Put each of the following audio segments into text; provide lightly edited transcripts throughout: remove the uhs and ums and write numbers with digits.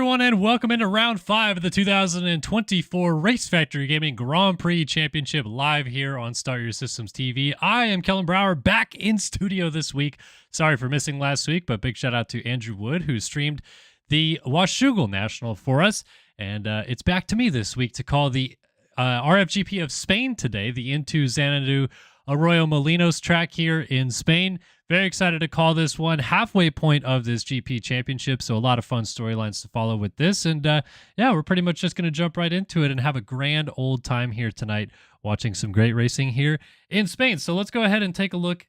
everyone, and welcome into round 5 of the 2024 Race Factory Gaming Grand Prix Championship live here on Start Your Systems TV. I am Kellen Brower, back in studio this week. Sorry for missing last week, but big shout out to Andrew Wood, who streamed the Washougal National for us. And it's back to me this week to call the RFGP of Spain today, the Into Xanadu Arroyo Molinos track here in Spain. Very excited to call this one halfway point of this GP championship, so a lot of fun storylines to follow with this. And yeah, we're pretty much just going to jump right into it and have a grand old time here tonight watching some great racing here in Spain. So let's go ahead and take a look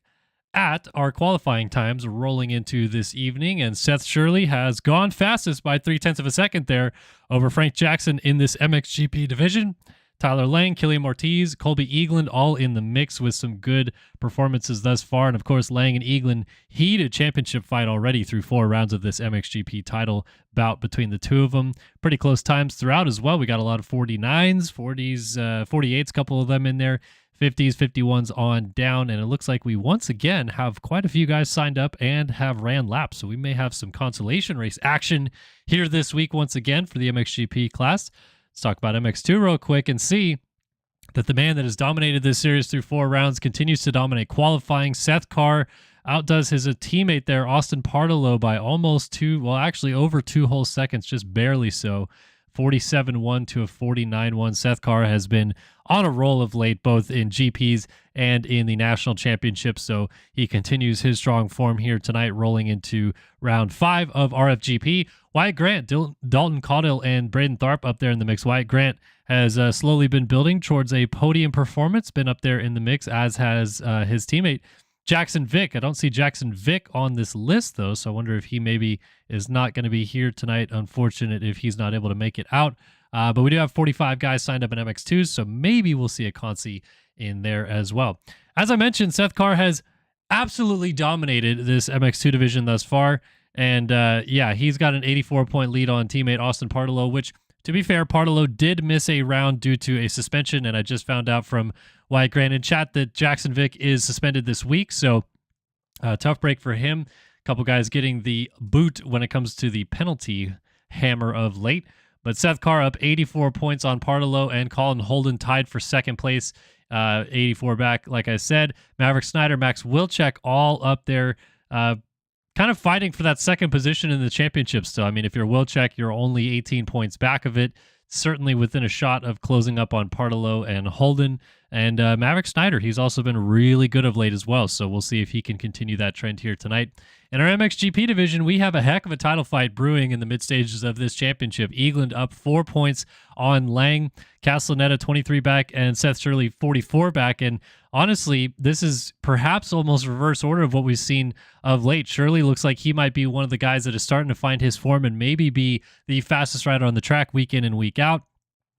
at our qualifying times rolling into this evening. And Seth Shirley has gone fastest by 0.3 of a second there over Frank Jackson in this MXGP division. Tyler Lang, Killian Ortiz, Colby Eagland, all in the mix with some good performances thus far. And of course, Lang and Eagland, heated championship fight already through 4 rounds of this MXGP title bout between the two of them. Pretty close times throughout as well. We got a lot of 49s, 40s, 48s, couple of them in there, 50s, 51s on down. And it looks like we once again have quite a few guys signed up and have ran laps. So we may have some consolation race action here this week once again for the MXGP class. Let's talk about MX2 real quick and see that the man that has dominated this series through 4 rounds continues to dominate qualifying. Seth Carr outdoes his teammate there, Austin Partolo, by almost over 2 whole seconds, just barely so. 47-1 to a 49-1. Seth Carr has been on a roll of late, both in GPs and in the national championship, so he continues his strong form here tonight, rolling into round 5 of RFGP. Wyatt Grant, Dalton Caudill, and Braden Tharp up there in the mix. Wyatt Grant has slowly been building towards a podium performance, been up there in the mix, as has his teammate Jackson Vick. I don't see Jackson Vick on this list, though, so I wonder if he maybe is not going to be here tonight. Unfortunate if he's not able to make it out. But we do have 45 guys signed up in MX2s, so maybe we'll see a Consi in there as well. As I mentioned, Seth Carr has absolutely dominated this MX2 division thus far. And yeah, he's got an 84-point lead on teammate Austin Partolo, which, to be fair, Partolo did miss a round due to a suspension, and I just found out from Wyatt Grant in chat that Jackson Vick is suspended this week, so tough break for him. A couple guys getting the boot when it comes to the penalty hammer of late. But Seth Carr up 84 points on Partolo, and Colin Holden tied for second place, 84 back, like I said. Maverick Snyder, Max Wilczek, all up there, kind of fighting for that second position in the championship still. I mean, if you're Wilczek, you're only 18 points back of it, certainly within a shot of closing up on Partolo and Holden. And Maverick Snyder, he's also been really good of late as well, so we'll see if he can continue that trend here tonight. In our MXGP division, we have a heck of a title fight brewing in the mid stages of this championship. Eagland up 4 points on Lang, Castellaneta 23 back, and Seth Shirley 44 back. And honestly, this is perhaps almost reverse order of what we've seen of late. Shirley looks like he might be one of the guys that is starting to find his form and maybe be the fastest rider on the track week in and week out.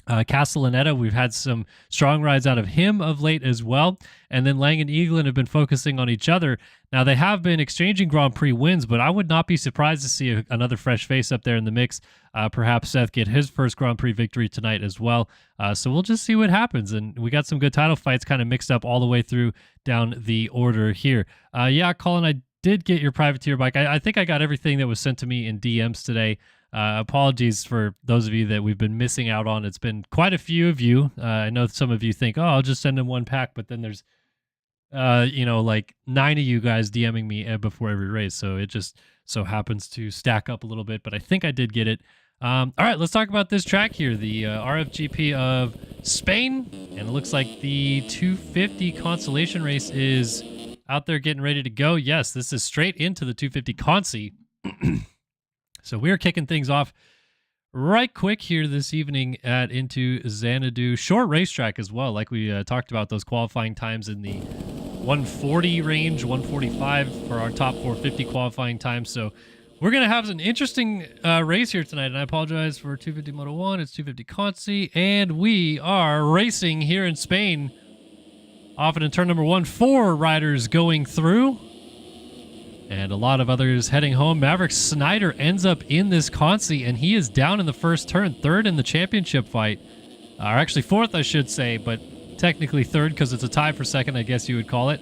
Castellaneta, we've had some strong rides out of him of late as well. And then Lang and Eagland have been focusing on each other. Now, they have been exchanging Grand Prix wins, but I would not be surprised to see another fresh face up there in the mix. Perhaps Seth get his first Grand Prix victory tonight as well. So we'll just see what happens. And we got some good title fights kind of mixed up all the way through down the order here. Yeah, Colin, I did get your privateer bike. I think I got everything that was sent to me in DMs today. Apologies for those of you that we've been missing out on. It's been quite a few of you. I know some of you think, oh, I'll just send them one pack, but then there's, like 9 of you guys DMing me before every race. So it just so happens to stack up a little bit, but I think I did get it. All right, let's talk about this track here, the RFGP of Spain. And it looks like the 250 Consolation Race is out there getting ready to go. Yes, this is straight into the 250 Consi. So we're kicking things off right quick here this evening at Into Xanadu. Short racetrack as well, like we talked about those qualifying times in the 140 range, 145 for our top 450 qualifying times. So we're going to have an interesting race here tonight, and I apologize for 250 Moto 1. It's 250 Consi, and we are racing here in Spain. Often in turn number 1, 4 riders going through, and a lot of others heading home. Maverick Snyder ends up in this Consi, and he is down in the first turn, 3rd in the championship fight. Or actually 4th, I should say, but technically 3rd because it's a tie for 2nd, I guess you would call it.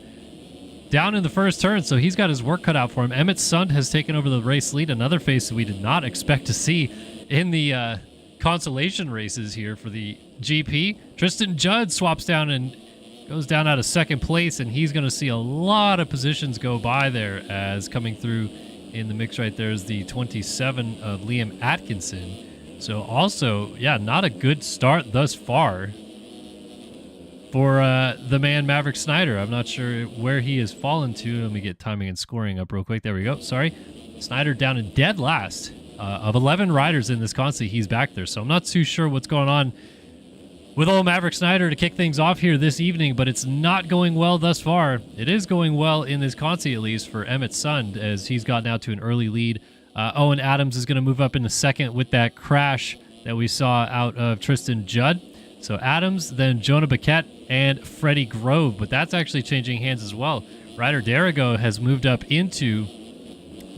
down in the first turn, so he's got his work cut out for him. Emmett Sund has taken over the race lead, another face that we did not expect to see in the consolation races here for the GP. Tristan Judd swaps down and goes down out of second place, and he's going to see a lot of positions go by there, as coming through in the mix right there is the 27 of Liam Atkinson. So also, yeah, not a good start thus far for the man Maverick Snyder. I'm not sure where he has fallen to. Let me get timing and scoring up real quick. There we go. Sorry. Snyder down in dead last. Of 11 riders in this consi, he's back there. So I'm not too sure what's going on with old Maverick Snyder to kick things off here this evening, but it's not going well thus far. It is going well in this consi, at least, for Emmett Sund, as he's gotten out to an early lead. Owen Adams is going to move up into second with that crash that we saw out of Tristan Judd. So Adams, then Jonah Baquette, and Freddie Grove, but that's actually changing hands as well. Ryder Derigo has moved up into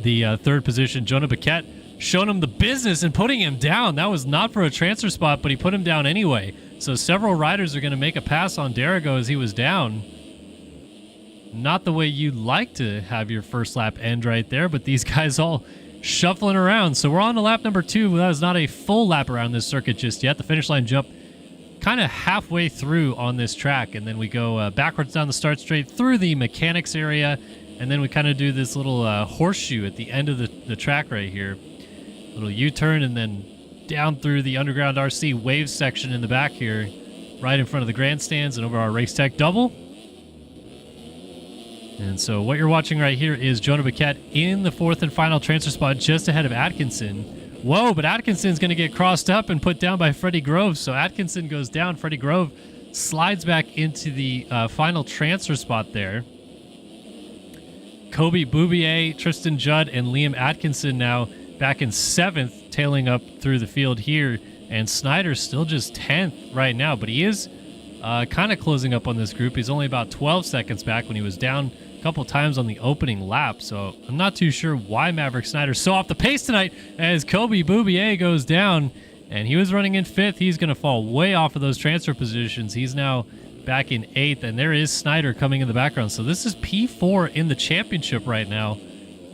the third position. Jonah Baquette showing him the business and putting him down. That was not for a transfer spot, but he put him down anyway. So several riders are going to make a pass on Derigo as he was down. Not the way you'd like to have your first lap end right there, but these guys all shuffling around. So we're on to lap number 2. That is not a full lap around this circuit just yet. The finish line jump kind of halfway through on this track, and then we go backwards down the start straight through the mechanics area, and then we kind of do this little horseshoe at the end of the track right here. Little U-turn, and then down through the underground RC wave section in the back here, right in front of the grandstands and over our race tech double. And so what you're watching right here is Jonah Baquette in the fourth and final transfer spot, just ahead of Atkinson. Whoa, but Atkinson's going to get crossed up and put down by Freddie Grove. So Atkinson goes down. Freddie Grove slides back into the final transfer spot there. Kobe Boubier, Tristan Judd, and Liam Atkinson now back in 7th, tailing up through the field here. And Snyder's still just 10th right now, but he is kind of closing up on this group. He's only about 12 seconds back when he was down a couple times on the opening lap. So I'm not too sure why Maverick Snyder's so off the pace tonight, as Kobe Boubier goes down. And he was running in 5th. He's going to fall way off of those transfer positions. He's now back in 8th, and there is Snyder coming in the background. So this is P4 in the championship right now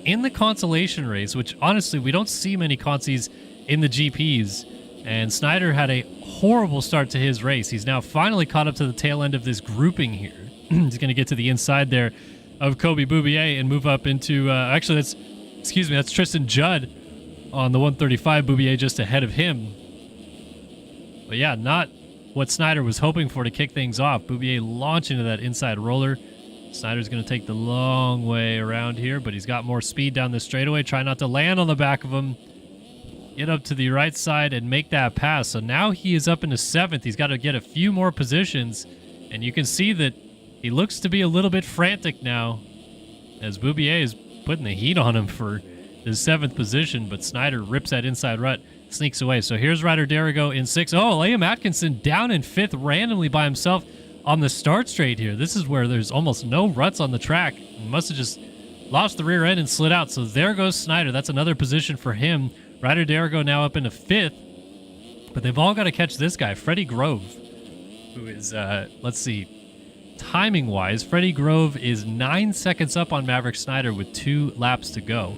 in the consolation race, which honestly we don't see many consies in the GPs. And Snyder had a horrible start to his race. He's now finally caught up to the tail end of this grouping here. He's going to get to the inside there of Kobe Boubier and move up into actually that's Tristan Judd on the 135. Boubier just ahead of him. But yeah, not what Snyder was hoping for to kick things off. Boubier launching into that inside roller. Snyder's going to take the long way around here, but he's got more speed down the straightaway. Try not to land on the back of him. Get up to the right side and make that pass. So now he is up into 7th. He's got to get a few more positions, and you can see that he looks to be a little bit frantic now, as Boubier is putting the heat on him for his 7th position, but Snyder rips that inside rut, sneaks away. So here's Ryder Derigo in 6th. Oh, Liam Atkinson down in 5th randomly by himself on the start straight here. This is where there's almost no ruts on the track. He must have just lost the rear end and slid out. So there goes Snyder. That's another position for him. Ryder Derigo now up into 5th. But they've all got to catch this guy, Freddie Grove, who is, let's see, timing-wise, Freddie Grove is 9 seconds up on Maverick Snyder with 2 laps to go.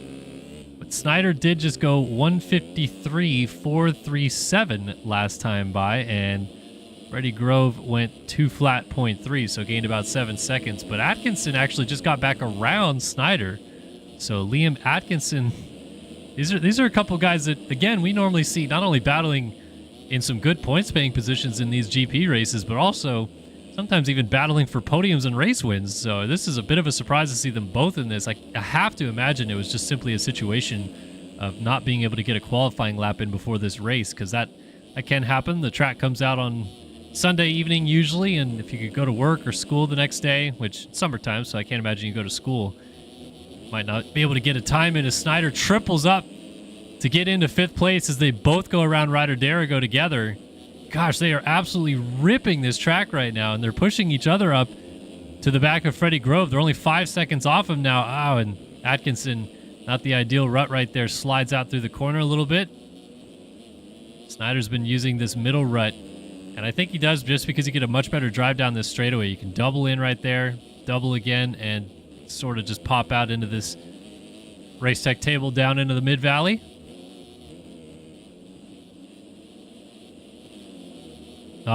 But Snyder did just go 1:53.437 last time by, and Freddie Grove went 2 flat 0.3, so gained about 7 seconds. But Atkinson actually just got back around Snyder. So Liam Atkinson, these are a couple guys that, again, we normally see not only battling in some good points-paying positions in these GP races, but also sometimes even battling for podiums and race wins. So this is a bit of a surprise to see them both in this. I have to imagine it was just simply a situation of not being able to get a qualifying lap in before this race, because that can happen. The track comes out on Sunday evening usually, and if you could go to work or school the next day, which it's summertime, so I can't imagine you go to school, might not be able to get a time in, as Snyder triples up to get into 5th place as they both go around Ryder Derigo together. Gosh, they are absolutely ripping this track right now, and they're pushing each other up to the back of Freddie Grove. They're only 5 seconds off him now. Oh, and Atkinson, not the ideal rut right there, slides out through the corner a little bit. Snyder's been using this middle rut, and I think he does just because you get a much better drive down this straightaway. You can double in right there, double again, and sort of just pop out into this race tech table down into the mid-valley.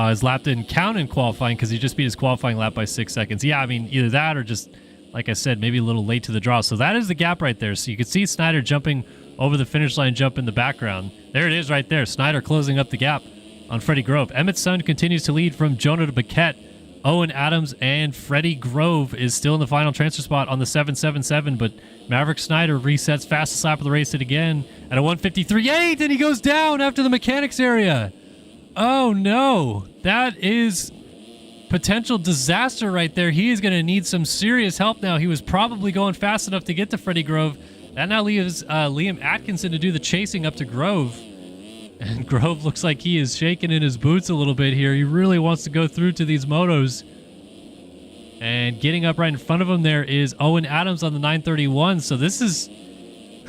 His lap didn't count in qualifying because he just beat his qualifying lap by 6 seconds. Yeah, I mean, either that or just, like I said, maybe a little late to the draw. So that is the gap right there. So you can see Snyder jumping over the finish line jump in the background. There it is right there. Snyder closing up the gap on Freddie Grove. Emmett's son continues to lead from Jonah to Paquette. Owen Adams and Freddie Grove is still in the final transfer spot on the 777, but Maverick Snyder resets fastest lap of the race again at a 1:53.8, and he goes down after the mechanics area. Oh no, that is potential disaster right there. He is going to need some serious help now. He was probably going fast enough to get to Freddie Grove. That now leaves Liam Atkinson to do the chasing up to Grove. And Grove looks like he is shaking in his boots a little bit here. He really wants to go through to these motos. And getting up right in front of him there is Owen Adams on the 931. So this is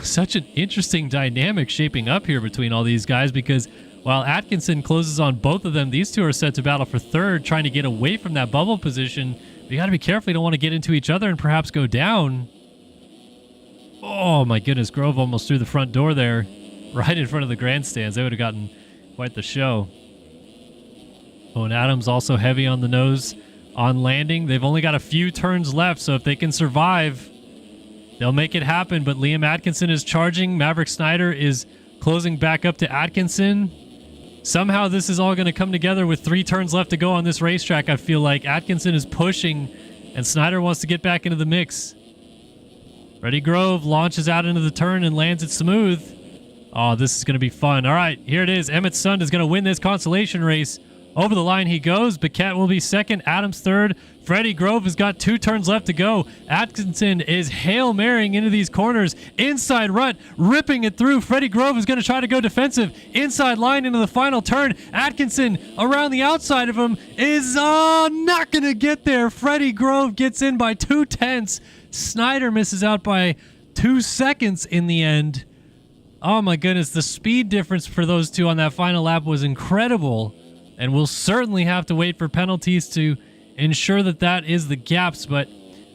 such an interesting dynamic shaping up here between all these guys, because while Atkinson closes on both of them, these two are set to battle for third, trying to get away from that bubble position. But you got to be careful. You don't want to get into each other and perhaps go down. Oh my goodness, Grove almost through the front door there, right in front of the grandstands. They would have gotten quite the show. Owen Adams also heavy on the nose on landing. They've only got a few turns left, so if they can survive, they'll make it happen. But Liam Atkinson is charging. Maverick Snyder is closing back up to Atkinson. Somehow this is all going to come together with 3 turns left to go on this racetrack. I feel like Atkinson is pushing, and Snyder wants to get back into the mix. Freddie Grove launches out into the turn and lands it smooth. Oh, this is going to be fun. All right, here it is. Emmett's son is going to win this consolation race. Over the line he goes. Paquette will be second. Adams third. Freddie Grove has got 2 turns left to go. Atkinson is Hail Marying into these corners. Inside rut, ripping it through. Freddie Grove is going to try to go defensive. Inside line into the final turn. Atkinson around the outside of him is not going to get there. Freddie Grove gets in by 2/10. Snyder misses out by 2 seconds in the end. Oh my goodness, the speed difference for those two on that final lap was incredible. And we'll certainly have to wait for penalties to ensure that that is the gaps, but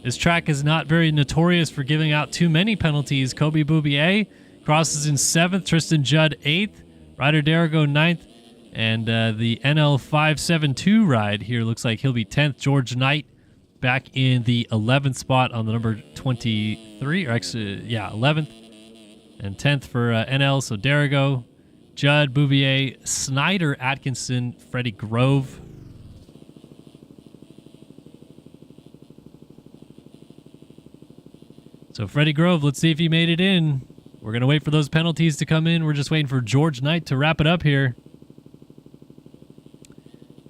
this track is not very notorious for giving out too many penalties. Kobe Boubier crosses in 7th, Tristan Judd 8th, Ryder Derigo 9th, and the NL 572 ride here looks like he'll be 10th. George Knight back in the 11th spot on the number 23, or actually, yeah, 11th, and 10th for NL, so Derigo, Judd, Bouvier, Snyder, Atkinson, Freddie Grove. So Freddie Grove, let's see if he made it in. We're going to wait for those penalties to come in. We're just waiting for George Knight to wrap it up here.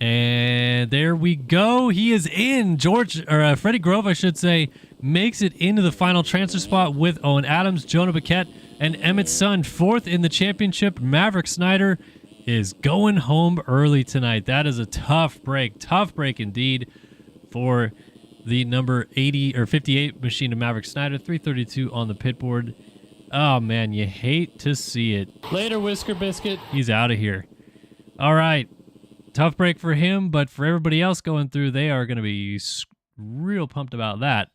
And there we go. He is in. Freddie Grove, I should say, makes it into the final transfer spot with Owen Adams, Jonah Paquette, and Emmett's son, 4th in the championship. Maverick Snyder is going home early tonight. That is a tough break indeed for the number 80 or 58 machine of Maverick Snyder. 332 on the pit board. Oh man, you hate to see it. Later, Whisker Biscuit. He's out of here. All right. Tough break for him, but for everybody else going through, they are going to be real pumped about that.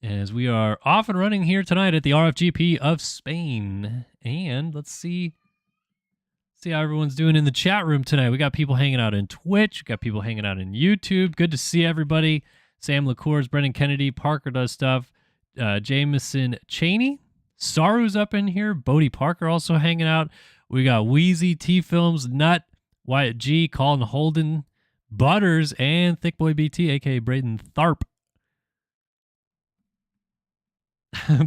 As we are off and running here tonight at the RFGP of Spain. And let's see how everyone's doing in the chat room tonight. We got people hanging out in Twitch. We got people hanging out in YouTube. Good to see everybody. Sam LaCours, Brendan Kennedy, Parker does stuff. Jameson Cheney. Saru's up in here. Bodie Parker also hanging out. We got Wheezy, T-Films, Nut, Wyatt G, Colin Holden, Butters, and Thick Boy BT, a.k.a. Braden Tharp.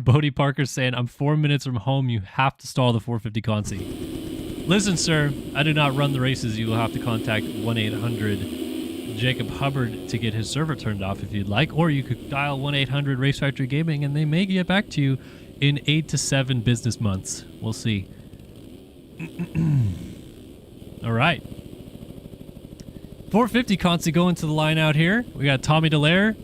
Bodie Parker saying, I'm 4 minutes from home. You have to stall the 450 Consi. Listen, sir, I do not run the races. You will have to contact 1-800 Jacob Hubbard to get his server turned off if you'd like, or you could dial 1-800 Race Factory Gaming and they may get back to you in 8 to 7 business months. We'll see. All right. 450 Consi going to the line out here. We got Tommy Dallaire.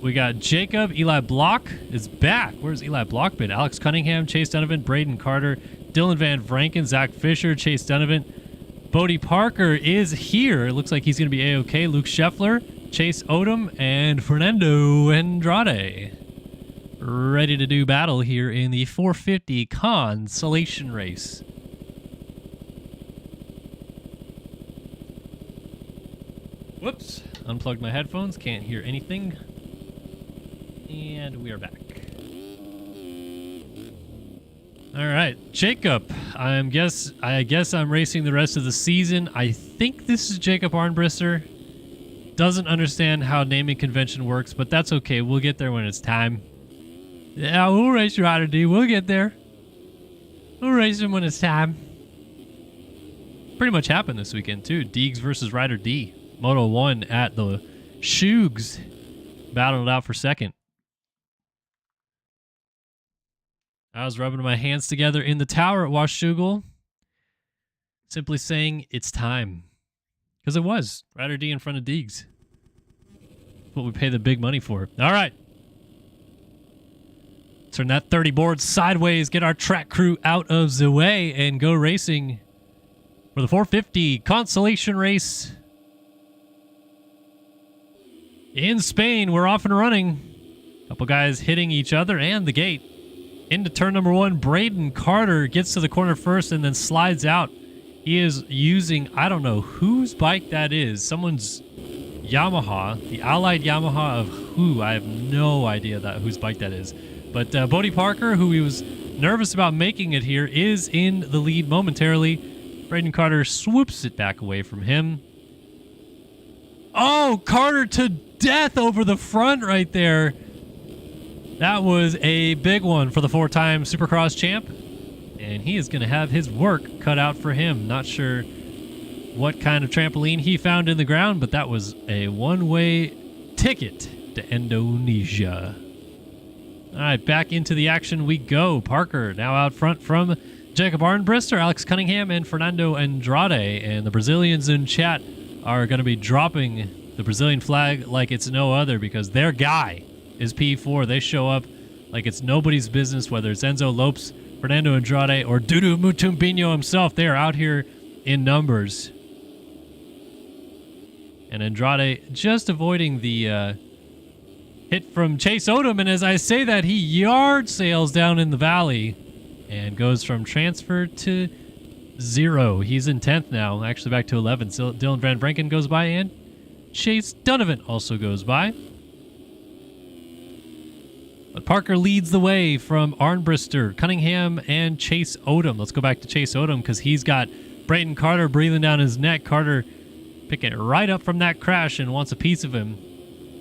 We got Jacob. Eli Block is back. Where's Eli Block been? Alex Cunningham, Chase Donovan, Braden Carter, Dylan Van Vranken, Zach Fisher, Chase Donovan. Bodie Parker is here. It looks like he's going to be A-OK. Luke Scheffler, Chase Odom, and Fernando Andrade. ready to do battle here in the 450 Consolation Race. Whoops, unplugged my headphones, can't hear anything. And we are back. All right, Jacob, I guess I'm racing the rest of the season. I think this is Jacob Arnbrister. Doesn't understand how naming convention works, but that's okay. We'll get there when it's time. Yeah, we'll race Ryder D. We'll get there. We'll race him when it's time. Pretty much happened this weekend, too. Deegs versus Ryder D. Moto 1 at the Shoogs. Battled it out for second. I was rubbing my hands together in the tower at Washougal, simply saying, it's time. Because it was. Ryder D in front of Deegs. That's what we pay the big money for. All right. Turn that 30 board sideways, get our track crew out of the way, and go racing for the 450 Consolation Race. In Spain, we're off and running. Couple guys hitting each other and the gate. Into turn number 1, Braden Carter gets to the corner first and then slides out. He is using, I don't know whose bike that is. Someone's Yamaha, the Allied Yamaha of who? I have no idea whose bike that is. But Bodie Parker, who he was nervous about making it here, is in the lead momentarily. Braden Carter swoops it back away from him. Oh, Carter to death over the front right there. That was a big one for the 4-time Supercross champ. And he is going to have his work cut out for him. Not sure what kind of trampoline he found in the ground, but that was a one-way ticket to Indonesia. All right, back into the action we go. Parker now out front from Jacob Arnbrister, Alex Cunningham, and Fernando Andrade. And the Brazilians in chat are going to be dropping the Brazilian flag like it's no other because their guy is P4. They show up like it's nobody's business, whether it's Enzo Lopes, Fernando Andrade, or Dudu Mutumbinho himself. They are out here in numbers. And Andrade just avoiding the hit from Chase Odom. And as I say that, he yard sails down in the valley and goes from transfer to 0. He's in 10th now, actually back to 11th. So Dylan Van Branken goes by and Chase Donovan also goes by. But Parker leads the way from Arnbrister, Cunningham, and Chase Odom. Let's go back to Chase Odom because he's got Braden Carter breathing down his neck. Carter picking it right up from that crash and wants a piece of him.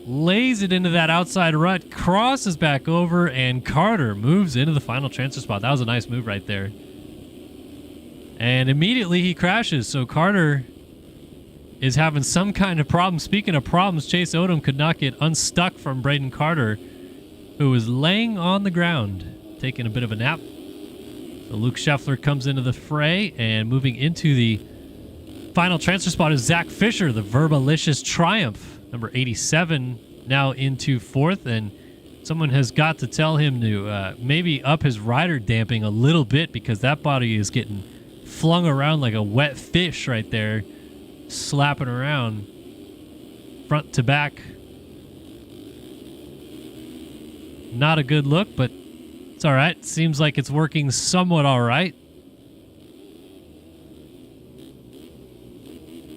Lays it into that outside rut, crosses back over, and Carter moves into the final transfer spot. That was a nice move right there. And immediately he crashes, so Carter is having some kind of problem. Speaking of problems, Chase Odom could not get unstuck from Braden Carter, who was laying on the ground, taking a bit of a nap. So Luke Scheffler comes into the fray, and moving into the final transfer spot is Zach Fisher, the Verbalicious Triumph, number 87, now into 4th, and someone has got to tell him to maybe up his rider damping a little bit because that body is getting flung around like a wet fish right there, slapping around front to back. Not a good look, but it's all right. Seems like it's working somewhat all right.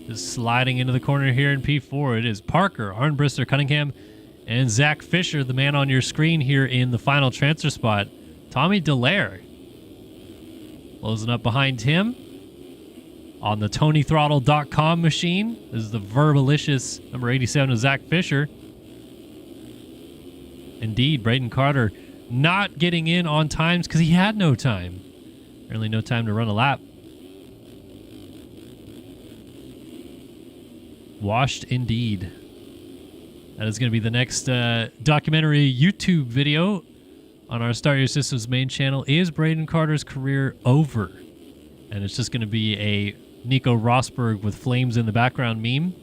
Just sliding into the corner here in P4. It is Parker, Arnbrister, Cunningham, and Zach Fisher, the man on your screen here in the final transfer spot. Tommy Dallaire closing up behind him on the TonyThrottle.com machine. This is the Verbalicious number 87 of Zach Fisher. Indeed, Braden Carter not getting in on times because he had no time. Really no time to run a lap. Washed indeed. That is going to be the next documentary YouTube video on our Start Your Systems main channel. Is Braden Carter's career over? And it's just going to be a Nico Rosberg with flames in the background meme.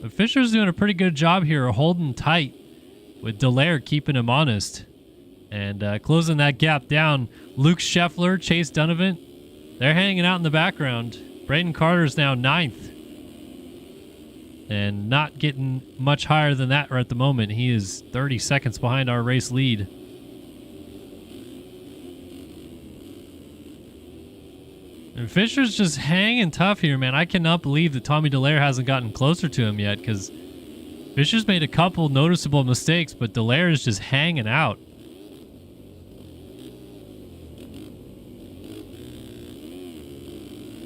But Fisher's doing a pretty good job here, holding tight with Dallaire keeping him honest. And closing that gap down, Luke Scheffler, Chase Donovan, they're hanging out in the background. Braden Carter's now 9th. and not getting much higher than that right at the moment. He is 30 seconds behind our race lead. And Fisher's just hanging tough here, man. I cannot believe that Tommy Dallaire hasn't gotten closer to him yet, because Fisher's made a couple noticeable mistakes, but Dallaire is just hanging out.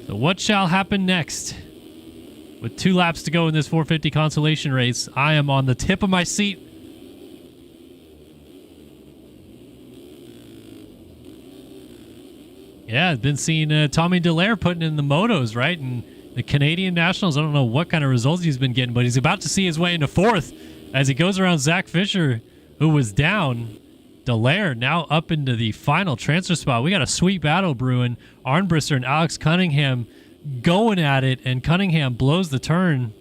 So what shall happen next? With 2 laps to go in this 450 consolation race, I am on the tip of my seat. Yeah, I've been seeing Tommy Dallaire putting in the motos, right? And the Canadian Nationals, I don't know what kind of results he's been getting, but he's about to see his way into 4th as he goes around Zach Fisher, who was down. Dallaire now up into the final transfer spot. We got a sweet battle brewing. Arnbrister and Alex Cunningham going at it, and Cunningham blows the turn.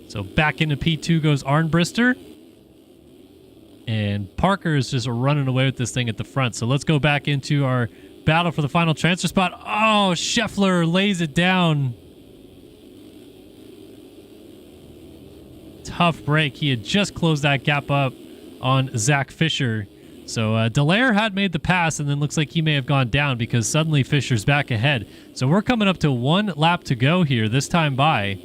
So back into P2 goes Arnbrister. And Parker is just running away with this thing at the front. So let's go back into our battle for the final transfer spot. Oh, Scheffler lays it down. Tough break. He had just closed that gap up on Zach Fisher. So Dallaire had made the pass, and then looks like he may have gone down because suddenly Fisher's back ahead. So we're coming up to 1 lap to go here, this time by.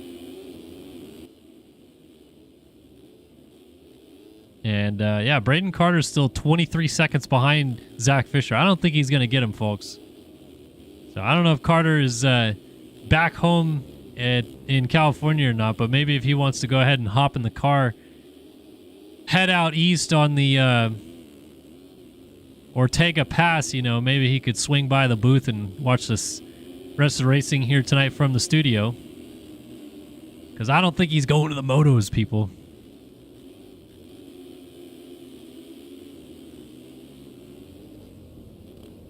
And yeah, Braden Carter's still 23 seconds behind Zach Fisher. I don't think he's going to get him, folks. So I don't know if Carter is back home in California or not, but maybe if he wants to go ahead and hop in the car, head out east on the Ortega Pass, you know, maybe he could swing by the booth and watch this rest of the racing here tonight from the studio. Because I don't think he's going to the motos, people.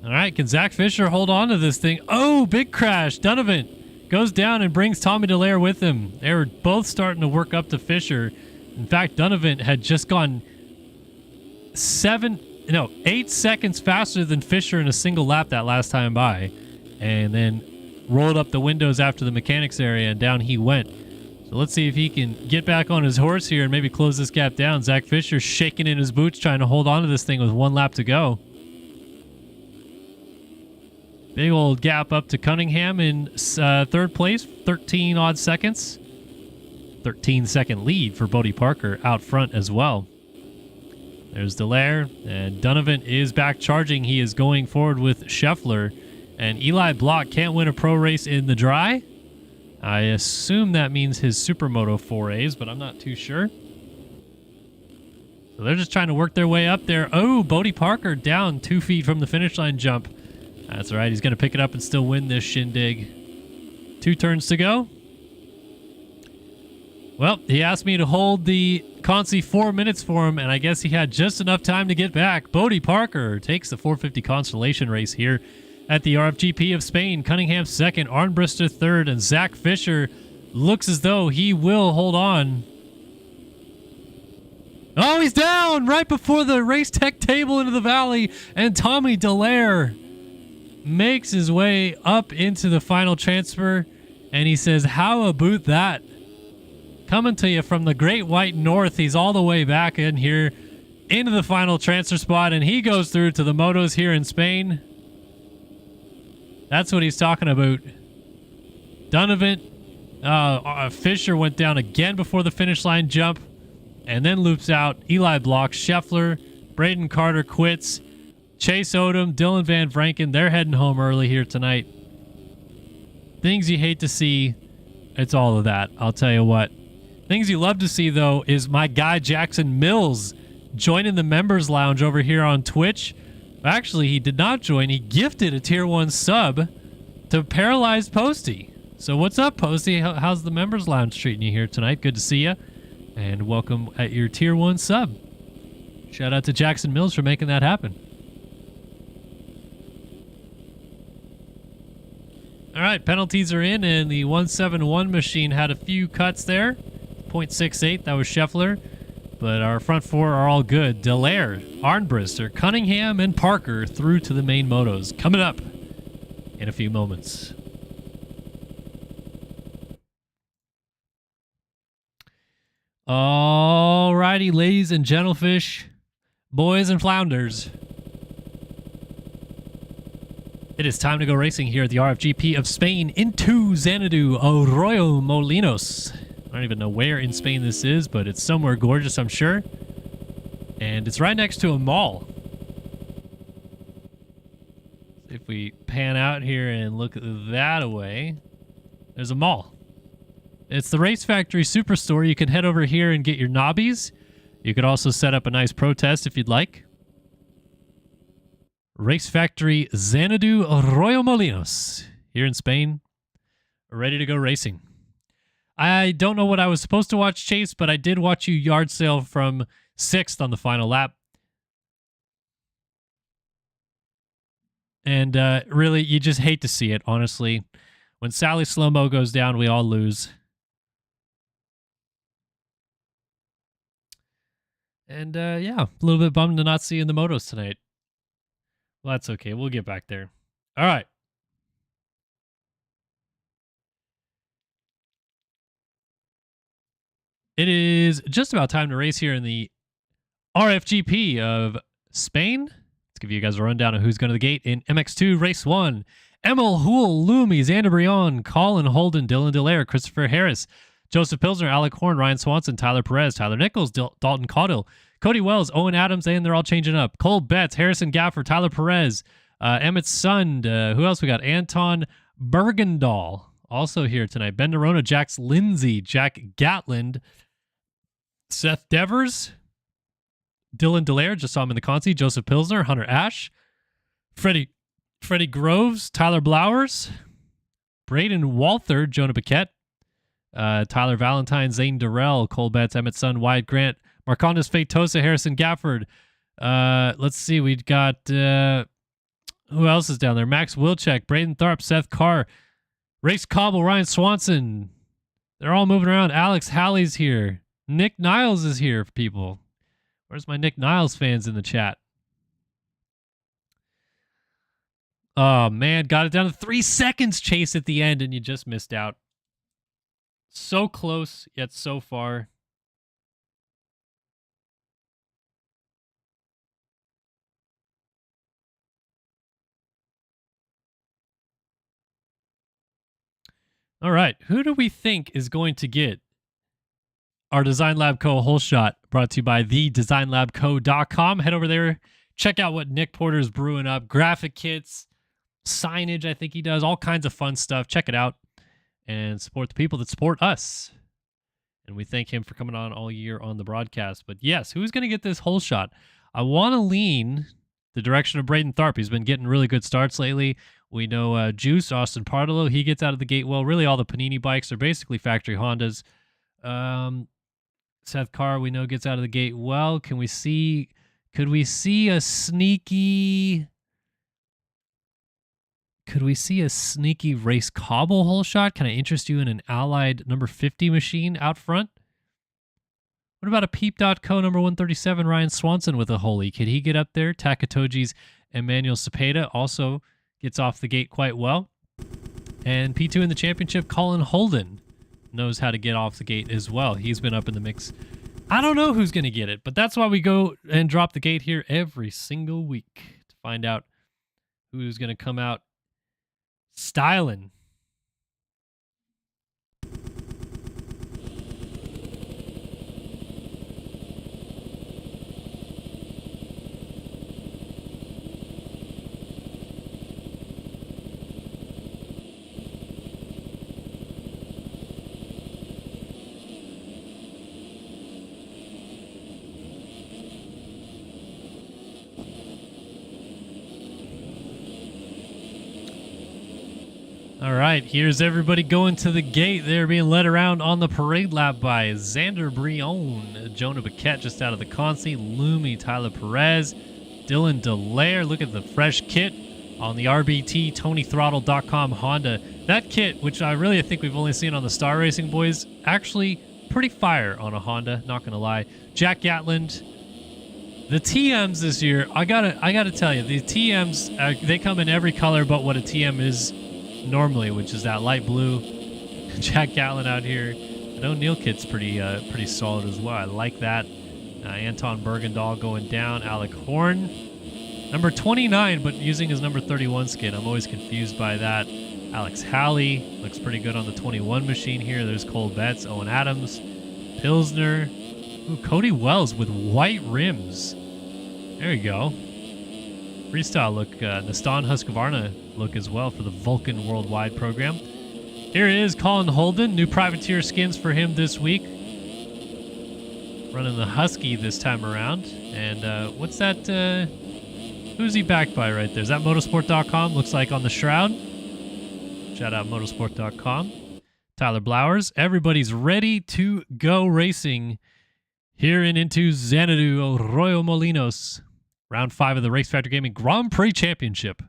All right, can Zach Fisher hold on to this thing? Oh, big crash. Donovan goes down and brings Tommy Dallaire with him. They were both starting to work up to Fisher. In fact, Donovan had just gone 8 seconds faster than Fisher in a single lap that last time by, and then rolled up the windows after the mechanics area, and down he went. So let's see if he can get back on his horse here and maybe close this gap down. Zach Fisher shaking in his boots, trying to hold on to this thing with 1 lap to go. Big old gap up to Cunningham in 3rd place, 13 odd seconds. 13-second lead for Bodie Parker out front as well. There's Dallaire, and Donovan is back charging. He is going forward with Scheffler, and Eli Block can't win a pro race in the dry. I assume that means his Supermoto 4As, but I'm not too sure. So they're just trying to work their way up there. Oh, Bodie Parker down 2 feet from the finish line jump. That's all right. He's going to pick it up and still win this shindig. 2 turns to go. Well, he asked me to hold the Consi 4 minutes for him, and I guess he had just enough time to get back. Bodie Parker takes the 450 Consolation Race here at the RFGP of Spain. Cunningham 2nd, Arnbrister 3rd, and Zach Fisher looks as though he will hold on. Oh, he's down right before the race tech table into the valley, and Tommy Dallaire makes his way up into the final transfer, and he says, how about that? Coming to you from the Great White North. He's all the way back in here into the final transfer spot, and he goes through to the motos here in Spain. That's what he's talking about. Donovan, Fisher went down again before the finish line jump and then loops out. Eli Block, Scheffler, Braden Carter quits. Chase Odom, Dylan Van Vranken, they're heading home early here tonight. Things you hate to see, it's all of that. I'll tell you what. Things you love to see, though, is my guy Jackson Mills joining the members lounge over here on Twitch. Actually, he did not join. He gifted a Tier 1 sub to Paralyzed Posty. So what's up, Posty? How's the members lounge treating you here tonight? Good to see you. And welcome at your Tier 1 sub. Shout out to Jackson Mills for making that happen. All right, penalties are in, and the 171 machine had a few cuts there. 0.68, that was Scheffler. But our front 4 are all good. Dallaire, Arnbrister, Cunningham, and Parker through to the main motos. Coming up in a few moments. Alrighty, ladies and gentlefish, boys and flounders. It is time to go racing here at the RFGP of Spain into Xanadu, Arroyo Molinos. I don't even know where in Spain this is, but it's somewhere gorgeous, I'm sure. And it's right next to a mall. If we pan out here and look that away, there's a mall. It's the Race Factory Superstore. You can head over here and get your knobbies. You could also set up a nice protest if you'd like. Race Factory Xanadu Arroyo Molinos here in Spain. Ready to go racing. I don't know what I was supposed to watch, Chase, but I did watch you yard sale from 6th on the final lap. And really, you just hate to see it, honestly. When Sally Slow-Mo goes down, we all lose. And yeah, a little bit bummed to not see you in the motos tonight. Well, that's okay. We'll get back there. All right. It is just about time to race here in the RFGP of Spain. Let's give you guys a rundown of who's going to the gate in MX2 Race 1. Emil Hool, Lumi, Xander Brion, Colin Holden, Dylan Delaire, Christopher Harris, Joseph Pilsner, Alec Horn, Ryan Swanson, Tyler Perez, Tyler Nichols, Dalton Caudill, Cody Wells, Owen Adams, and they're all changing up. Cole Betts, Harrison Gafford, Tyler Perez, Emmett Sund. Who else we got? Anton Bergendahl, also here tonight. Ben Nerona, Jax Lindsay, Jack Gatland, Seth Devers, Dylan Delaire, just saw him in the Consi, Joseph Pilsner, Hunter Ash, Freddie Groves, Tyler Blowers, Braden Walther, Jonah Paquette, Tyler Valentine, Zane Durrell, Cole Betts, Emmett Sun, Wyatt Grant, Marcondes Feitosa, Harrison Gafford. Let's see, we've got who else is down there? Max Wilczek, Braden Tharp, Seth Carr, Race Cobble, Ryan Swanson. They're all moving around. Alex Halley's here. Nick Niles is here, people. Where's my Nick Niles fans in the chat? Oh, man. Got it down to 3 seconds, Chase, at the end, and you just missed out. So close, yet so far. All right. Who do we think is going to get our Design Lab Co. whole shot, brought to you by thedesignlabco.com. Head over there. Check out what Nick Porter is brewing up. Graphic kits, signage, I think he does. All kinds of fun stuff. Check it out. And support the people that support us. And we thank him for coming on all year on the broadcast. But yes, who's going to get this whole shot? I want to lean the direction of Braden Tharp. He's been getting really good starts lately. We know Juice, Austin Partillo, he gets out of the gate well. Really, all the Panini bikes are basically factory Hondas. Seth Carr, we know, gets out of the gate well. Could we see a sneaky Race Cobble hole shot? Can I interest you in an Allied number 50 machine out front? What about a Peep.co number 137, Ryan Swanson with a holey? Could he get up there? Takatoji's Emmanuel Cepeda also gets off the gate quite well. And P2 in the championship, Colin Holden knows how to get off the gate as well. He's been up in the mix. I don't know who's going to get it, but that's why we go and drop the gate here every single week to find out who's going to come out styling. All right, here's everybody going to the gate. They're being led around on the parade lap by Xander Brion, Jonah Paquette just out of the Consi, Lumi, Tyler Perez, Dylan Delaire. Look at the fresh kit on the RBT, TonyThrottle.com Honda. That kit, which I really think we've only seen on the Star Racing Boys, actually pretty fire on a Honda, not going to lie. Jack Gatland. The TMs this year, I gotta tell you, the TMs, they come in every color but what a TM is normally, which is that light blue. Jack Gatland out here in that O'Neill kit's pretty solid as well. I like that. Anton Bergendahl going down. Alec Horn, number 29, but using his number 31 skin. I'm always confused by that. Alex Halley looks pretty good on the 21 machine here. There's Cole Betts, Owen Adams, Pilsner. Ooh, Cody Wells with white rims. There you go. Freestyle look. Nastan Husqvarna look as well for the Vulcan Worldwide program. Here is Colin Holden. New privateer skins for him this week. Running the Husky this time around. And what's that? Who's he backed by right there? Is that motorsport.com? Looks like on the shroud. Shout out motorsport.com. Tyler Blowers. Everybody's ready to go racing here and into Xanadu Arroyo Molinos. Round 5 of the Race Factory Gaming Grand Prix Championship.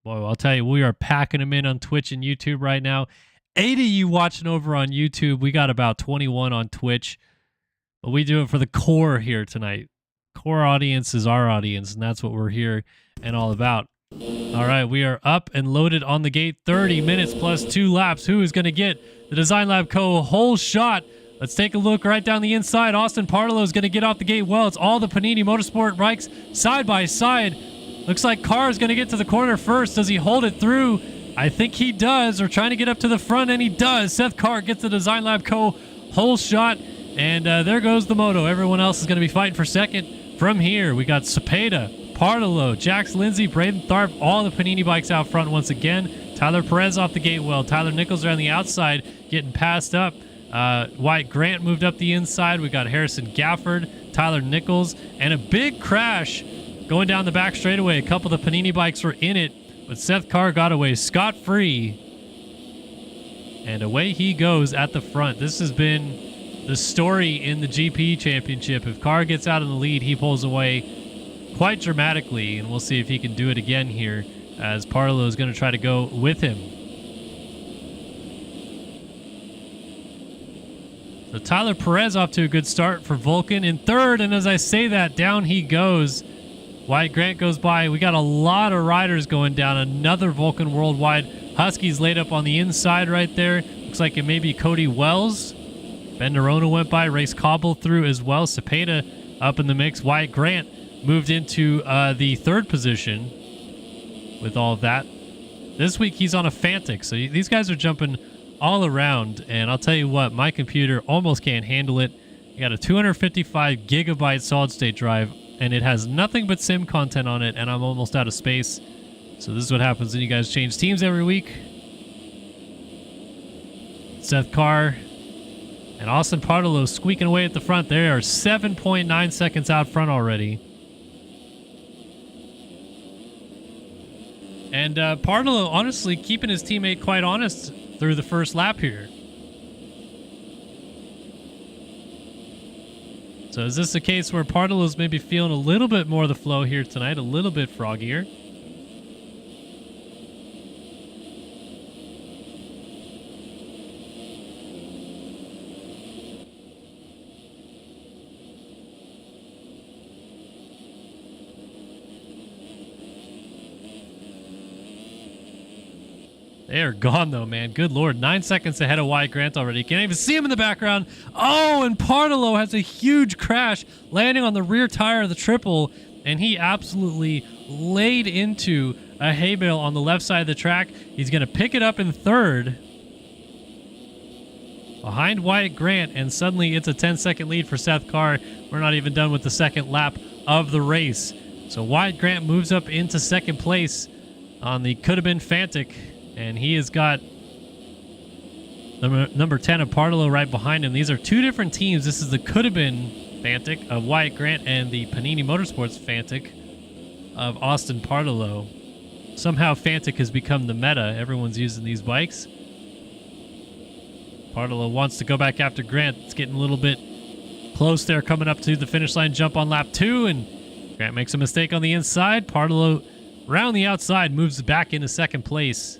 Boy, I'll tell you, we are packing them in on Twitch and YouTube right now. 80 you watching over on YouTube. We got about 21 on Twitch. But we do it for the core here tonight. Core audience is our audience, and that's what we're here and all about. All right, we are up and loaded on the gate. 30 minutes plus 2 laps. Who is going to get the Design Lab Co. whole shot? Let's take a look right down the inside. Austin Partolo is going to get off the gate well. It's all the Panini Motorsport bikes side by side. Looks like Carr is going to get to the corner first. Does he hold it through? I think he does. We're trying to get up to the front, and he does. Seth Carr gets the Design Lab Co. whole shot, and there goes the moto. Everyone else is going to be fighting for second. From here, we got Cepeda, Partolo, Jax Lindsay, Braden Tharp, all the Panini bikes out front once again. Tyler Perez off the gate well. Tyler Nichols around the outside getting passed up. Wyatt Grant moved up the inside. We got Harrison Gafford, Tyler Nichols, and a big crash going down the back straightaway. A couple of the Panini bikes were in it, but Seth Carr got away scot-free. And away he goes at the front. This has been the story in the GP Championship. If Carr gets out in the lead, he pulls away quite dramatically, and we'll see if he can do it again here as Partolo is going to try to go with him. So Tyler Perez off to a good start for Vulcan in third, and as I say that, down he goes. Wyatt Grant goes by. We got a lot of riders going down. Another Vulcan Worldwide. Huskies laid up on the inside right there. Looks like it may be Cody Wells. Ben Nerona went by. Race Cobble through as well. Cepeda up in the mix. Wyatt Grant moved into the third position with all of that. This week he's on a Fantic, so these guys are jumping all around, and I'll tell you what, my computer almost can't handle it. You got a 255 gigabyte solid state drive, and it has nothing but sim content on it, and I'm almost out of space. So this is what happens when you guys change teams every week. Seth Carr and Austin Partolo squeaking away at the front. They are 7.9 seconds out front already. And Partolo, honestly, keeping his teammate quite honest through the first lap here. So is this a case where Partolo's maybe feeling a little bit more of the flow here tonight, a little bit froggier? They are gone, though, man. Good Lord. 9 seconds ahead of Wyatt Grant already. You can't even see him in the background. Oh, and Partolo has a huge crash, landing on the rear tire of the triple, and he absolutely laid into a hay bale on the left side of the track. He's going to pick it up in third behind Wyatt Grant, and suddenly it's a 10-second lead for Seth Carr. We're not even done with the second lap of the race. So Wyatt Grant moves up into second place on the could-have-been Fantic. And he has got number 10 of Partolo right behind him. These are two different teams. This is the could-have-been Fantic of Wyatt Grant and the Panini Motorsports Fantic of Austin Partolo. Somehow Fantic has become the meta. Everyone's using these bikes. Partolo wants to go back after Grant. It's getting a little bit close there, coming up to the finish line jump on lap 2. And Grant makes a mistake on the inside. Partolo around the outside moves back into second place.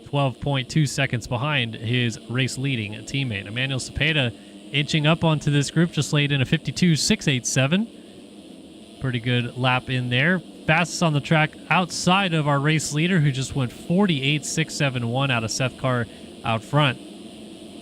12.2 seconds behind his race-leading teammate. Emmanuel Cepeda inching up onto this group, just laid in a 52.687. Pretty good lap in there. fastest on the track outside of our race leader, who just went 48.671 out of Seth Carr out front.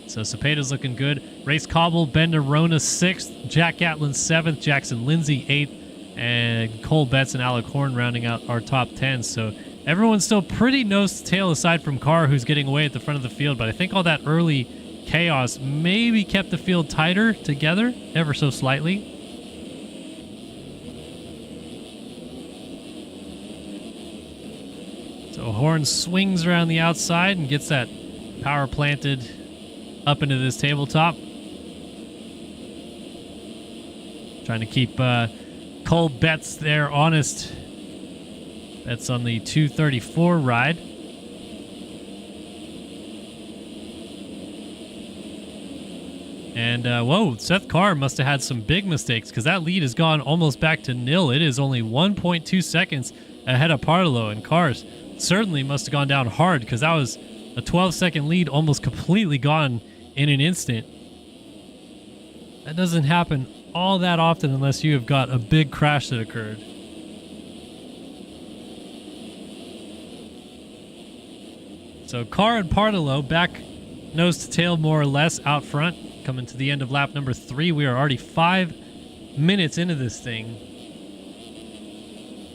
So Cepeda's looking good. Race Cobble, Ben Nerona 6th, Jack Gatlin 7th, Jackson Lindsay 8th, and Cole Betts and Alec Horn rounding out our top 10. So everyone's still pretty nose to tail aside from Carr, who's getting away at the front of the field. But I think all that early chaos maybe kept the field tighter together ever so slightly. So Horn swings around the outside and gets that power planted up into this tabletop. Trying to keep Cole Betts there honest. Betts on the 234 ride. And, whoa, Seth Carr must have had some big mistakes, because that lead has gone almost back to nil. It is only 1.2 seconds ahead of Parlow, and Carr's certainly must have gone down hard, because that was a 12-second lead almost completely gone in an instant. That doesn't happen all that often unless you have got a big crash that occurred. So Carr and Parlow back nose to tail more or less out front. Coming to the end of lap number 3. We are already 5 minutes into this thing.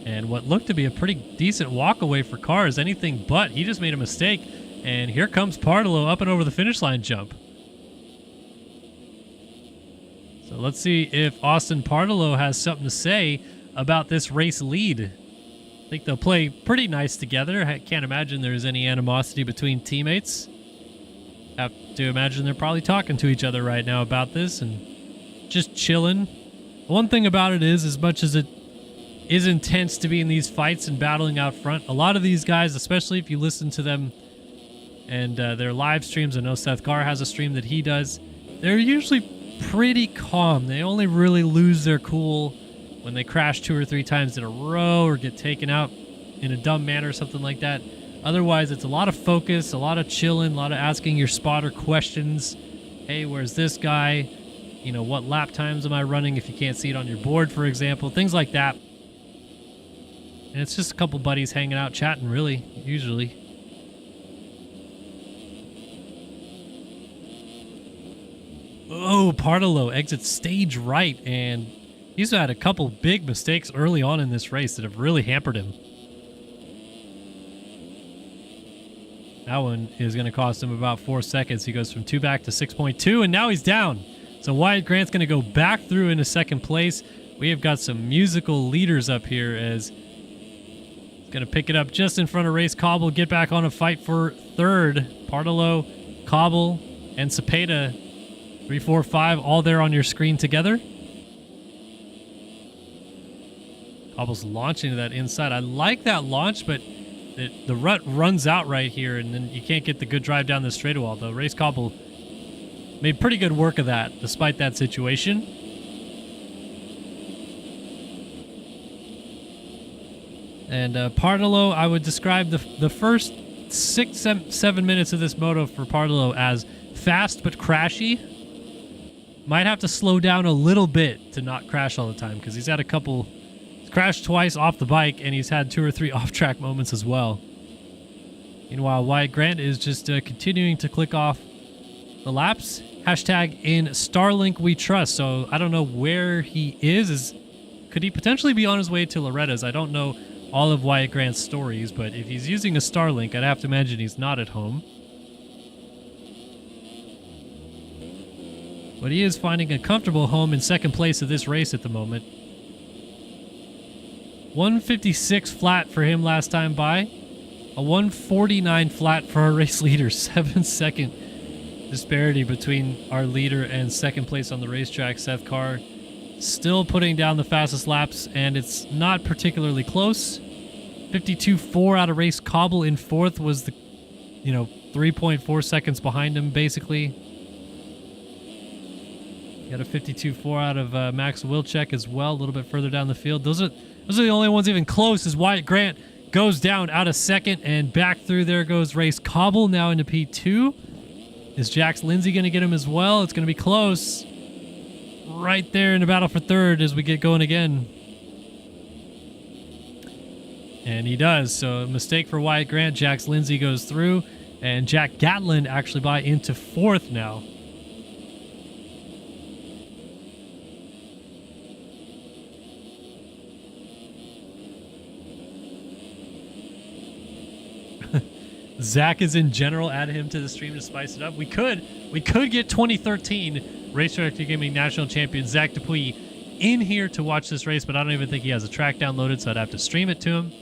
And what looked to be a pretty decent walk away for Carr is anything but. He just made a mistake. And here comes Parlow up and over the finish line jump. So let's see if Austin Parlow has something to say about this race lead. I think they'll play pretty nice together. I can't imagine there's any animosity between teammates. Have to imagine they're probably talking to each other right now about this and just chilling. One thing about it is, as much as it is intense to be in these fights and battling out front, a lot of these guys, especially if you listen to them and their live streams, I know Seth Carr has a stream that he does, they're usually pretty calm. They only really lose their cool when they crash 2 or 3 times in a row or get taken out in a dumb manner or something like that. Otherwise, it's a lot of focus, a lot of chilling, a lot of asking your spotter questions. Hey, where's this guy? You know, what lap times am I running if you can't see it on your board, for example? Things like that. And it's just a couple buddies hanging out, chatting, really, usually. Oh, Parlow exits stage right, and he's had a couple big mistakes early on in this race that have really hampered him. That one is going to cost him about 4 seconds. He goes from 2 back to 6.2, and now he's down. So Wyatt Grant's going to go back through into second place. We have got some musical leaders up here as he's going to pick it up just in front of Race Cobble, get back on a fight for third. Parlow, Cobble, and Cepeda, 3, 4, 5, all there on your screen together. Cobble's launching to that inside. I like that launch, but the rut runs out right here, and then you can't get the good drive down the straightaway. Although Race Cobble made pretty good work of that, despite that situation. And Parlow, I would describe the first 6, 7 minutes of this moto for Parlow as fast but crashy. Might have to slow down a little bit to not crash all the time, because he's had a couple... crashed twice off the bike, and he's had 2 or 3 off-track moments as well. Meanwhile, Wyatt Grant is just continuing to click off the laps. Hashtag in Starlink we trust. So I don't know where he is. Could he potentially be on his way to Loretta's? I don't know all of Wyatt Grant's stories, but if he's using a Starlink, I'd have to imagine he's not at home. But he is finding a comfortable home in second place of this race at the moment. 156 flat for him last time by. A 149 flat for our race leader. 7-second disparity between our leader and second place on the racetrack. Seth Carr still putting down the fastest laps, and it's not particularly close. 52.4 out of Race Cobble in fourth was the, 3.4 seconds behind him, basically. Got a 52.4 out of Max Wilczek as well, a little bit further down the field. Those are the only ones even close, as Wyatt Grant goes down out of second, and back through there goes Race Cobble, now into P2. Is Jax Lindsay going to get him as well? It's going to be close. Right there in the battle for third as we get going again. And he does. So a mistake for Wyatt Grant. Jax Lindsay goes through, and Jack Gatlin actually by into 4th now. Zach is in general. Add him to the stream to spice it up. We could get 2013 RaceFactoryGaming National Champion Zach Dupuy in here to watch this race, but I don't even think he has a track downloaded, so I'd have to stream it to him.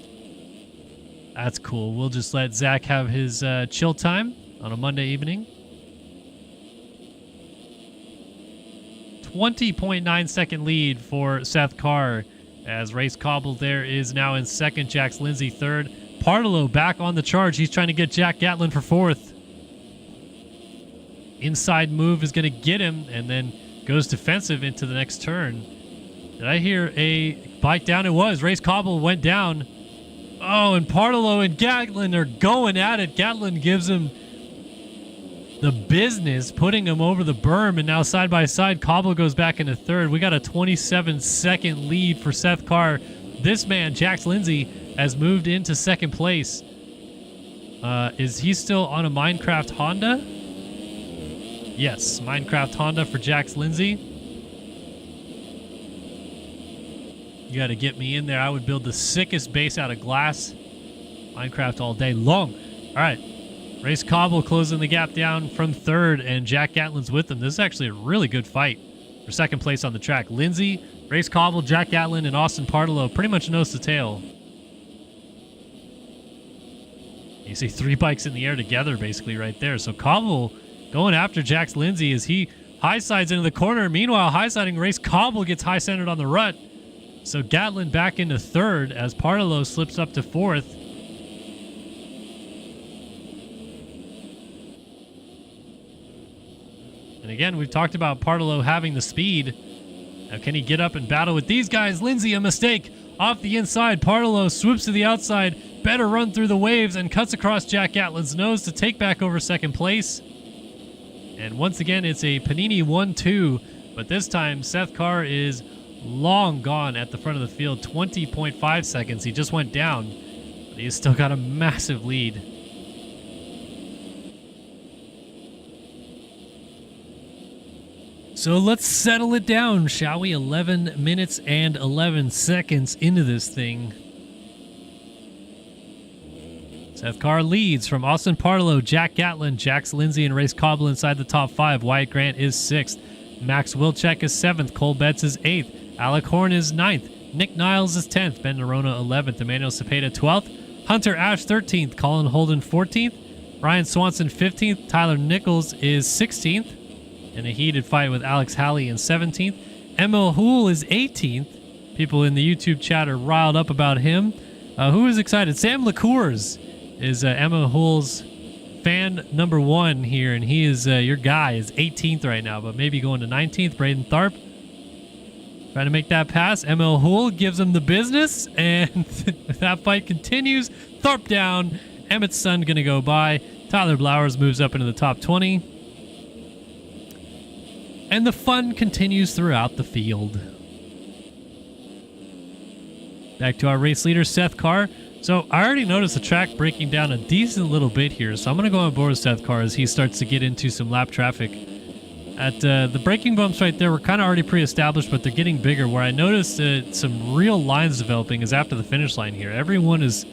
That's cool. We'll just let Zach have his chill time on a Monday evening. 20.9 second lead for Seth Carr as Race Cobble there is now in 2nd. Jax Lindsay 3rd. Partolo back on the charge. He's trying to get Jack Gatlin for 4th. Inside move is going to get him and then goes defensive into the next turn. Did I hear a bike down? It was. Race Cobble went down. Oh, and Partolo and Gatlin are going at it. Gatlin gives him the business, putting him over the berm, and now side by side, Cobble goes back into 3rd. We got a 27-second lead for Seth Carr. This man, Jax Lindsay, has moved into 2nd place. Is he still on a Minecraft Honda? Yes, Minecraft Honda for Jax Lindsay. You got to get me in there. I would build the sickest base out of glass. Minecraft all day long. All right. Race Cobble closing the gap down from 3rd, and Jack Gatlin's with him. This is actually a really good fight for 2nd place on the track. Lindsay, Race Cobble, Jack Gatlin, and Austin Partolo pretty much nose to tail. You see 3 bikes in the air together basically right there. So Cobble going after Jax Lindsay as he high sides into the corner. Meanwhile, high siding Race Cobble gets high centered on the rut. So Gatlin back into 3rd as Partolo slips up to 4th. And again, we've talked about Partolo having the speed. Now, can he get up and battle with these guys? Lindsay, a mistake off the inside. Partolo swoops to the outside. Better run through the waves and cuts across Jack Gatlin's nose to take back over 2nd place. And once again, it's a Panini 1-2. But this time, Seth Carr is long gone at the front of the field. 20.5 seconds. He just went down. But he's still got a massive lead. So let's settle it down, shall we? 11 minutes and 11 seconds into this thing. Seth Carr leads from Austin Partolo, Jack Gatlin, Jax Lindsay, and Race Cobble inside the top 5. Wyatt Grant is 6th. Max Wilczek is 7th. Cole Betts is 8th. Alec Horn is 9th. Nick Niles is 10th. Ben Nerona 11th. Emmanuel Cepeda 12th. Hunter Ash 13th. Colin Holden 14th. Ryan Swanson 15th. Tyler Nichols is 16th. In a heated fight with Alex Halley in 17th. Emil Hool is 18th. People in the YouTube chat are riled up about him. Who is excited? Sam LaCours is Emma Hull's fan number 1 here, and he is your guy is 18th right now, but maybe going to 19th. Braden Tharp trying to make that pass. Emma Hull gives him the business, and that fight continues. Tharp down. Emmett's son going to go by. Tyler Blowers moves up into the top 20. And the fun continues throughout the field. Back to our race leader, Seth Carr. So I already noticed the track breaking down a decent little bit here, so I'm going to go on board with Seth Carr as he starts to get into some lap traffic. At the braking bumps right there were kind of already pre-established, but they're getting bigger. Where I noticed some real lines developing is after the finish line here. Everyone is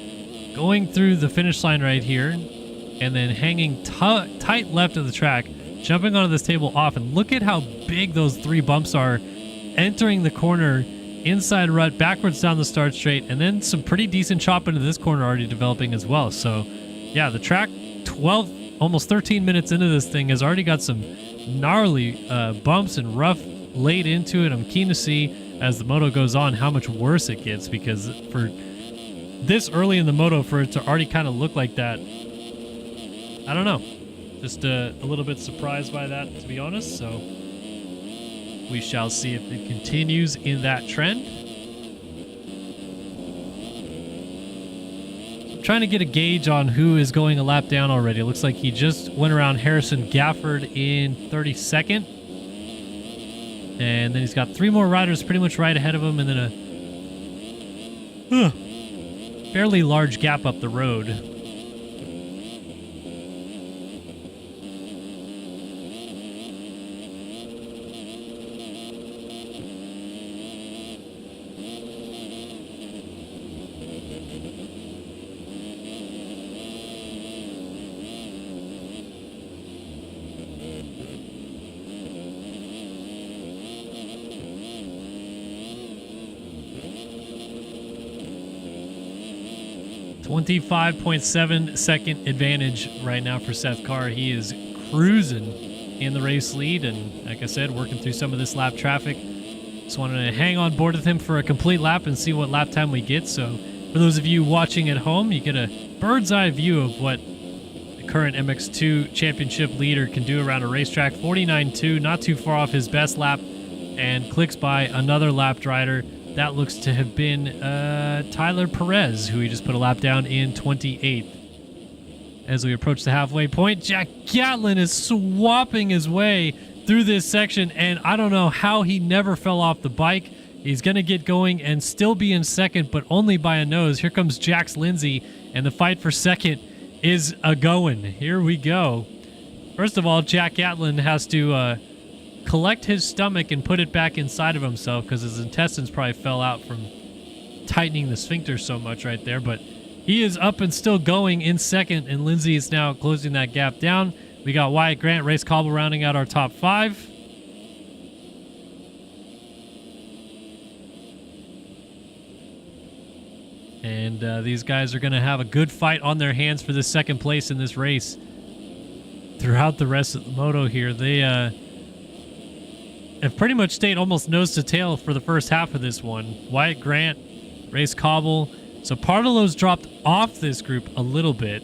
going through the finish line right here and then hanging tight left of the track, jumping onto this table off, and look at how big those 3 bumps are, entering the corner, inside rut, backwards down the start straight, and then some pretty decent chop into this corner already developing as well. So yeah, the track 12, almost 13 minutes into this thing has already got some gnarly bumps and rough laid into it. I'm keen to see as the moto goes on how much worse it gets, because for this early in the moto for it to already kind of look like that, I don't know. Just a little bit surprised by that, to be honest. So we shall see if it continues in that trend. I'm trying to get a gauge on who is going a lap down already. It looks like he just went around Harrison Gafford in 32nd. And then he's got 3 more riders pretty much right ahead of him. And then fairly large gap up the road. .7 advantage right now for Seth Carr. He is cruising in the race lead, and like I said, working through some of this lap traffic. Just wanted to hang on board with him for a complete lap and see what lap time we get. So for those of you watching at home, you get a bird's eye view of what the current MX2 championship leader can do around a racetrack. 49.2, not too far off his best lap, and clicks by another lapped rider. That looks to have been Tyler Perez, who he just put a lap down in 28th. As we approach the halfway point, Jack Gatlin is swapping his way through this section, and I don't know how he never fell off the bike. He's going to get going and still be in second, but only by a nose. Here comes Jax Lindsay, and the fight for second is a-going. Here we go. First of all, Jack Gatlin has to collect his stomach and put it back inside of himself because his intestines probably fell out from tightening the sphincter so much right there. But he is up and still going in second, and Lindsay is now closing that gap down. We got Wyatt Grant, Race Cobble rounding out our top 5. And these guys are going to have a good fight on their hands for the second place in this race. Throughout the rest of the moto here, they have pretty much stayed almost nose to tail for the first half of this one. Wyatt Grant, Race Cobble. So Pardelo's dropped off this group a little bit.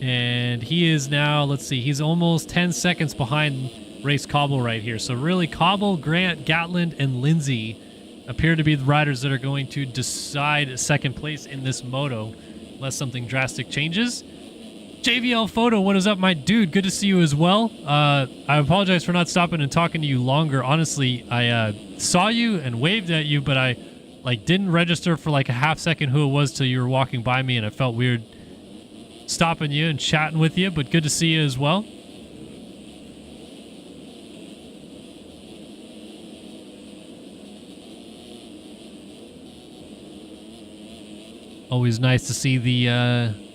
And he is now, let's see, he's almost 10 seconds behind Race Cobble right here. So really, Cobble, Grant, Gatland, and Lindsay appear to be the riders that are going to decide second place in this moto, unless something drastic changes. JVL Photo, what is up, my dude? Good to see you as well. I apologize for not stopping and talking to you longer. Honestly, I saw you and waved at you, but I didn't register for like a half second who it was till you were walking by me, and I felt weird stopping you and chatting with you, but good to see you as well. Always nice to see the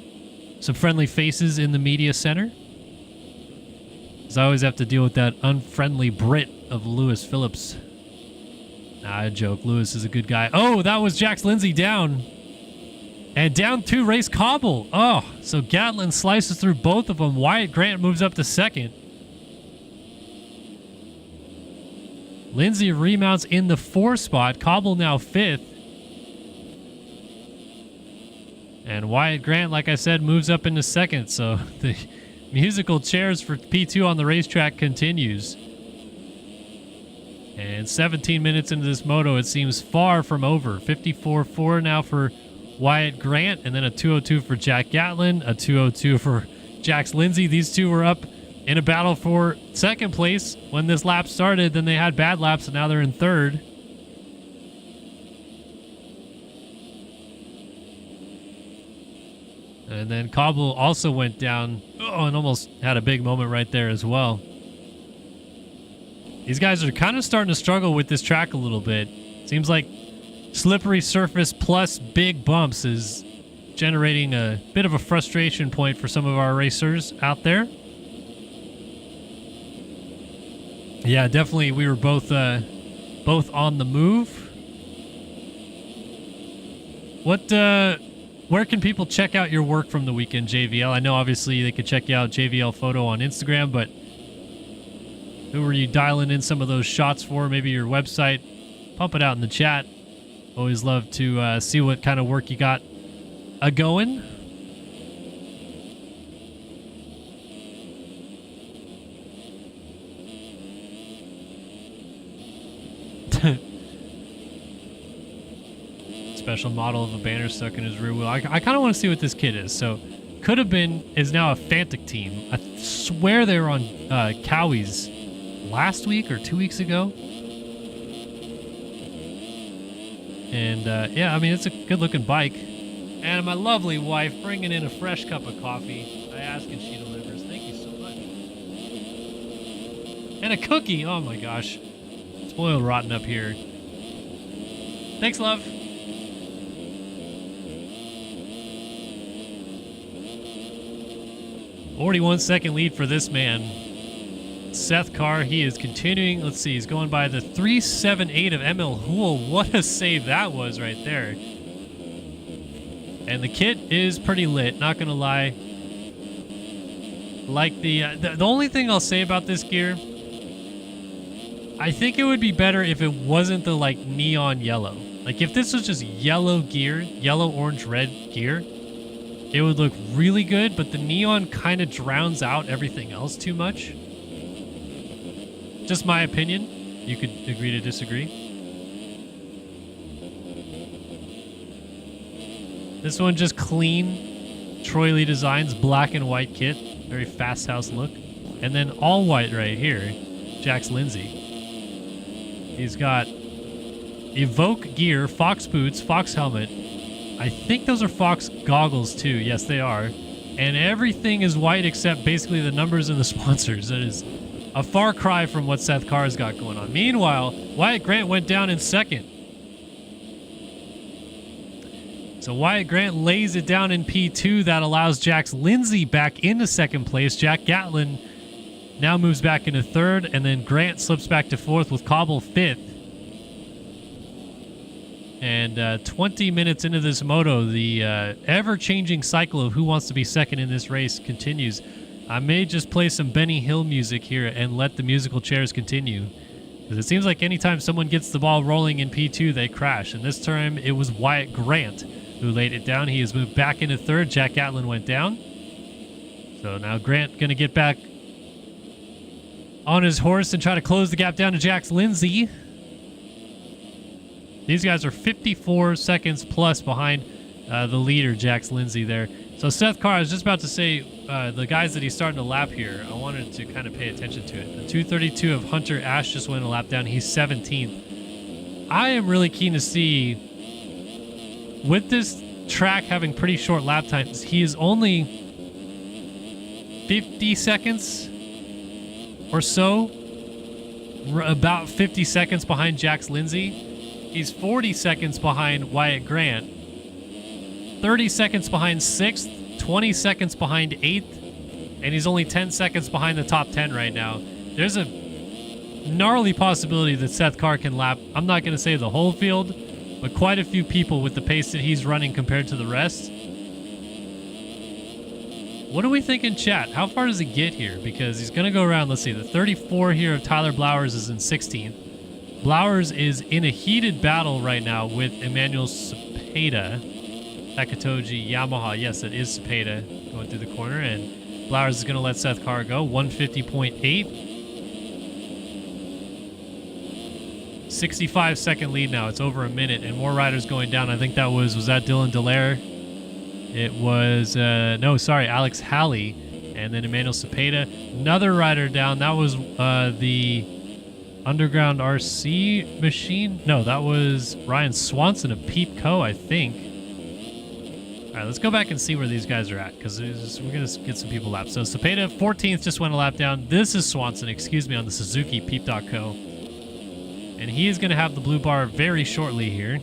some friendly faces in the media center. Because I always have to deal with that unfriendly Brit of Lewis Phillips. Nah, I joke. Lewis is a good guy. Oh, that was Jax Lindsay down. And down to Race Cobble. Oh, so Gatlin slices through both of them. Wyatt Grant moves up to second. Lindsay remounts in the 4 spot. Cobble now 5th. And Wyatt Grant, like I said, moves up into second. So the musical chairs for P2 on the racetrack continues. And 17 minutes into this moto, it seems far from over. 54.4 now for Wyatt Grant, and then a 2:02 for Jack Gatlin, a 2:02 for Jax Lindsay. These two were up in a battle for second place when this lap started. Then they had bad laps, and now they're in third. And then Cobble also went down and almost had a big moment right there as well. These guys are kind of starting to struggle with this track a little bit. Seems like slippery surface plus big bumps is generating a bit of a frustration point for some of our racers out there. Yeah, definitely we were both on the move. Where can people check out your work from the weekend, JVL? I know obviously they could check you out, JVL Photo on Instagram, but who were you dialing in some of those shots for? Maybe your website. Pump it out in the chat. Always love to see what kind of work you got a-going. Special model of a banner stuck in his rear wheel. I kind of want to see what this kid is. So, could have been, is now a Fantic team. I swear they were on Cowie's last week or 2 weeks ago. And yeah, I mean, it's a good looking bike. And my lovely wife bringing in a fresh cup of coffee. I ask and she delivers. Thank you so much. And a cookie. Oh my gosh. Spoiled rotten up here. Thanks, love. "41-second lead for this man. Seth Carr, he is continuing. Let's see, he's going by the 378 of ML Hool. What a save that was right there. And the kit is pretty lit, not gonna lie. Like the only thing I'll say about this gear, I think it would be better if it wasn't the like neon yellow. Like if this was just yellow gear, yellow, orange, red gear, it would look really good, but the neon kind of drowns out everything else too much. Just my opinion. You could agree to disagree. This one just clean Troy Lee Designs black and white kit. Very fast house look. And then all white right here. Jax Lindsay. He's got Evoke gear, Fox boots, Fox helmet. I think those are Fox goggles too. Yes, they are. And everything is white except basically the numbers and the sponsors. That is a far cry from what Seth Carr's got going on. Meanwhile, Wyatt Grant went down in second. So Wyatt Grant lays it down in P2. That allows Jax Lindsay back into second place. Jack Gatlin now moves back into third, and then Grant slips back to fourth with Cobble fifth. And 20 minutes into this moto, the ever-changing cycle of who wants to be second in this race continues. I may just play some Benny Hill music here and let the musical chairs continue. Because it seems like anytime someone gets the ball rolling in P2, they crash. And this time, it was Wyatt Grant who laid it down. He has moved back into third. Jack Gatlin went down. So now Grant going to get back on his horse and try to close the gap down to Jax Lindsay. These guys are 54 seconds plus behind the leader, Jax Lindsay, there. So Seth Carr, I was just about to say, the guys that he's starting to lap here, I wanted to kind of pay attention to it. The 232 of Hunter Ash just went a lap down. He's 17th. I am really keen to see, with this track having pretty short lap times, he is only 50 seconds or so, about 50 seconds behind Jax Lindsay. He's 40 seconds behind Wyatt Grant, 30 seconds behind 6th, 20 seconds behind 8th, and he's only 10 seconds behind the top 10 right now. There's a gnarly possibility that Seth Carr can lap, I'm not going to say the whole field, but quite a few people with the pace that he's running compared to the rest. What do we think in chat? How far does he get here? Because he's going to go around, let's see, the 34 here of Tyler Blowers is in 16th. Blowers is in a heated battle right now with Emmanuel Cepeda. Takatoji Yamaha. Yes, it is Cepeda going through the corner. And Blowers is going to let Seth Carr go. 150.8. 65-second lead now. It's over a minute. And more riders going down. I think that was that Dylan Dallaire? It was, no, sorry, Alex Halley. And then Emmanuel Cepeda. Another rider down. That was the Underground RC machine? No, that was Ryan Swanson of Peep Co., I think. All right, let's go back and see where these guys are at, because we're going to get some people lapped. So Cepeda, 14th, just went a lap down. This is Swanson, excuse me, on the Suzuki Peep.co. And he is going to have the blue bar very shortly here.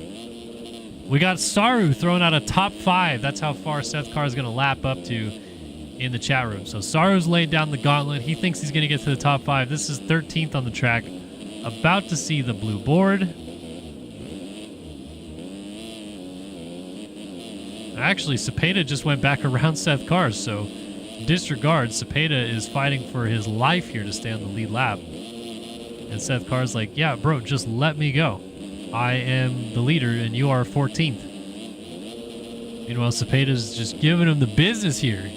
We got Saru throwing out a top 5. That's how far Seth Carr is going to lap up to in the chat room. So Saru's laid down the gauntlet. He thinks he's going to get to the top 5. This is 13th on the track. About to see the blue board. Actually, Cepeda just went back around Seth Carr, so disregard. Cepeda is fighting for his life here to stay on the lead lap. And Seth Carr's like, yeah, bro, just let me go. I am the leader, and you are 14th. Meanwhile, Cepeda's just giving him the business here.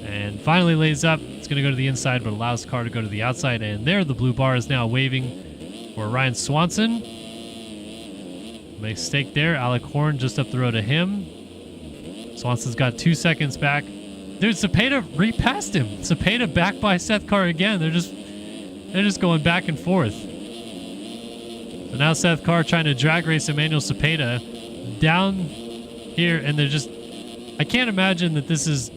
And finally lays up. It's going to go to the inside, but allows Carr to go to the outside. And there, the blue bar is now waving for Ryan Swanson. Mistake there. Alec Horn just up the road to him. Swanson's got 2 seconds back. Dude, Cepeda repassed him. Cepeda back by Seth Carr again. They're just going back and forth. So now Seth Carr trying to drag race Emmanuel Cepeda down here, and they're just... I can't imagine that this is...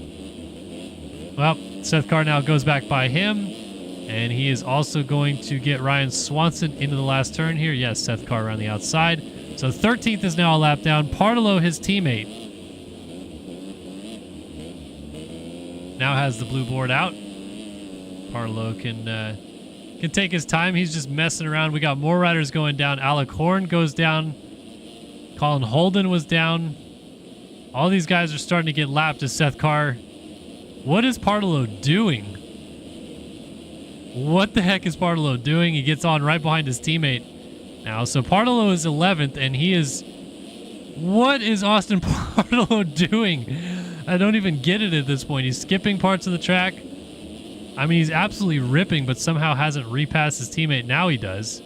Well, Seth Carr now goes back by him, and he is also going to get Ryan Swanson into the last turn here. Yes, Seth Carr around the outside. So 13th is now a lap down. Partolo, his teammate, now has the blue board out. Partolo can take his time. He's just messing around. We got more riders going down. Alec Horn goes down. Colin Holden was down. All these guys are starting to get lapped as Seth Carr. What is Partolo doing? What the heck is Partolo doing? He gets on right behind his teammate now. So Partolo is 11th, and he is... What is Austin Partolo doing? I don't even get it at this point. He's skipping parts of the track. I mean, he's absolutely ripping, but somehow hasn't repassed his teammate. Now he does.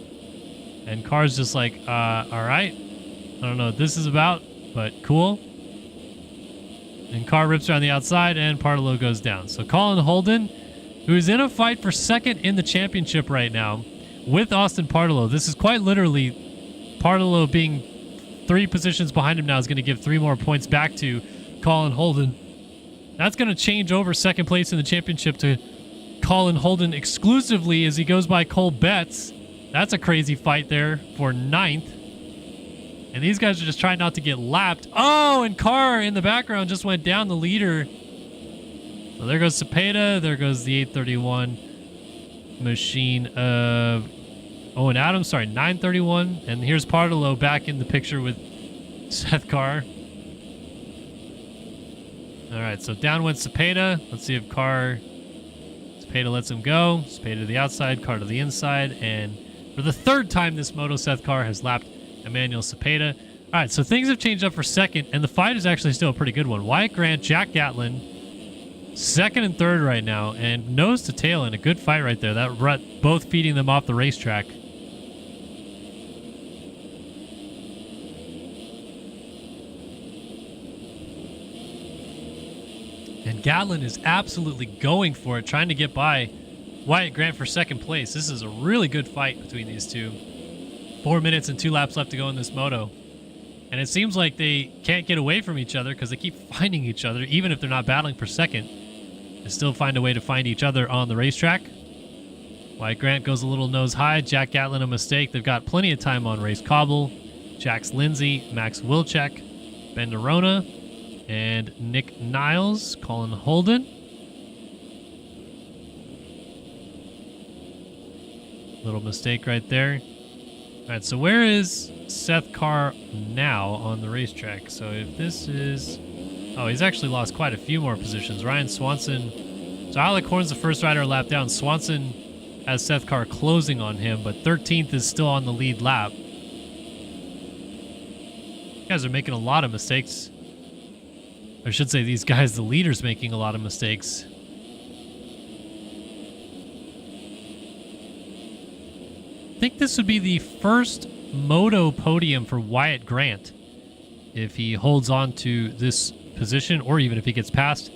And Carr's just like, all right. I don't know what this is about, but cool. And Carr rips around the outside, and Partolo goes down. So Colin Holden, who is in a fight for second in the championship right now with Austin Partolo. This is quite literally Partolo being 3 positions behind him now is going to give 3 more points back to Colin Holden. That's going to change over second place in the championship to Colin Holden exclusively as he goes by Cole Betts. That's a crazy fight there for 9th. And these guys are just trying not to get lapped. Oh, and Carr in the background just went down, the leader. So there goes Cepeda. There goes the 831 machine of Owen Adams. Sorry, 931. And here's Partolo back in the picture with Seth Carr. All right, so down went Cepeda. Let's see if Cepeda lets him go. Cepeda to the outside, Carr to the inside. And for the 3rd time this moto, Seth Carr has lapped Emmanuel Cepeda. All right, so things have changed up for second, and the fight is actually still a pretty good one. Wyatt Grant, Jack Gatlin, 2nd and 3rd right now, and nose to tail in a good fight right there. That rut both feeding them off the racetrack. And Gatlin is absolutely going for it, trying to get by Wyatt Grant for 2nd place. This is a really good fight between these two. 4 minutes and 2 laps left to go in this moto. And it seems like they can't get away from each other because they keep finding each other. Even if they're not battling for second, they still find a way to find each other on the racetrack. Wyatt Grant goes a little nose high. Jack Gatlin a mistake. They've got plenty of time on race cobble. Jax Lindsay, Max Wilczek, Ben Nerona, and Nick Niles, Colin Holden. Little mistake right there. All right, so where is Seth Carr now on the racetrack? So if this is... Oh, he's actually lost quite a few more positions. Ryan Swanson... So Alec Horn's the first rider lap down. Swanson has Seth Carr closing on him, but 13th is still on the lead lap. You guys are making a lot of mistakes. I should say these guys, the leader's making a lot of mistakes. I think this would be the first moto podium for Wyatt Grant if he holds on to this position, or even if he gets passed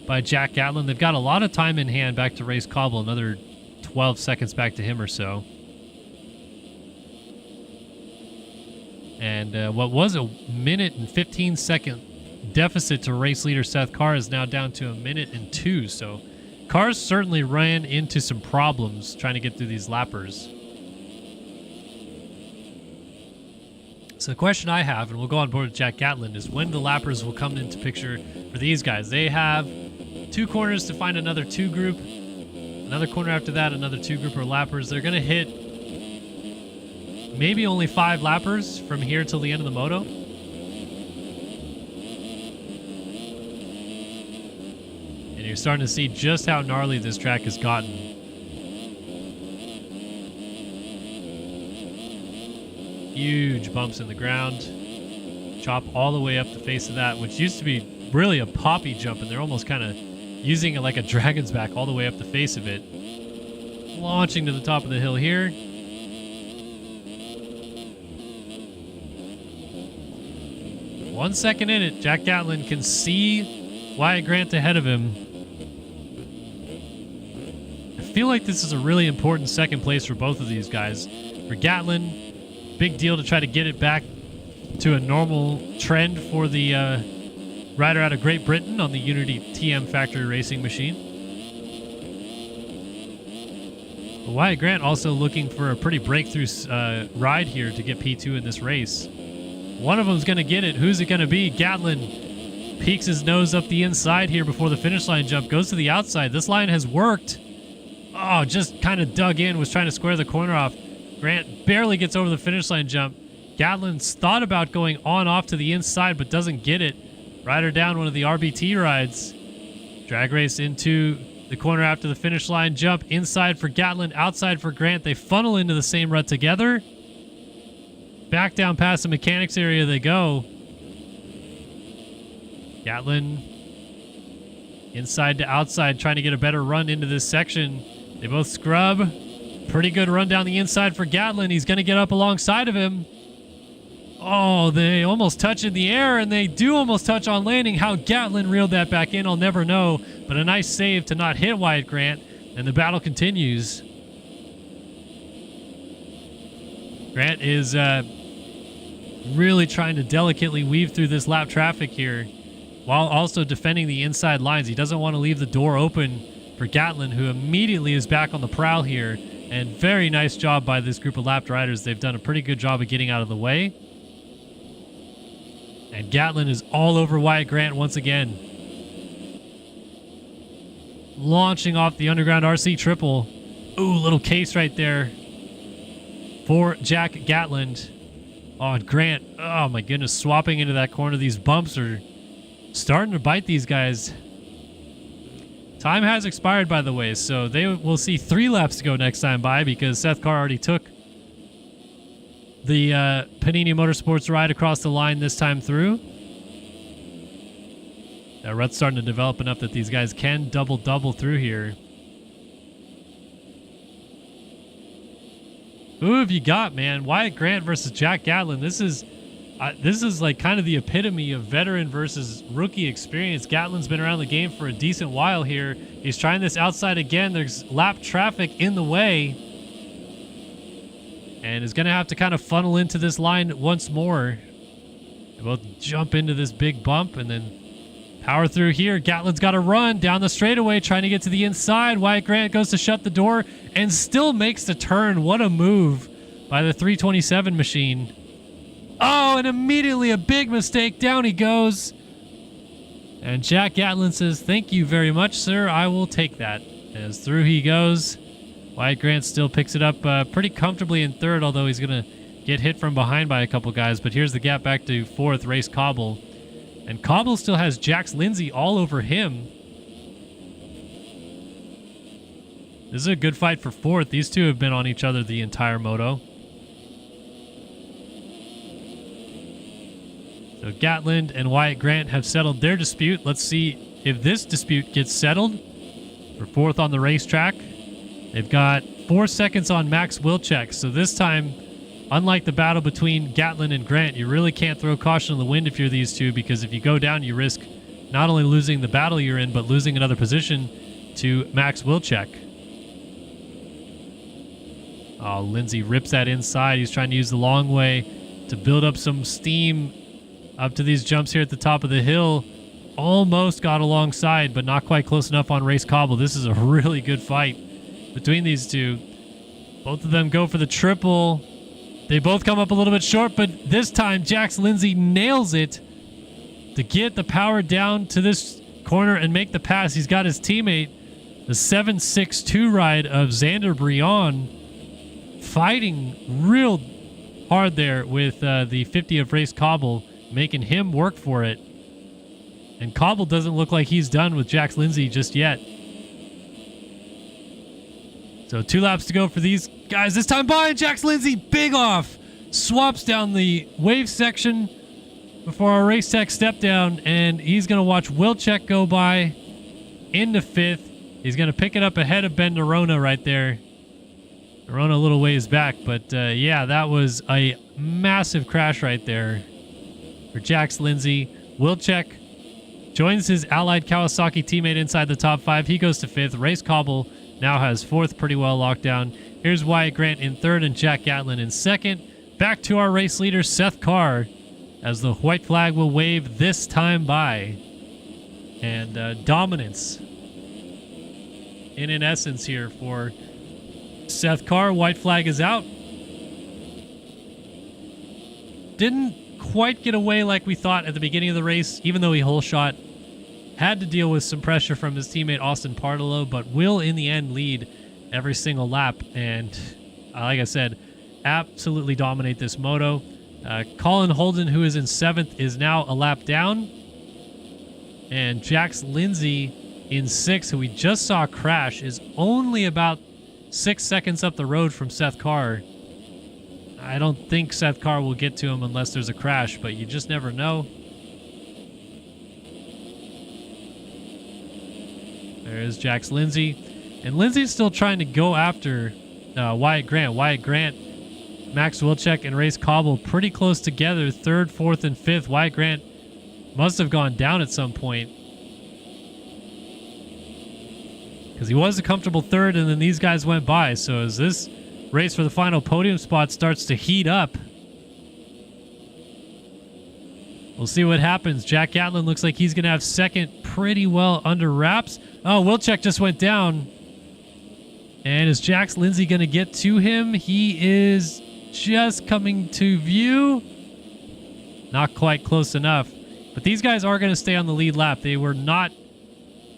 by Jack Gatlin. They've got a lot of time in hand back to race cobble, another 12 seconds back to him or so. And what was a minute and 15-second deficit to race leader Seth Carr is now down to a minute and 2. So Carr's certainly ran into some problems trying to get through these lappers. So the question I have, and we'll go on board with Jack Gatlin, is when the lappers will come into picture for these guys. They have 2 corners to find another 2 group. Another corner after that, another 2 group of lappers. They're going to hit maybe only 5 lappers from here till the end of the moto. And you're starting to see just how gnarly this track has gotten. Huge bumps in the ground. Chop all the way up the face of that, which used to be really a poppy jump, and they're almost kind of using it like a dragon's back all the way up the face of it. Launching to the top of the hill here. One second in it, Jack Gatlin can see Wyatt Grant ahead of him. I feel like this is a really important second place for both of these guys. For Gatlin, big deal to try to get it back to a normal trend for the rider out of Great Britain on the Unity TM factory racing machine. Wyatt Grant also looking for a pretty breakthrough ride here to get P2 in this race. One of them's going to get it. Who's it going to be? Gatlin peeks his nose up the inside here before the finish line jump. Goes to the outside. This line has worked. Oh, just kind of dug in. Was trying to square the corner off. Grant barely gets over the finish line jump. Gatlin's thought about going on off to the inside, but doesn't get it. Rider down, one of the RBT rides. Drag race into the corner after the finish line jump. Inside for Gatlin, outside for Grant. They funnel into the same rut together. Back down past the mechanics area they go. Gatlin inside to outside, trying to get a better run into this section. They both scrub. Pretty good run down the inside for Gatlin. He's going to get up alongside of him. Oh, they almost touch in the air, and they do almost touch on landing. How Gatlin reeled that back in, I'll never know. But a nice save to not hit Wyatt Grant, and the battle continues. Grant is really trying to delicately weave through this lap traffic here while also defending the inside lines. He doesn't want to leave the door open for Gatlin, who immediately is back on the prowl here. And very nice job by this group of lapped riders. They've done a pretty good job of getting out of the way. And Gatlin is all over Wyatt Grant once again. Launching off the underground RC triple. Ooh, little case right there for Jack Gatland. Oh, and Grant, oh my goodness, swapping into that corner. These bumps are starting to bite these guys. Time has expired, by the way, so they will see 3 laps to go next time by because Seth Carr already took the Panini Motorsports ride across the line this time through. That rut's starting to develop enough that these guys can double through here. Who have you got, man? Wyatt Grant versus Jack Gatlin. This is like kind of the epitome of veteran versus rookie experience. Gatlin's been around the game for a decent while here. He's trying this outside again. There's lap traffic in the way. And is going to have to kind of funnel into this line once more. They both jump into this big bump and then power through here. Gatlin's got to run down the straightaway, trying to get to the inside. Wyatt Grant goes to shut the door and still makes the turn. What a move by the 327 machine. Oh, and immediately a big mistake. Down he goes. And Jack Gatlin says, "Thank you very much, sir. I will take that." As through he goes. Wyatt Grant still picks it up pretty comfortably in third, although he's going to get hit from behind by a couple guys. But here's the gap back to fourth, Race Cobble. And Cobble still has Jax Lindsay all over him. This is a good fight for fourth. These two have been on each other the entire moto. So Gatland and Wyatt Grant have settled their dispute. Let's see if this dispute gets settled for fourth on the racetrack. They've got 4 seconds on Max Wilczek. So this time, unlike the battle between Gatlin and Grant, you really can't throw caution in the wind if you're these two, because if you go down, you risk not only losing the battle you're in, but losing another position to Max Wilczek. Oh, Lindsay rips that inside. He's trying to use the long way to build up some steam up to these jumps here at the top of the hill. Almost got alongside, but not quite close enough on Race Cobble. This is a really good fight between these two. Both of them go for the triple. They both come up a little bit short, but this time Jax Lindsay nails it to get the power down to this corner and make the pass. He's got his teammate, the 762 ride of Xander Brion, fighting real hard there with the 50 of Race Cobble, making him work for it. And Cobble doesn't look like he's done with Jax Lindsay just yet. So 2 laps to go for these guys. This time by Jax Lindsay, big off. Swaps down the wave section before our race tech step down, and he's going to watch Wilczek go by into 5th. He's going to pick it up ahead of Ben Nerona right there. Nerona a little ways back, but yeah, that was a massive crash right there for Jax Lindsay. Wilczek joins his allied Kawasaki teammate inside the top 5. He goes to 5th. Race Cobble now has 4th pretty well locked down. Here's Wyatt Grant in 3rd and Jack Gatlin in 2nd. back to our race leader, Seth Carr, as the white flag will wave this time by. And dominance in essence here for Seth Carr. White flag is out. Didn't quite get away like we thought at the beginning of the race, even though he hole shot. Had to deal with some pressure from his teammate Austin Partolo, but will in the end lead every single lap. And like I said, absolutely dominate this moto. Colin Holden, who is in 7th, is now a lap down. And Jax Lindsay in 6th, who we just saw crash, is only about 6 seconds up the road from Seth Carr. I don't think Seth Carr will get to him unless there's a crash, but you just never know. There's Jax Lindsay. And Lindsay's still trying to go after Wyatt Grant. Wyatt Grant, Max Wilczek, and Race Cobble pretty close together. 3rd, 4th, and 5th. Wyatt Grant must have gone down at some point, because he was a comfortable 3rd, and then these guys went by. So as this race for the final podium spot starts to heat up, we'll see what happens. Jack Gatlin looks like he's going to have 2nd pretty well under wraps. Oh, Wilczek just went down. And is Jax Lindsay going to get to him? He is just coming to view. Not quite close enough. But these guys are going to stay on the lead lap. They were not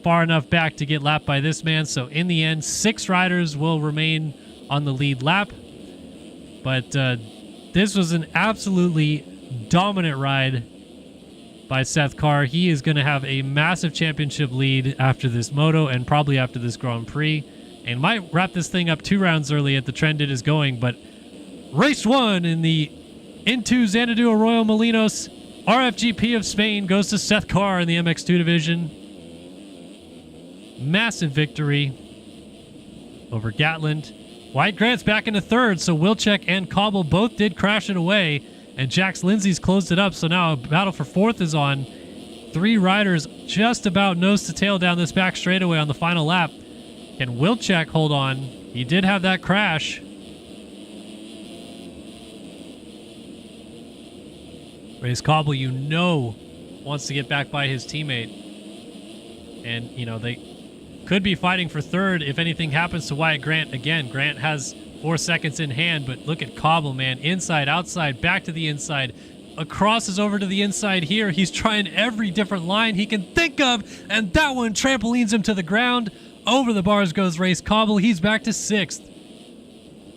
far enough back to get lapped by this man. So in the end, 6 riders will remain on the lead lap. But this was an absolutely dominant ride by Seth Carr. He is going to have a massive championship lead after this moto and probably after this Grand Prix. And might wrap this thing up 2 rounds early at the trend it is going. But race 1 in the Into Xanadu Arroyo Molinos RFGP of Spain goes to Seth Carr in the MX2 division. Massive victory over Gatland. Wyatt Grant's back into 3rd, so Wilczek and Cobble both did crash it away, and Jax Lindsay's closed it up, so now a battle for 4th is on. 3 riders just about nose to tail down this back straightaway on the final lap. Can Wilczek hold on? He did have that crash. Race Cobble, you know, wants to get back by his teammate. And, you know, they could be fighting for 3rd if anything happens to Wyatt Grant. Again, Grant has 4 seconds in hand, but look at Cobble, man. Inside, outside, back to the inside. Crosses over to the inside here. He's trying every different line he can think of, and that one trampolines him to the ground. Over the bars goes Race Cobble. He's back to 6th.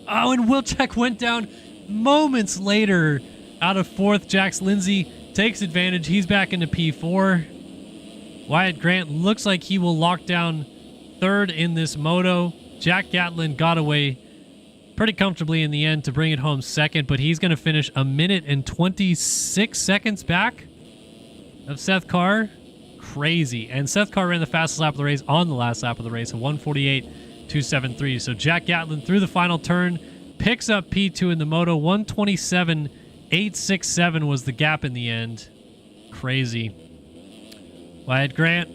Oh, and Wilczek went down moments later. Out of 4th, Jax Lindsay takes advantage. He's back into P4. Wyatt Grant looks like he will lock down 3rd in this moto. Jack Gatlin got away pretty comfortably in the end to bring it home 2nd, but he's going to finish 1 minute and 26 seconds back of Seth Carr. Crazy. And Seth Carr ran the fastest lap of the race on the last lap of the race, a 1:48.273. So Jack Gatlin through the final turn picks up P2 in the moto. 1:27.867 was the gap in the end. Crazy. Wyatt Grant,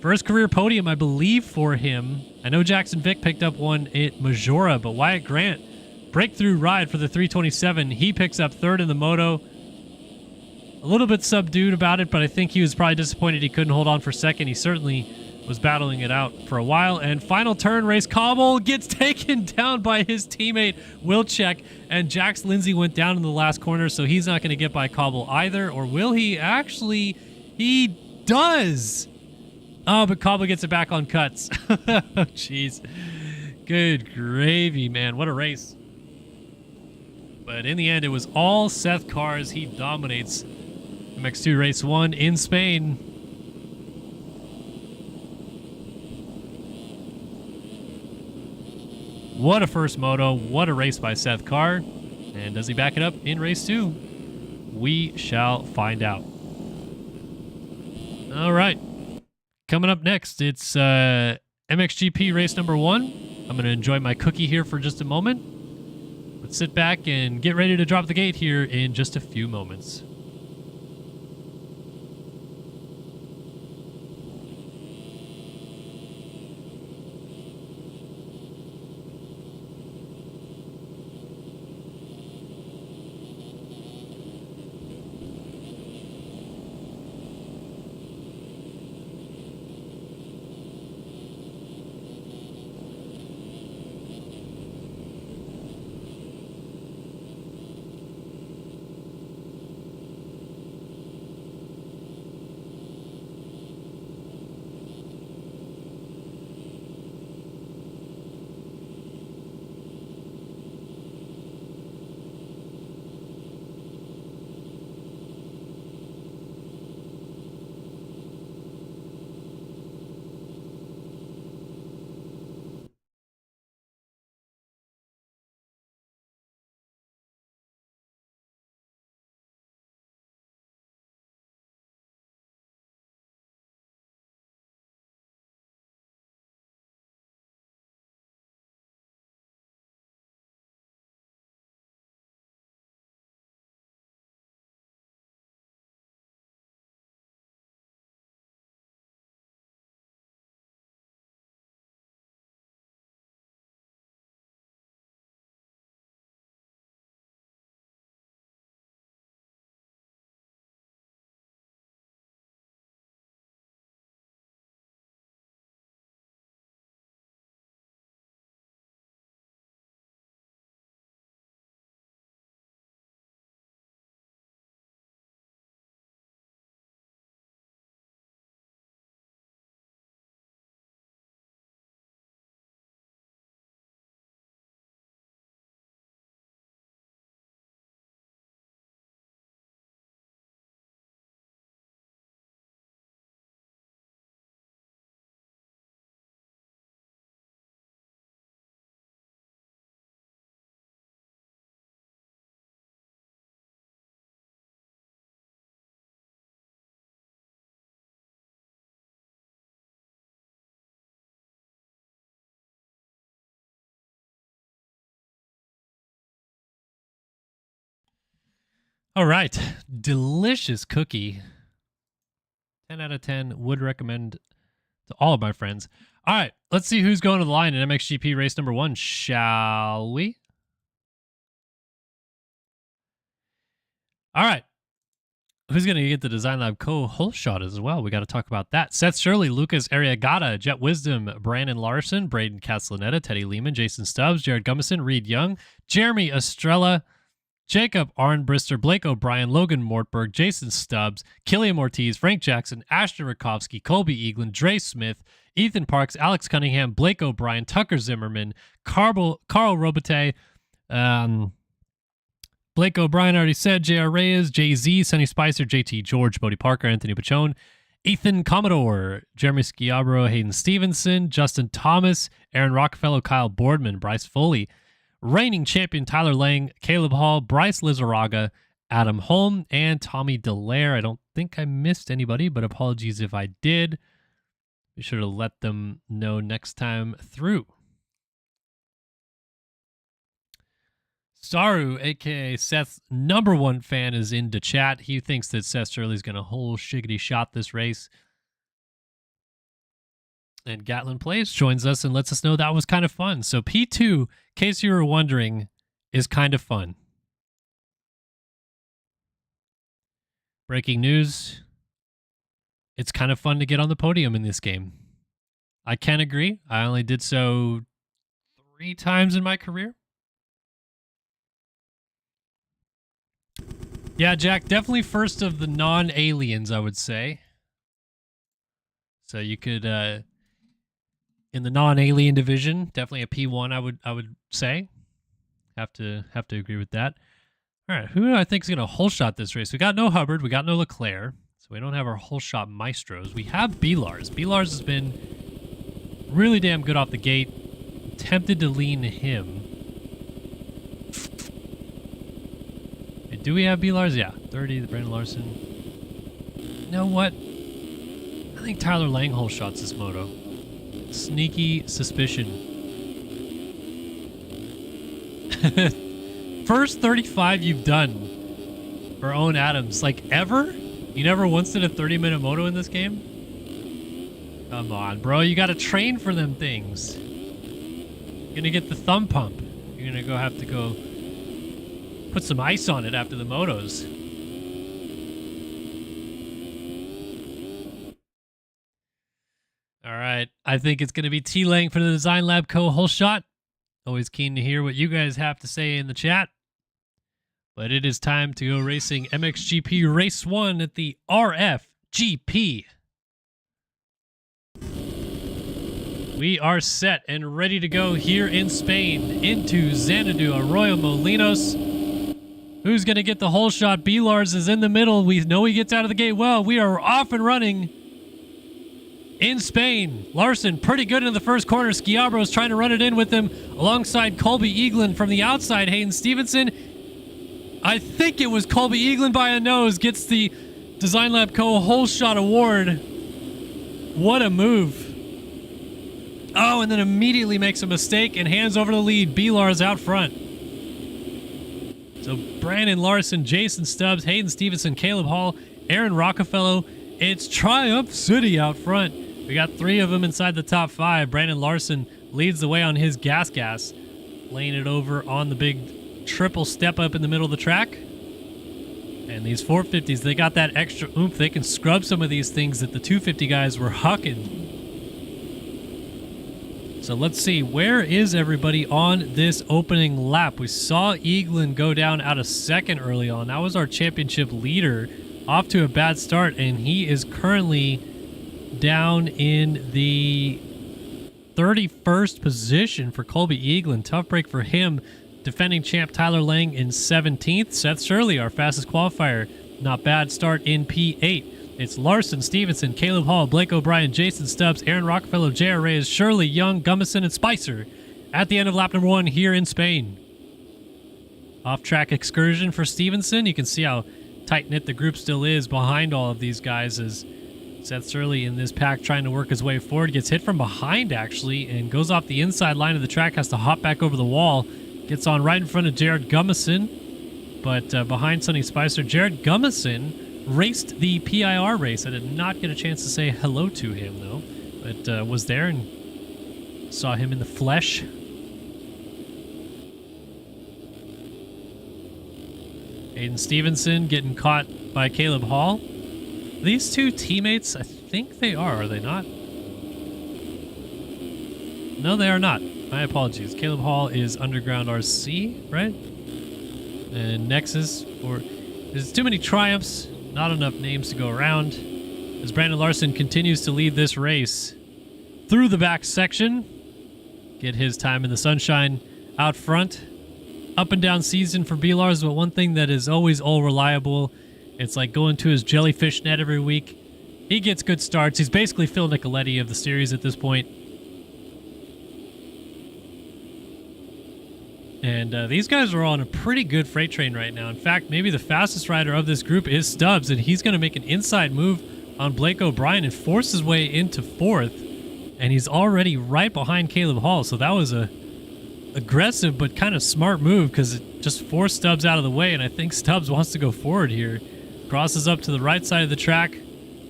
first career podium, I believe, for him. I know Jackson Vick picked up one at Majora, but Wyatt Grant, breakthrough ride for the 327. He picks up 3rd in the moto. A little bit subdued about it, but I think he was probably disappointed he couldn't hold on for 2nd. He certainly was battling it out for a while. And final turn, Race Cobble gets taken down by his teammate Wilczek, and Jax Lindsay went down in the last corner, so he's not going to get by Cobble either. Or will he? Actually, he does. Oh, but Cobble gets it back on cuts. Jeez. Good gravy, man. What a race. But in the end, it was all Seth Carr's. He dominates MX2 Race 1 in Spain. What a first moto. What a race by Seth Carr. And does he back it up in Race 2? We shall find out. All right. Coming up next, it's MXGP Race number 1. I'm going to enjoy my cookie here for just a moment. Let's sit back and get ready to drop the gate here in just a few moments. All right. Delicious cookie. 10 out of 10. Would recommend to all of my friends. All right. Let's see who's going to the line in MXGP race number 1, shall we? All right. Who's going to get the Design Lab co-hole shot as well? We got to talk about that. Seth Shirley, Lucas Arriagada, Jet Wisdom, Brandon Larson, Braden Castellaneta, Teddy Lehman, Jason Stubbs, Jared Gummison, Reed Young, Jeremy Estrella, Jacob Arnbrister, Blake O'Brien, Logan Mortberg, Jason Stubbs, Killian Ortiz, Frank Jackson, Ashton Rakowski, Colby Eaglin, Dre Smith, Ethan Parks, Alex Cunningham, Blake O'Brien, Tucker Zimmerman, Carl Robite, Blake O'Brien already said, J.R. Reyes, Jay-Z, Sonny Spicer, JT George, Bodie Parker, Anthony Pachone, Ethan Commodore, Jeremy Schiabro, Hayden Stevenson, Justin Thomas, Aaron Rockefeller, Kyle Boardman, Bryce Foley, reigning champion Tyler Lang, Caleb Hall, Bryce Lizaraga, Adam Holm, and Tommy Dallaire. I don't think I missed anybody, but apologies if I did. Be sure to let them know next time through. Saru, a.k.a. Seth's #1 fan, is in the chat. He thinks that Seth Shirley's going to whole shiggity shot this race. And Gatlin Plays joins us and lets us know that was kind of fun. So P2, in case you were wondering, is kind of fun. Breaking news. It's kind of fun to get on the podium in this game. I can agree. I only did so 3 times in my career. Yeah, Jack, definitely first of the non-aliens, I would say. So you could, in the non-alien division, definitely a P1, I would say. Have to agree with that. All right, who do I think is going to whole shot this race? We got no Hubbard, we got no Leclerc, so we don't have our whole shot maestros. We have B-Lars. B-Lars has been really damn good off the gate. Tempted to lean him. Do we have B-Lars? Yeah. 30, the Brandon Larson. You know what? I think Tyler Lang whole shots this moto. Sneaky suspicion. First 35 you've done for Owen Adams. Like, ever? You never once did a 30-minute moto in this game? Come on, bro. You got to train for them things. You're going to get the thumb pump. You're going to have to go put some ice on it after the motos. All right. I think it's going to be T-Lang for the Design Lab co-hole shot. Always keen to hear what you guys have to say in the chat. But it is time to go racing MXGP Race 1 at the RFGP. We are set and ready to go here in Spain into Xanadu Arroyo Molinos. Who's going to get the whole shot? B-Lars is in the middle. We know he gets out of the gate well. We are off and running in Spain. Larson pretty good in the first corner. Schiabro is trying to run it in with him alongside Colby Eaglin from the outside. Hayden Stevenson. I think it was Colby Eaglin by a nose. Gets the Design Lab Co. whole shot award. What a move. Oh, and then immediately makes a mistake and hands over the lead. B-Lars out front. So Brandon Larson, Jason Stubbs, Hayden Stevenson, Caleb Hall, Aaron Rockefeller. It's Triumph City out front. We got 3 of them inside the top 5. Brandon Larson leads the way on his gas, laying it over on the big triple step up in the middle of the track. And these 450s, they got that extra oomph. They can scrub some of these things that the 250 guys were hucking. So let's see, where is everybody on this opening lap? We saw Eaglin go down out of second early on. That was our championship leader, off to a bad start, and he is currently down in the 31st position for Colby Eaglin. Tough break for him. Defending champ Tyler Lang in 17th. Seth Shirley, our fastest qualifier. Not bad start in P8. It's Larson, Stevenson, Caleb Hall, Blake O'Brien, Jason Stubbs, Aaron Rockefeller, J.R. Reyes, Shirley, Young, Gummison, and Spicer at the end of lap number 1 here in Spain. Off-track excursion for Stevenson. You can see how tight-knit the group still is behind all of these guys as Seth Shirley in this pack trying to work his way forward. Gets hit from behind, actually, and goes off the inside line of the track, has to hop back over the wall. Gets on right in front of Jared Gummison. But behind Sonny Spicer, Jared Gummison raced the PIR race. I did not get a chance to say hello to him, though. But was there and saw him in the flesh. Aiden Stevenson getting caught by Caleb Hall. These two teammates, I think they are they not? No, they are not. My apologies. Caleb Hall is Underground RC, right? And Nexus, or there's too many triumphs, not enough names to go around. As Brandon Larson continues to lead this race through the back section, get his time in the sunshine out front. Up and down season for B-Lars, but one thing that is always all reliable, it's like going to his jellyfish net every week. He gets good starts. He's basically Phil Nicoletti of the series at this point. And these guys are on a pretty good freight train right now. In fact, maybe the fastest rider of this group is Stubbs, and he's going to make an inside move on Blake O'Brien and force his way into fourth. And he's already right behind Caleb Hall, so that was a aggressive but kind of smart move because it just forced Stubbs out of the way, and I think Stubbs wants to go forward here. Crosses up to the right side of the track.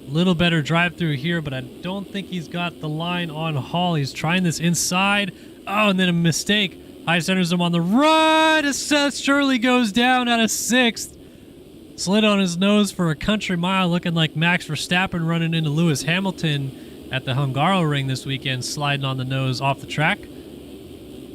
Little better drive through here, but I don't think he's got the line on Hall. He's trying this inside. Oh, and then a mistake. High centers him on the right as Seth Shirley goes down out of sixth. Slid on his nose for a country mile, looking like Max Verstappen running into Lewis Hamilton at the Hungaroring this weekend, sliding on the nose off the track.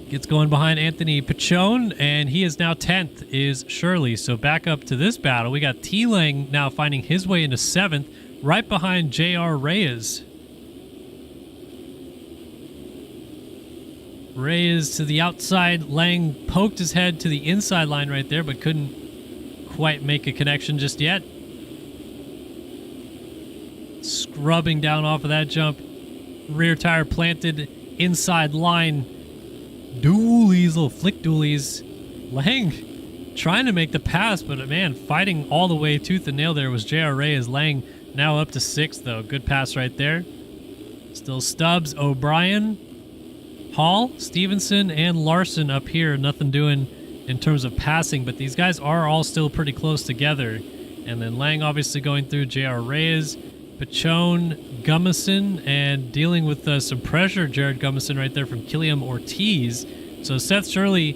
Gets going behind Anthony Pichon, and he is now 10th, is Shirley. So back up to this battle. We got T-Lang now finding his way into 7th, right behind J.R. Reyes. Reyes to the outside. Lang poked his head to the inside line right there, but couldn't quite make a connection just yet. Scrubbing down off of that jump. Rear tire planted, inside line. Dualies, little flick dualies. Lang trying to make the pass, but man, fighting all the way tooth and nail there was J.R. Reyes. Lang now up to 6th, though. Good pass right there. Still Stubbs, O'Brien, Hall, Stevenson, and Larson up here. Nothing doing in terms of passing, but these guys are all still pretty close together. And then Lang obviously going through J.R. Reyes, Pichon, Gummison, and dealing with some pressure, Jared Gummison right there from Killiam Ortiz. So Seth Shirley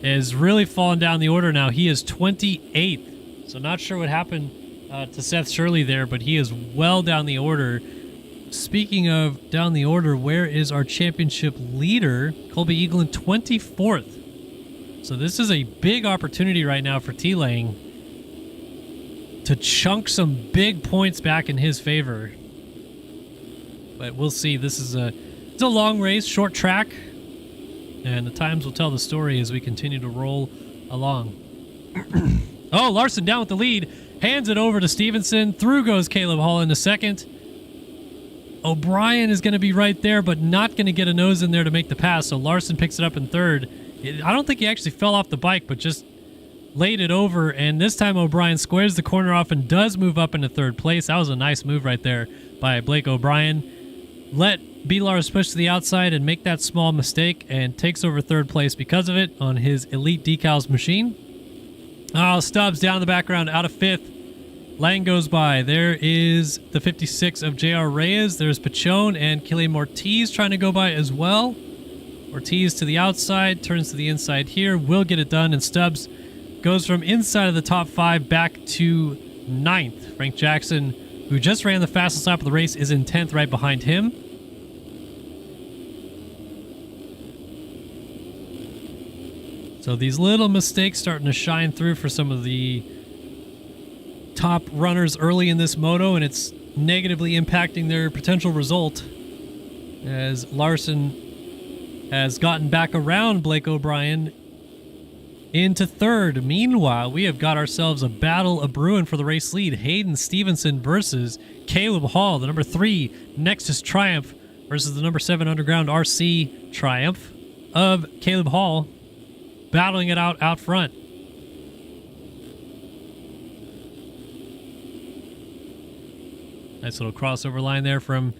is really falling down the order now. He is 28th. So not sure what happened to Seth Shirley there, but he is well down the order. Speaking of down the order, where is our championship leader? Colby Eaglin, 24th. So this is a big opportunity right now for T-Lang to chunk some big points back in his favor. But we'll see. This is it's a long race, short track, and the times will tell the story as we continue to roll along. Oh, Larson down with the lead. Hands it over to Stevenson. Through goes Caleb Hall into 2nd. O'Brien is going to be right there, but not going to get a nose in there to make the pass, so Larson picks it up in 3rd. I don't think he actually fell off the bike, but just laid it over, and this time O'Brien squares the corner off and does move up into 3rd place. That was a nice move right there by Blake O'Brien. Let B-Lars push to the outside and make that small mistake and takes over 3rd place because of it on his Elite Decals machine. Oh, Stubbs down in the background out of 5th. Lang goes by. There is the 56 of J.R. Reyes. There's Pichon and Killiam Ortiz trying to go by as well. Ortiz to the outside, turns to the inside here, will get it done, and Stubbs goes from inside of the top 5 back to 9th. Frank Jackson, who just ran the fastest lap of the race, is in 10th right behind him. So these little mistakes starting to shine through for some of the top runners early in this moto, and it's negatively impacting their potential result as Larson has gotten back around Blake O'Brien into 3rd. Meanwhile, we have got ourselves a battle of brewing for the race lead. Hayden Stevenson versus Caleb Hall, the number 3 Nexus Triumph versus the number 7 Underground RC Triumph of Caleb Hall, battling it out front. Nice little crossover line there from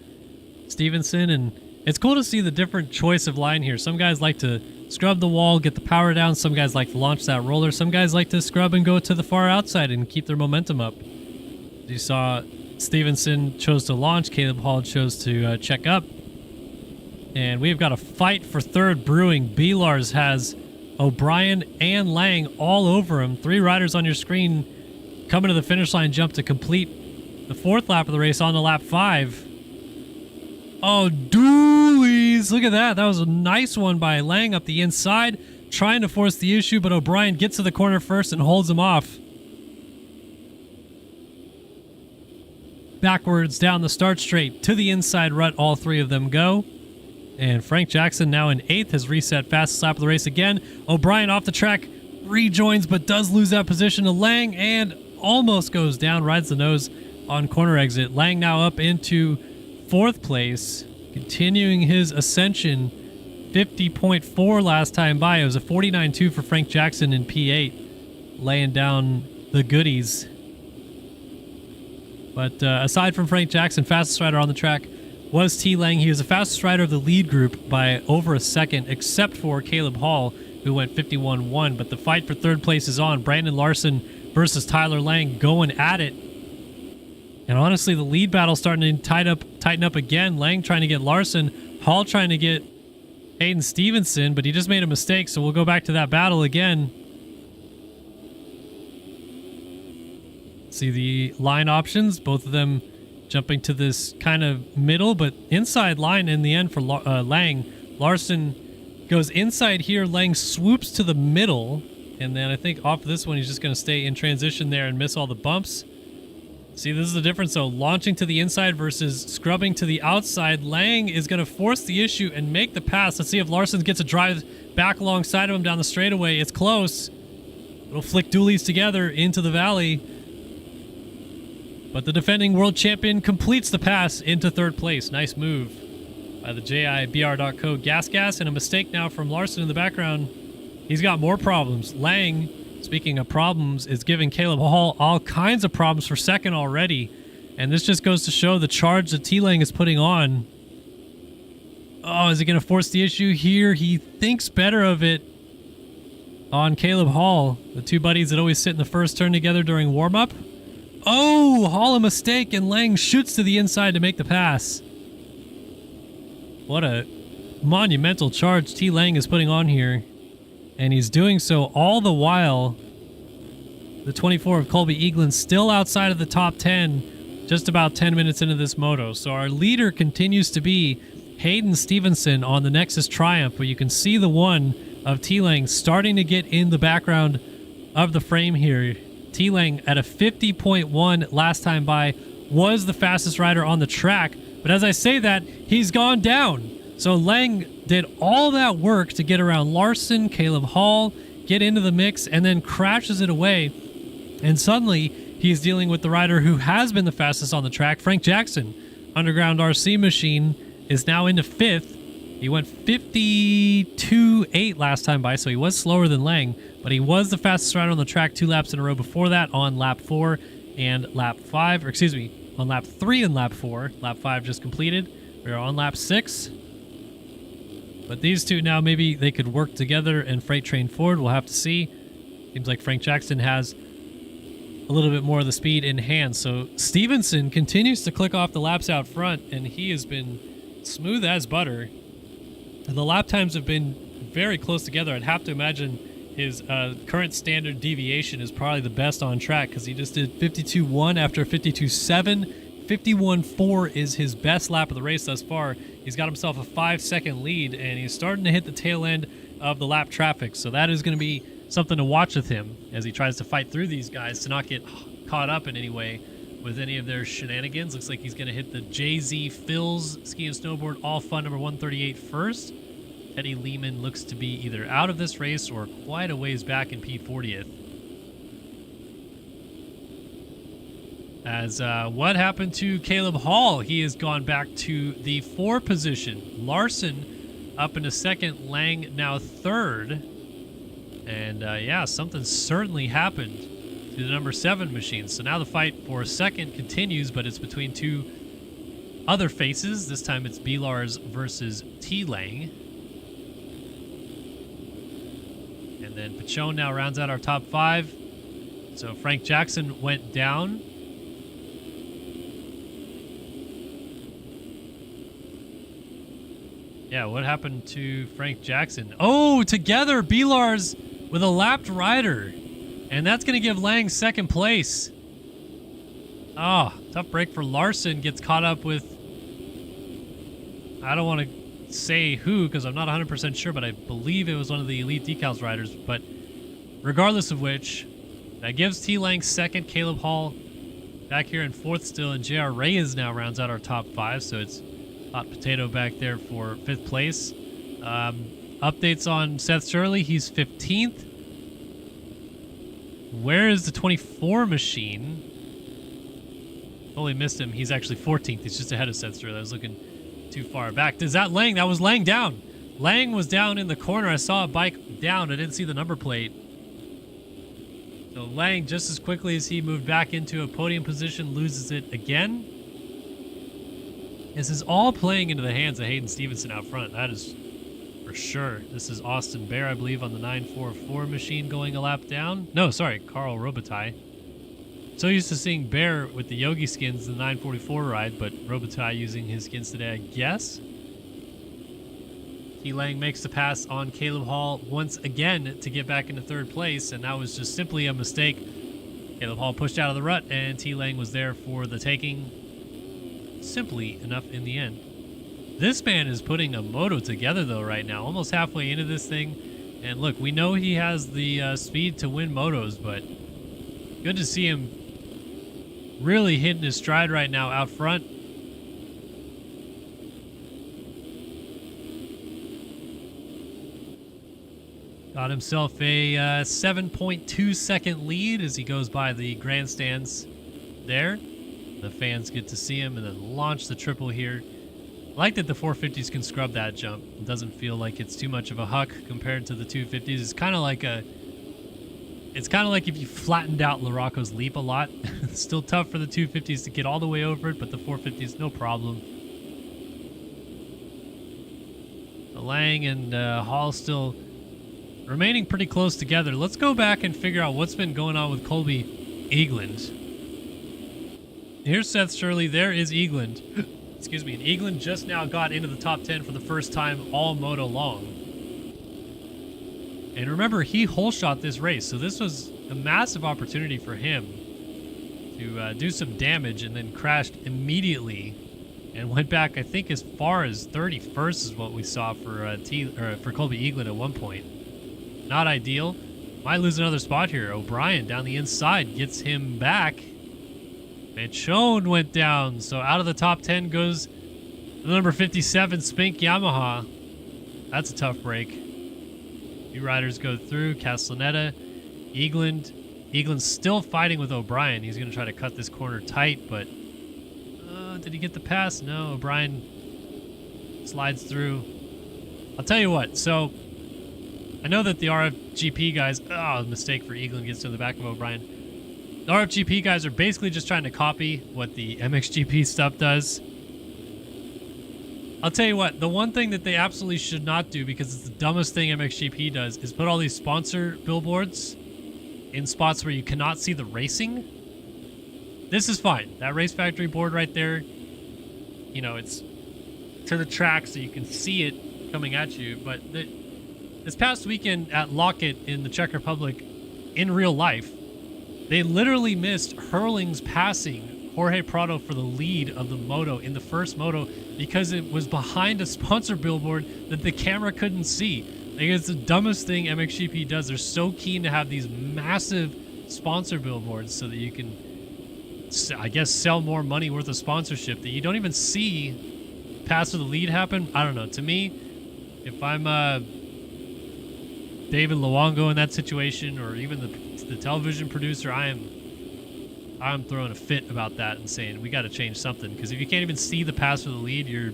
Stevenson, and It's cool to see the different choice of line here. Some guys like to scrub the wall, get the power down. Some guys like to launch that roller. Some guys like to scrub and go to the far outside and keep their momentum up. You saw Stevenson chose to launch. Caleb Hall chose to check up. And we've got a fight for third brewing. B-Lars has O'Brien and Lang all over him. 3 riders on your screen coming to the finish line jump to complete the 4th lap of the race on to lap 5. Oh, doolies. Look at that. That was a nice one by Lang up the inside, trying to force the issue, but O'Brien gets to the corner first and holds him off. Backwards down the start straight to the inside rut, all 3 of them go. And Frank Jackson, now in 8th, has reset fastest lap of the race again. O'Brien off the track, rejoins, but does lose that position to Lang and almost goes down, rides the nose on corner exit. Lang now up into 4th place, continuing his ascension. 50.4 last time by. It was a 49.2 for Frank Jackson in P8, laying down the goodies. But aside from Frank Jackson, fastest rider on the track was T. Lang. He was the fastest rider of the lead group by over a second, except for Caleb Hall, who went 51.1. But the fight for third place is on. Brandon Larson versus Tyler Lang going at it. And honestly, the lead battle starting to tighten up again. Lang trying to get Larson, Hall trying to get Hayden Stevenson, but he just made a mistake, so we'll go back to that battle again. See the line options, both of them jumping to this kind of middle, but inside line in the end for Lang. Larson goes inside here. Lang swoops to the middle, and then I think off this one, he's just going to stay in transition there and miss all the bumps. See, this is the difference, though. Launching to the inside versus scrubbing to the outside. Lang is going to force the issue and make the pass. Let's see if Larson gets a drive back alongside of him down the straightaway. It's close. It'll flick dualies together into the valley. But the defending world champion completes the pass into third place. Nice move by the JIBR.co Gas, and a mistake now from Larson in the background. He's got more problems. Lang, speaking of problems, is giving Caleb Hall all kinds of problems for second already. And this just goes to show the charge that T-Lang is putting on. Oh, is he going to force the issue here? He thinks better of it on Caleb Hall, the 2 buddies that always sit in the first turn together during warm-up. Oh, Hall a mistake, and Lang shoots to the inside to make the pass. What a monumental charge T. Lang is putting on here. And he's doing so all the while. The 24 of Colby Eaglin still outside of the top 10, just about 10 minutes into this moto. So our leader continues to be Hayden Stevenson on the Nexus Triumph, but you can see the one of T. Lang starting to get in the background of the frame here. T. Lang at a 50.1 last time by was the fastest rider on the track. But as I say that, he's gone down. So Lang did all that work to get around Larson, Caleb Hall, get into the mix, and then crashes it away. And suddenly, he's dealing with the rider who has been the fastest on the track, Frank Jackson. Underground RC machine is now into 5th. He went 52.8 last time by, so he was slower than Lang, but he was the fastest rider on the track 2 laps in a row before that on lap 4 and lap 5, or excuse me, on lap 3 and lap 4. Lap 5 just completed. We're on lap 6. But these two now, maybe they could work together and freight train forward. We'll have to see. Seems like Frank Jackson has a little bit more of the speed in hand. So Stevenson continues to click off the laps out front, and he has been smooth as butter. And the lap times have been very close together. I'd have to imagine his current standard deviation is probably the best on track, because he just did 52.1 after 52.7. 51.4 is his best lap of the race thus far. He's got himself a 5-second lead, and he's starting to hit the tail end of the lap traffic. So that is going to be something to watch with him as he tries to fight through these guys to not get caught up in any way with any of their shenanigans. Looks like he's going to hit the JZ Phil's Ski and Snowboard All Fun number 138 first. Teddy Lehman looks to be either out of this race or quite a ways back in P40th. As what happened to Caleb Hall? He has gone back to the 4 position. Larson up into 2nd, Lang now 3rd. And yeah, something certainly happened to the number 7 machine. So now the fight for 2nd continues, but it's between 2 other faces. This time it's B-Lars versus T-Lang. And then Pachon now rounds out our top 5. So Frank Jackson went down. Yeah, what happened to Frank Jackson? Oh, together, B-Lars with a lapped rider. And that's going to give Lang second place. Oh, tough break for Larson. Gets caught up with... I don't want to say who because I'm not 100% sure, but I believe it was one of the Elite Decals riders. But regardless of which, that gives T-Lang second. Caleb Hall back here in 4th still. And JR Reyes now rounds out our top 5. So it's hot potato back there for 5th place. Updates on Seth Shirley. He's 15th. Where is the 24 machine? Totally missed him. He's actually 14th. He's just ahead of Seth Shirley. I was looking too far back. Is that Lang? That was Lang down. Lang was down in the corner. I saw a bike down. I didn't see the number plate. So Lang, just as quickly as he moved back into a podium position, loses it again. This is all playing into the hands of Hayden Stevenson out front. That is for sure. This is Austin Bear, I believe, on the 944 machine going a lap down. No, sorry, Carl Robitaille. So used to seeing Bear with the Yogi skins in the 944 ride, but Robitaille using his skins today, I guess. T-Lang makes the pass on Caleb Hall once again to get back into 3rd place, and that was just simply a mistake. Caleb Hall pushed out of the rut, and T-Lang was there for the taking. Simply enough in the end. This man is putting a moto together, though, right now. Almost halfway into this thing. And look, we know he has the speed to win motos, but good to see him really hitting his stride right now out front. Got himself a 7.2 second lead as he goes by the grandstands there. The fans get to see him and then launch the triple here. I like that the 450s can scrub that jump. It doesn't feel like it's too much of a huck compared to the 250s. It's kind of like if you flattened out Larocco's leap a lot. It's still tough for the 250s to get all the way over it, but the 450s, no problem. The Lang and Hall still remaining pretty close together. Let's go back and figure out what's been going on with Colby Eagland. Here's Seth Shirley. There is Eagland. Excuse me. And Eagland just now got into the top 10 for the first time all moto long. And remember, he hole shot this race. So this was a massive opportunity for him to do some damage, and then crashed immediately and went back, I think, as far as 31st is what we saw for Colby Eagland at one point. Not ideal. Might lose another spot here. O'Brien down the inside gets him back. Pachon went down, so out of the top 10 goes the number 57 Spink Yamaha. That's a tough break. Few riders go through. Castellaneta, Eagland's still fighting with O'Brien. He's going to try to cut this corner tight, but did he get the pass? No, O'Brien slides through. I'll tell you what, so I know that the RFGP guys, mistake for Eagland, gets to the back of O'Brien. The RFGP guys are basically just trying to copy what the MXGP stuff does. I'll tell you what, the one thing that they absolutely should not do, because it's the dumbest thing MXGP does, is put all these sponsor billboards in spots where you cannot see the racing. This is fine. That Race Factory board right there, you know, it's to the track so you can see it coming at you. But this past weekend at Lockett in the Czech Republic, in real life, they literally missed Hurling's passing Jorge Prado for the lead of the moto in the first moto because it was behind a sponsor billboard that the camera couldn't see. Like, it's the dumbest thing MXGP does. They're so keen to have these massive sponsor billboards so that you can, I guess, sell more money worth of sponsorship that you don't even see pass for the lead happen. I don't know. To me, if I'm David Luongo in that situation, or even the television producer, I'm throwing a fit about that and saying we got to change something, because if you can't even see the pass for the lead, you're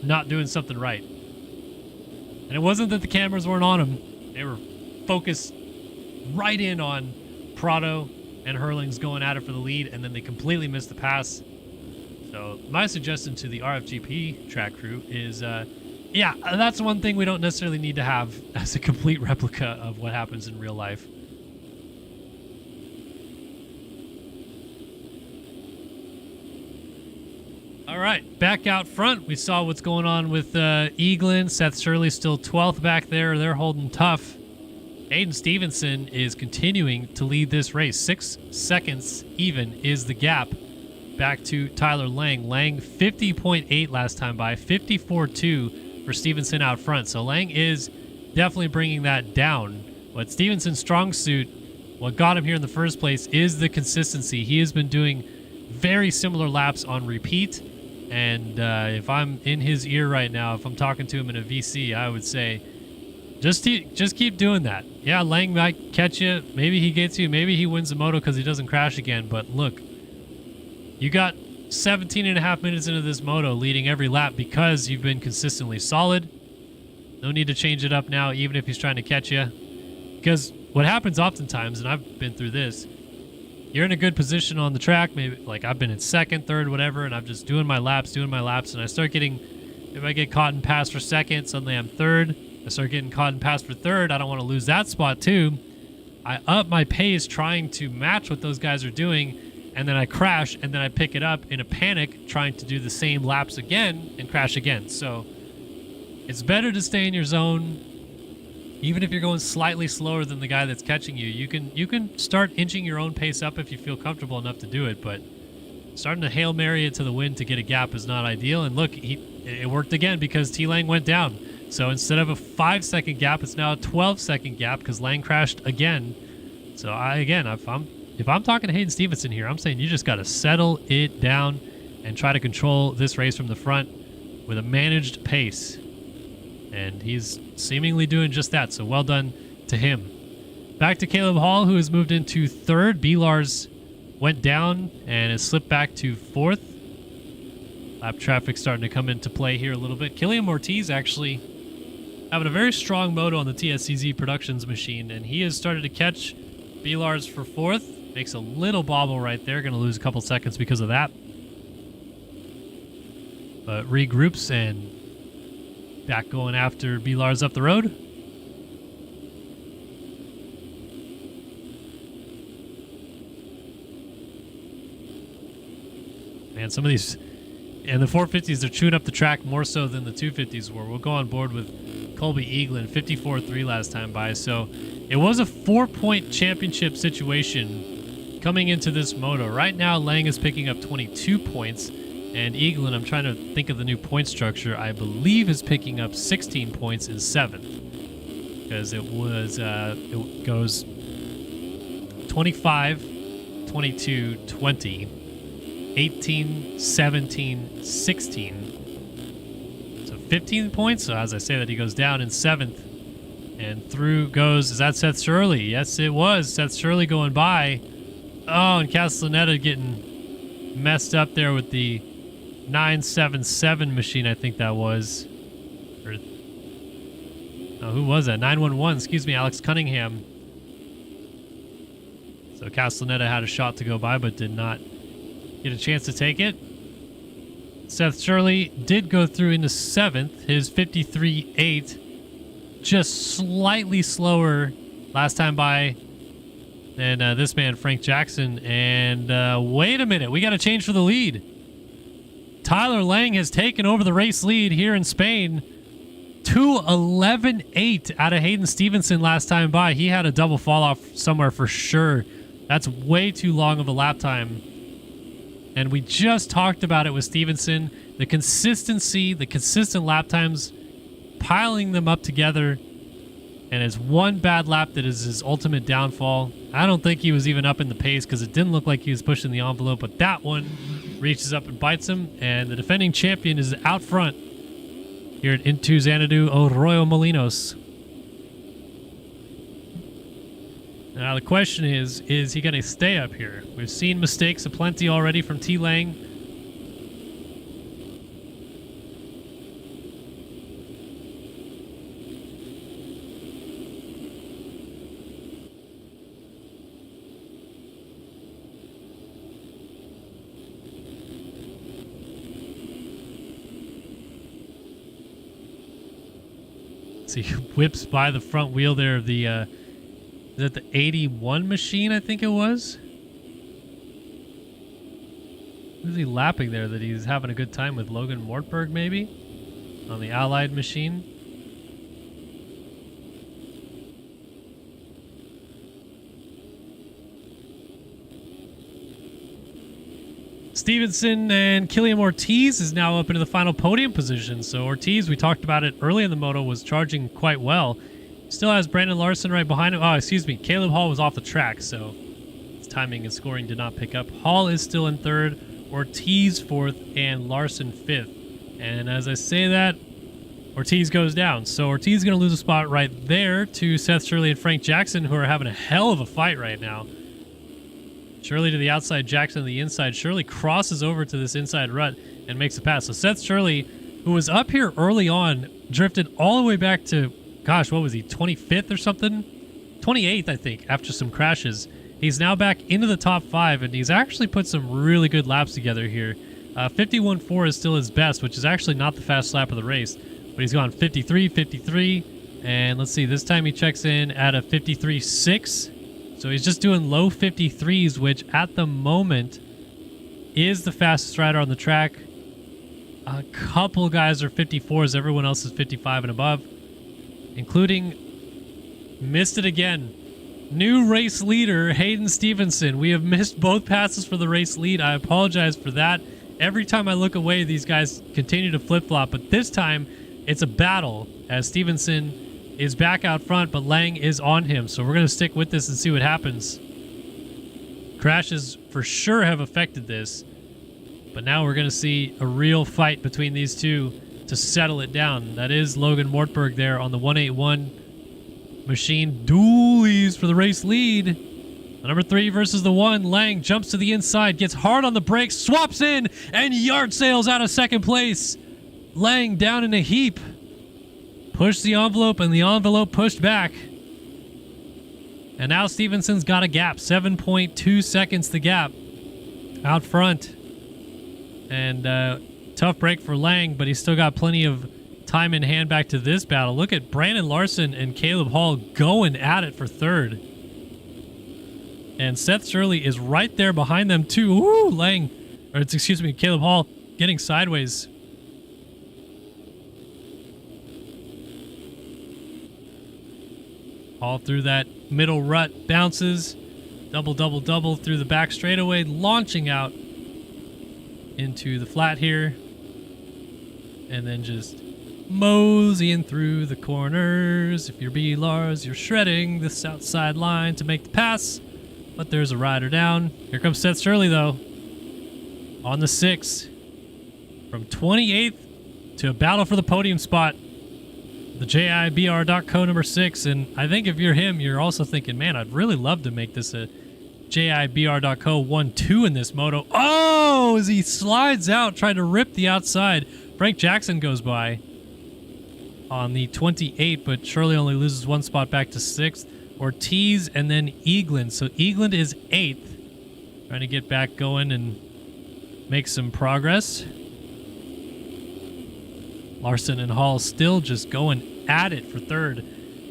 not doing something right. And it wasn't that the cameras weren't on him. They were focused right in on Prado and Hurling's going at it for the lead, and then they completely missed the pass. So my suggestion to the RFGP track crew is, yeah, that's one thing we don't necessarily need to have as a complete replica of what happens in real life. All right, back out front, we saw what's going on with Eaglin. Seth Shirley still 12th back there. They're holding tough. Hayden Stevenson is continuing to lead this race. 6 seconds even is the gap back to Tyler Lang. Lang 50.8 last time by, 54.2 for Stevenson out front. So Lang is definitely bringing that down. But Stevenson's strong suit, what got him here in the first place, is the consistency. He has been doing very similar laps on repeat. And if I'm in his ear right now, if I'm talking to him in a VC, I would say, just keep doing that. Yeah, Lang might catch you. Maybe he gets you. Maybe he wins the moto because he doesn't crash again. But look, you got 17 and a half minutes into this moto leading every lap because you've been consistently solid. No need to change it up now, even if he's trying to catch you. Because what happens oftentimes, and I've been through this, you're in a good position on the track. Maybe like I've been in second, third, whatever, and I'm just doing my laps, and I start getting, if I get caught and passed for second, suddenly I'm third. I start getting caught and passed for third. I don't want to lose that spot too. I up my pace trying to match what those guys are doing, and then I crash, and then I pick it up in a panic trying to do the same laps again and crash again. So it's better to stay in your zone. Even if you're going slightly slower than the guy that's catching you, you can start inching your own pace up if you feel comfortable enough to do it. But starting to Hail Mary it to the wind to get a gap is not ideal. And look, it worked again because T Lang went down. So instead of a 5-second gap, it's now a 12-second gap because Lang crashed again. So if I'm talking to Hayden Stevenson here, I'm saying you just got to settle it down and try to control this race from the front with a managed pace. And he's seemingly doing just that, so well done to him. Back to Caleb Hall, who has moved into third. B-Lars went down and has slipped back to fourth. Lap traffic starting to come into play here a little bit. Killian Ortiz actually having a very strong moto on the TSCZ Productions machine, and he has started to catch B-Lars for fourth. Makes a little bobble right there. Going to lose a couple seconds because of that. But regroups and back going after B-Lars up the road. Man, some of these, and the 450s, they're chewing up the track more so than the 250s were. We'll go on board with Colby Eaglin, 54.3 last time by. So it was a 4-point championship situation coming into this moto. Right now, Lang is picking up 22 points. And Eaglin, I'm trying to think of the new point structure, I believe is picking up 16 points in 7th. Because it goes 25, 22, 20, 18, 17, 16. So 15 points. So as I say that, he goes down in 7th. And through goes, is that Seth Shirley? Yes, it was. Seth Shirley going by. Oh, and Castellaneta getting messed up there with the 977 machine, I think that was. Or, oh, who was that? 911, excuse me, Alex Cunningham. So Castellaneta had a shot to go by, but did not get a chance to take it. Seth Shirley did go through into 7th, his 53.8. Just slightly slower last time by than this man, Frank Jackson. And wait a minute, we got a change for the lead. Tyler Lang has taken over the race lead here in Spain. 2:11.8 out of Hayden Stevenson last time by. He had a double fall off somewhere for sure. That's way too long of a lap time. And we just talked about it with Stevenson. The consistency, the consistent lap times, piling them up together. And it's one bad lap that is his ultimate downfall. I don't think he was even up in the pace because it didn't look like he was pushing the envelope, but that one reaches up and bites him, and the defending champion is out front here at Into Xanadu Arroyo Molinos. Now the question is he going to stay up here? We've seen mistakes aplenty already from T. Lang. So he whips by the front wheel there of the, is that the 81 machine, I think it was? Who's he lapping there that he's having a good time with? Logan Mortberg, maybe? On the Allied machine? Stevenson and Killian Ortiz is now up into the final podium position. So Ortiz, we talked about it early in the moto, was charging quite well. Still has Brandon Larson right behind him. Oh, excuse me. Caleb Hall was off the track, so his timing and scoring did not pick up. Hall is still in third, Ortiz fourth, and Larson fifth. And as I say that, Ortiz goes down. So Ortiz is going to lose a spot right there to Seth Shirley and Frank Jackson, who are having a hell of a fight right now. Shirley to the outside, Jackson to the inside. Shirley crosses over to this inside rut and makes a pass. So Seth Shirley, who was up here early on, drifted all the way back to, gosh, what was he, 25th or something? 28th, I think, after some crashes. He's now back into the top 5, and he's actually put some really good laps together here. 51.4 is still his best, which is actually not the fast lap of the race. But he's gone 53, 53, and let's see, this time he checks in at a 53.6. So he's just doing low 53s, which at the moment is the fastest rider on the track. A couple guys are 54s. Everyone else is 55 and above, including, missed it again, new race leader, Hayden Stevenson. We have missed both passes for the race lead. I apologize for that. Every time I look away, these guys continue to flip-flop, but this time it's a battle as Stevenson is back out front, but Lang is on him. So we're going to stick with this and see what happens. Crashes for sure have affected this, but now we're going to see a real fight between these two to settle it down. That is Logan Mortberg there on the 181 machine. Dualies for the race lead. The number 3 versus the 1. Lang jumps to the inside, gets hard on the brakes, swaps in, and yard sails out of second place. Lang down in a heap. Pushed the envelope, and the envelope pushed back. And now Stevenson's got a gap. 7.2 seconds the gap out front. And tough break for Lang, but he's still got plenty of time in hand back to this battle. Look at Brandon Larson and Caleb Hall going at it for third. And Seth Shirley is right there behind them too. Ooh, Lang, or it's, excuse me, Caleb Hall getting sideways. All through that middle rut, bounces, double, double, double through the back straightaway, launching out into the flat here, and then just moseying through the corners. If you're B-Lars, you're shredding this outside line to make the pass, but there's a rider down. Here comes Seth Shirley, though, on the 6, from 28th to a battle for the podium spot. The JIBR.co number 6, and I think if you're him, you're also thinking, man, I'd really love to make this a JIBR.co 1-2 in this moto. Oh, as he slides out, trying to rip the outside. Frank Jackson goes by on the 28, but Shirley only loses 1 spot back to 6th. Ortiz and then Eagland. So Eagland is 8th, trying to get back going and make some progress. Larson and Hall still just going at it for third.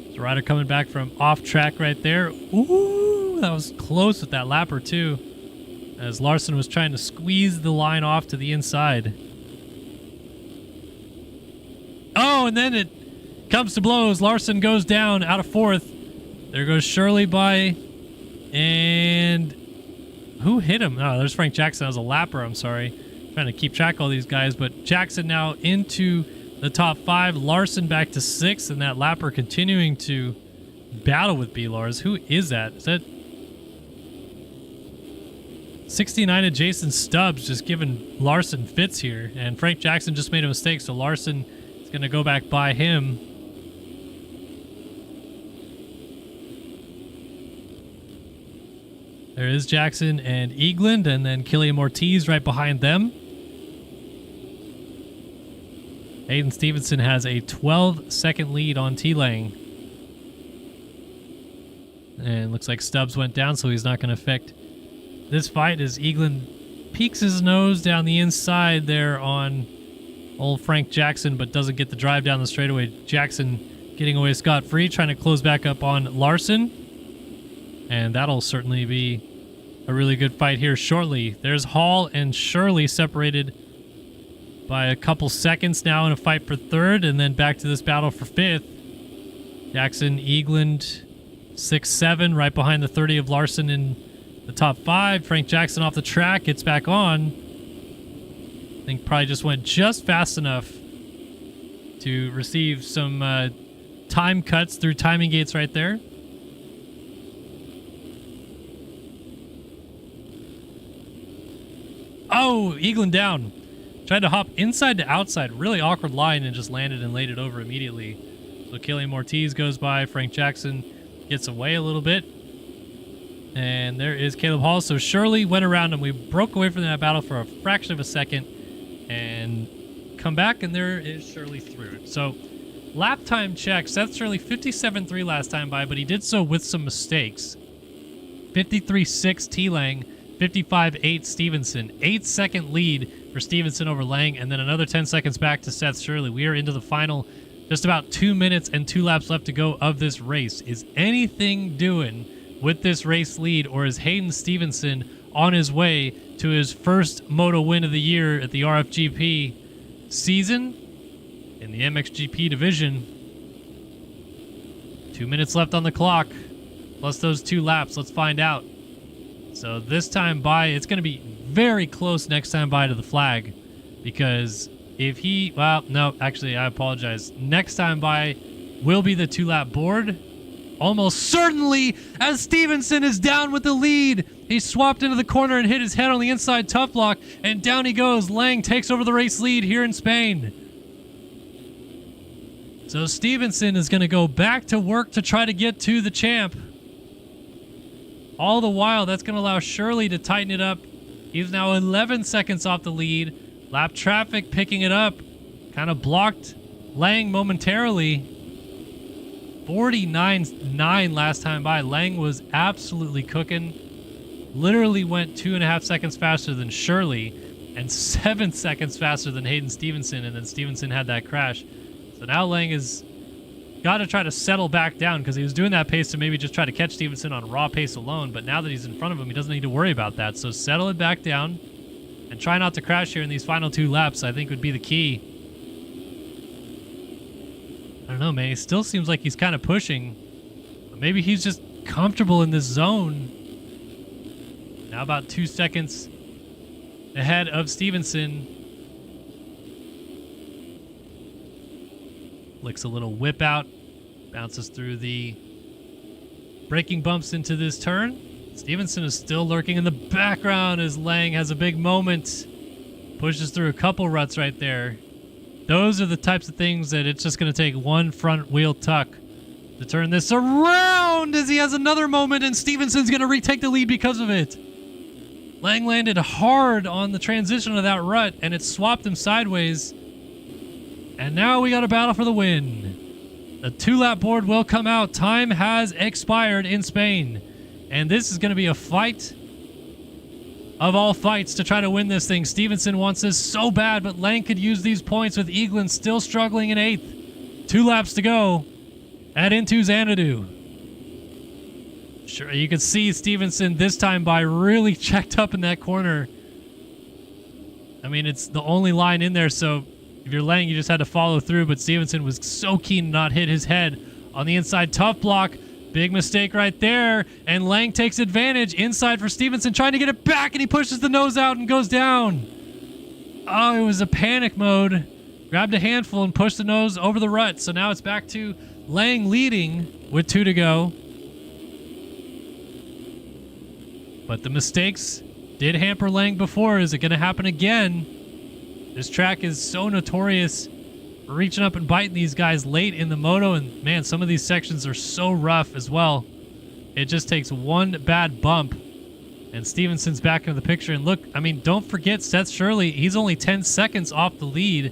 There's a rider coming back from off track right there. Ooh, that was close with that lapper too, as Larson was trying to squeeze the line off to the inside. Oh, and then it comes to blows. Larson goes down out of 4th. There goes Shirley by, and who hit him? Oh, there's Frank Jackson. That was a lapper, I'm sorry. Trying to keep track of all these guys, but Jackson now into the top 5. Larson back to 6th, and that lapper continuing to battle with B-Lars. Who is that? Is that 69 of Jason Stubbs just giving Larson fits here, and Frank Jackson just made a mistake, so Larson is going to go back by him. There is Jackson and Eagland, and then Killian Ortiz right behind them. Hayden Stevenson has a 12-second lead on T-Lang. And looks like Stubbs went down, so he's not going to affect this fight as Eagland peeks his nose down the inside there on old Frank Jackson, but doesn't get the drive down the straightaway. Jackson getting away scot-free, trying to close back up on Larson. And that'll certainly be a really good fight here shortly. There's Hall and Shirley separated by a couple seconds now in a fight for third, and then back to this battle for fifth. Jackson, Eagland, 6-7, right behind the 30 of Larson in the top 5. Frank Jackson off the track, gets back on. I think probably just went just fast enough to receive some time cuts through timing gates right there. Oh, Eagland down. Tried to hop inside to outside. Really awkward line and just landed and laid it over immediately. So Killian Ortiz goes by. Frank Jackson gets away a little bit. And there is Caleb Hall. So Shirley went around him. We broke away from that battle for a fraction of a second. And come back, and there is Shirley through. So lap time check. Seth Shirley 57.3 last time by, but he did so with some mistakes. 53.6 T-Lang. 55.8 Stevenson. 8-second lead for Stevenson over Lang, and then another 10 seconds back to Seth Shirley. We are into the final, just about 2 minutes and 2 laps left to go of this race. Is anything doing with this race lead, or is Hayden Stevenson on his way to his first moto win of the year at the RFGP season in the MXGP division? 2 minutes left on the clock, plus those 2 laps. Let's find out. So this time by, it's going to be very close next time by to the flag, because if he, well, no, actually, I apologize. Next time by will be the 2-lap board. Almost certainly, as Stevenson is down with the lead. He swapped into the corner and hit his head on the inside tough block, and down he goes. Lang takes over the race lead here in Spain. So Stevenson is going to go back to work to try to get to the champ. All the while, that's going to allow Shirley to tighten it up. He's now 11 seconds off the lead. Lap traffic picking it up. Kind of blocked Lang momentarily. 49.9 last time by. Lang was absolutely cooking. Literally went 2.5 seconds faster than Shirley and 7 seconds faster than Hayden Stevenson, and then Stevenson had that crash. So now Lang is got to try to settle back down, because he was doing that pace to maybe just try to catch Stevenson on raw pace alone, but now that he's in front of him, he doesn't need to worry about that. So settle it back down and try not to crash here in these final 2 laps, I think would be the key. I don't know, man. He still seems like he's kind of pushing. But maybe he's just comfortable in this zone. Now about 2 seconds ahead of Stevenson. Licks a little whip out, bounces through the braking bumps into this turn. Stevenson is still lurking in the background as Lang has a big moment. Pushes through a couple ruts right there. Those are the types of things that it's just going to take one front wheel tuck to turn this around, as he has another moment, and Stevenson's going to retake the lead because of it. Lang landed hard on the transition of that rut, and it swapped him sideways. And now we got a battle for the win. The 2-lap board will come out. Time has expired in Spain. And this is going to be a fight of all fights to try to win this thing. Stevenson wants this so bad, but Lang could use these points with Eagland still struggling in 8th. 2 laps to go at Into Xanadu. Sure, you can see Stevenson this time by really checked up in that corner. I mean, it's the only line in there, so if you're Lang, you just had to follow through, but Stevenson was so keen to not hit his head on the inside tough block. Big mistake right there, and Lang takes advantage inside for Stevenson, trying to get it back, and he pushes the nose out and goes down. Oh, it was a panic mode. Grabbed a handful and pushed the nose over the rut, so now it's back to Lang leading with 2 to go. But the mistakes did hamper Lang before. Is it going to happen again? This track is so notorious for reaching up and biting these guys late in the moto, and man, some of these sections are so rough as well. It just takes one bad bump, and Stevenson's back into the picture. And look, I mean, don't forget Seth Shirley. He's only 10 seconds off the lead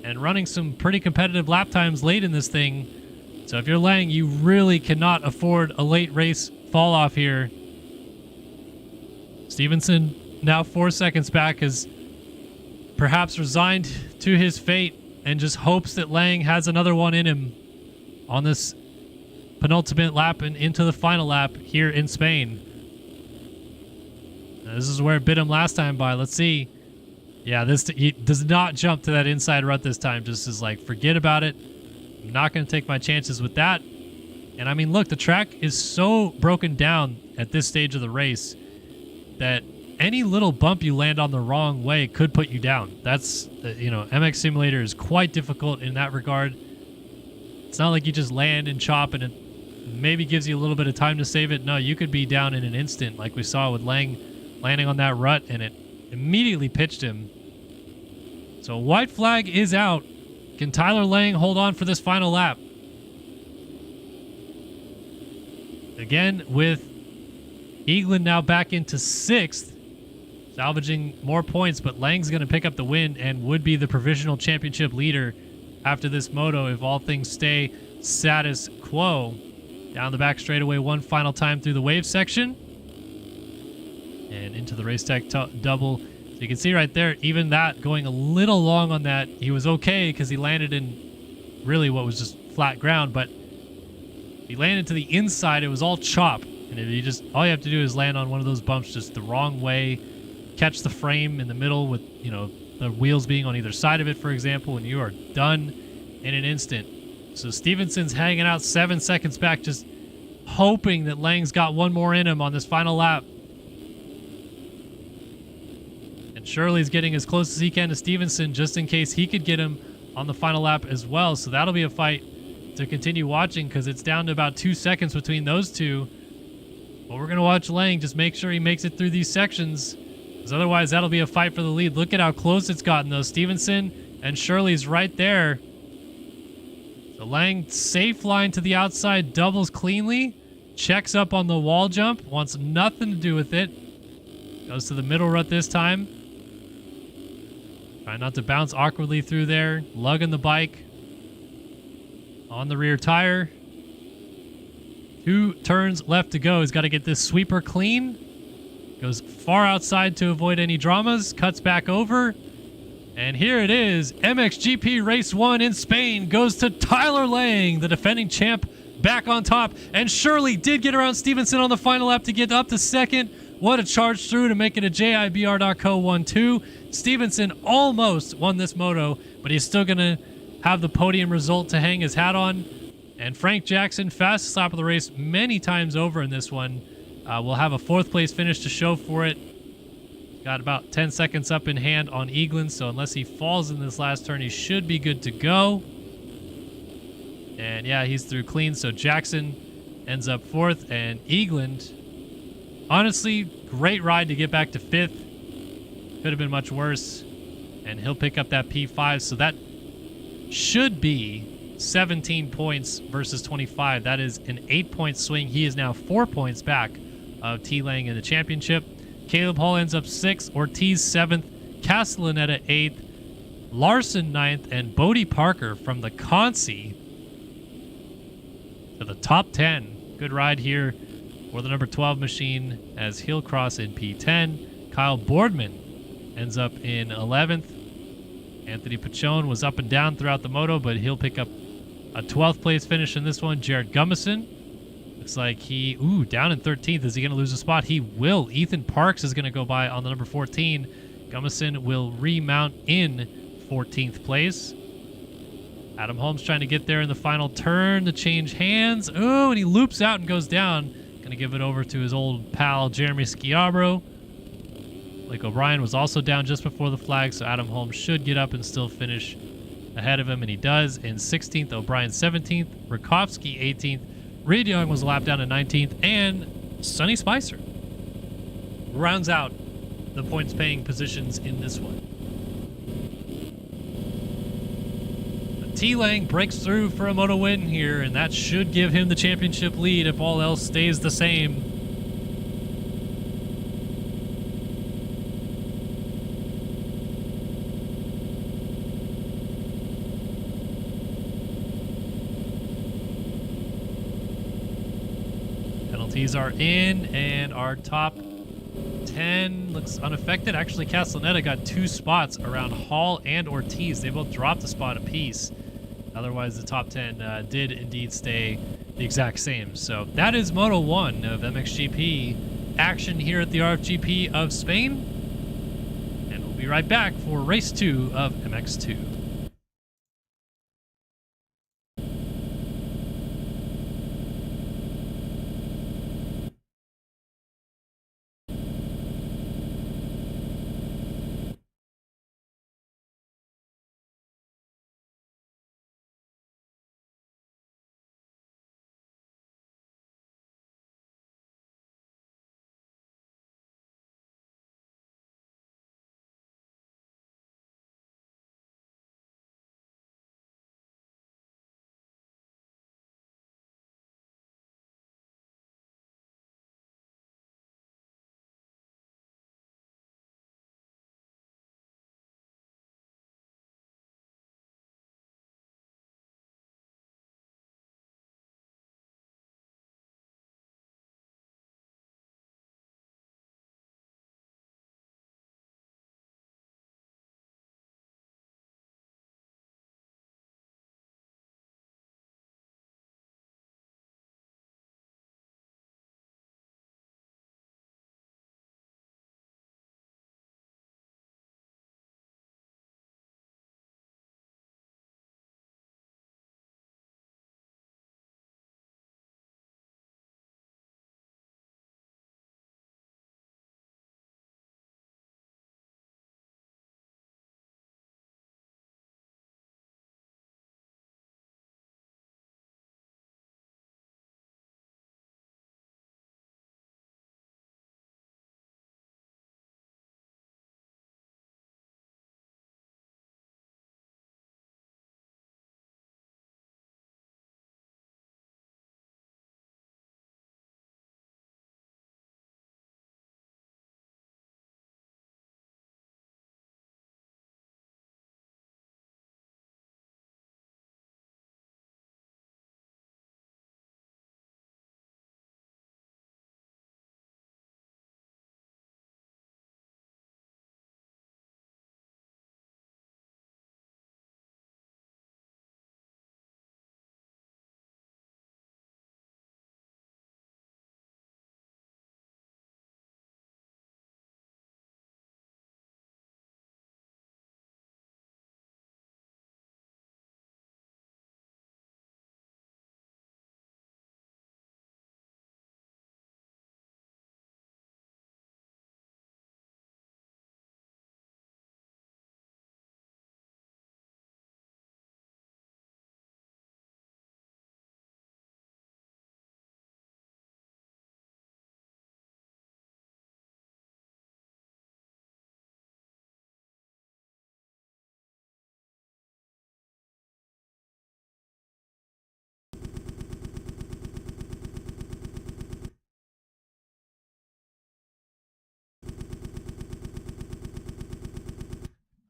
and running some pretty competitive lap times late in this thing. So if you're Lang, you really cannot afford a late race fall off here. Stevenson now 4 seconds back, is perhaps resigned to his fate and just hopes that Lang has another one in him. on this penultimate lap and into the final lap here in Spain. Now, this is where it bit him last time by. Let's see. Yeah, he does not jump to that inside rut this time. Just is like, forget about it. I'm not going to take my chances with that. And I mean, look, the track is so broken down at this stage of the race that any little bump you land on the wrong way could put you down. That's, you know, MX Simulator is quite difficult in that regard. It's not like you just land and chop and it maybe gives you a little bit of time to save it. No, you could be down in an instant, like we saw with Lang landing on that rut, and it immediately pitched him. So white flag is out. Can Tyler Lang hold on for this final lap? Again, with Eaglin now back into 6th, salvaging more points, but Lang's going to pick up the win and would be the provisional championship leader after this moto if all things stay status quo. Down the back straightaway one final time through the wave section. And into the race tech double. So you can see right there, even that going a little long on that, he was okay because he landed in really what was just flat ground, but he landed to the inside, it was all chop. And if you just, all you have to do is land on one of those bumps just the wrong way, catch the frame in the middle with, you know, the wheels being on either side of it, for example, and you are done in an instant. So Stevenson's hanging out 7 seconds back, just hoping that Lang's got one more in him on this final lap. And Shirley's getting as close as he can to Stevenson just in case he could get him on the final lap as well. So that'll be a fight to continue watching because it's down to about 2 seconds between those two. But we're going to watch Lang just make sure he makes it through these sections, because otherwise that'll be a fight for the lead. Look at how close it's gotten, though. Stevenson and Shirley's right there. So Lang, safe line to the outside, doubles cleanly, checks up on the wall jump, wants nothing to do with it. Goes to the middle rut this time. Trying not to bounce awkwardly through there. Lugging the bike on the rear tire. 2 turns left to go. He's got to get this sweeper clean. Goes far outside to avoid any dramas. Cuts back over. And here it is. MXGP Race 1 in Spain goes to Tyler Lang, the defending champ, back on top. And Shirley did get around Stevenson on the final lap to get up to second. What a charge through to make it a JIBR.co 1-2. Stevenson almost won this moto, but he's still going to have the podium result to hang his hat on. And Frank Jackson, fastest lap of the race many times over in this one, will have a 4th place finish to show for it. Got about 10 seconds up in hand on Eaglin, so unless he falls in this last turn, he should be good to go. And yeah, he's through clean, so Jackson ends up 4th, and Eaglin, honestly, great ride to get back to 5th. Could have been much worse, and he'll pick up that P5, so that should be 17 points versus 25. That is an 8-point swing. He is now 4 points back of T. Lang in the championship. Caleb Hall ends up 6th, Ortiz 7th, Castellaneta 8th, Larson 9th, and Bodie Parker from the Consi to the top 10. Good ride here for the number 12 machine as he'll cross in P10. Kyle Boardman ends up in 11th. Anthony Pachone was up and down throughout the moto, but he'll pick up a 12th place finish in this one. Jared Gummison, looks like he, down in 13th. Is he going to lose a spot? He will. Ethan Parks is going to go by on the number 14. Gummison will remount in 14th place. Adam Holmes trying to get there in the final turn to change hands. Oh, and he loops out and goes down. Going to give it over to his old pal, Jeremy Schiabro. Blake O'Brien was also down just before the flag, so Adam Holmes should get up and still finish ahead of him, and he does in 16th. O'Brien 17th, Rakovsky 18th, Reed Young was a lap down to 19th, and Sonny Spicer rounds out the points paying positions in this one. T. Lang breaks through for a moto win here, and that should give him the championship lead if all else stays the same. Penalties are in, and our top 10 looks unaffected. Actually, Castellaneta got 2 spots around Hall and Ortiz. They both dropped a spot apiece. Otherwise, the top 10 did indeed stay the exact same. So that is Moto 1 of MXGP action here at the RFGP of Spain. And we'll be right back for Race 2 of MX2.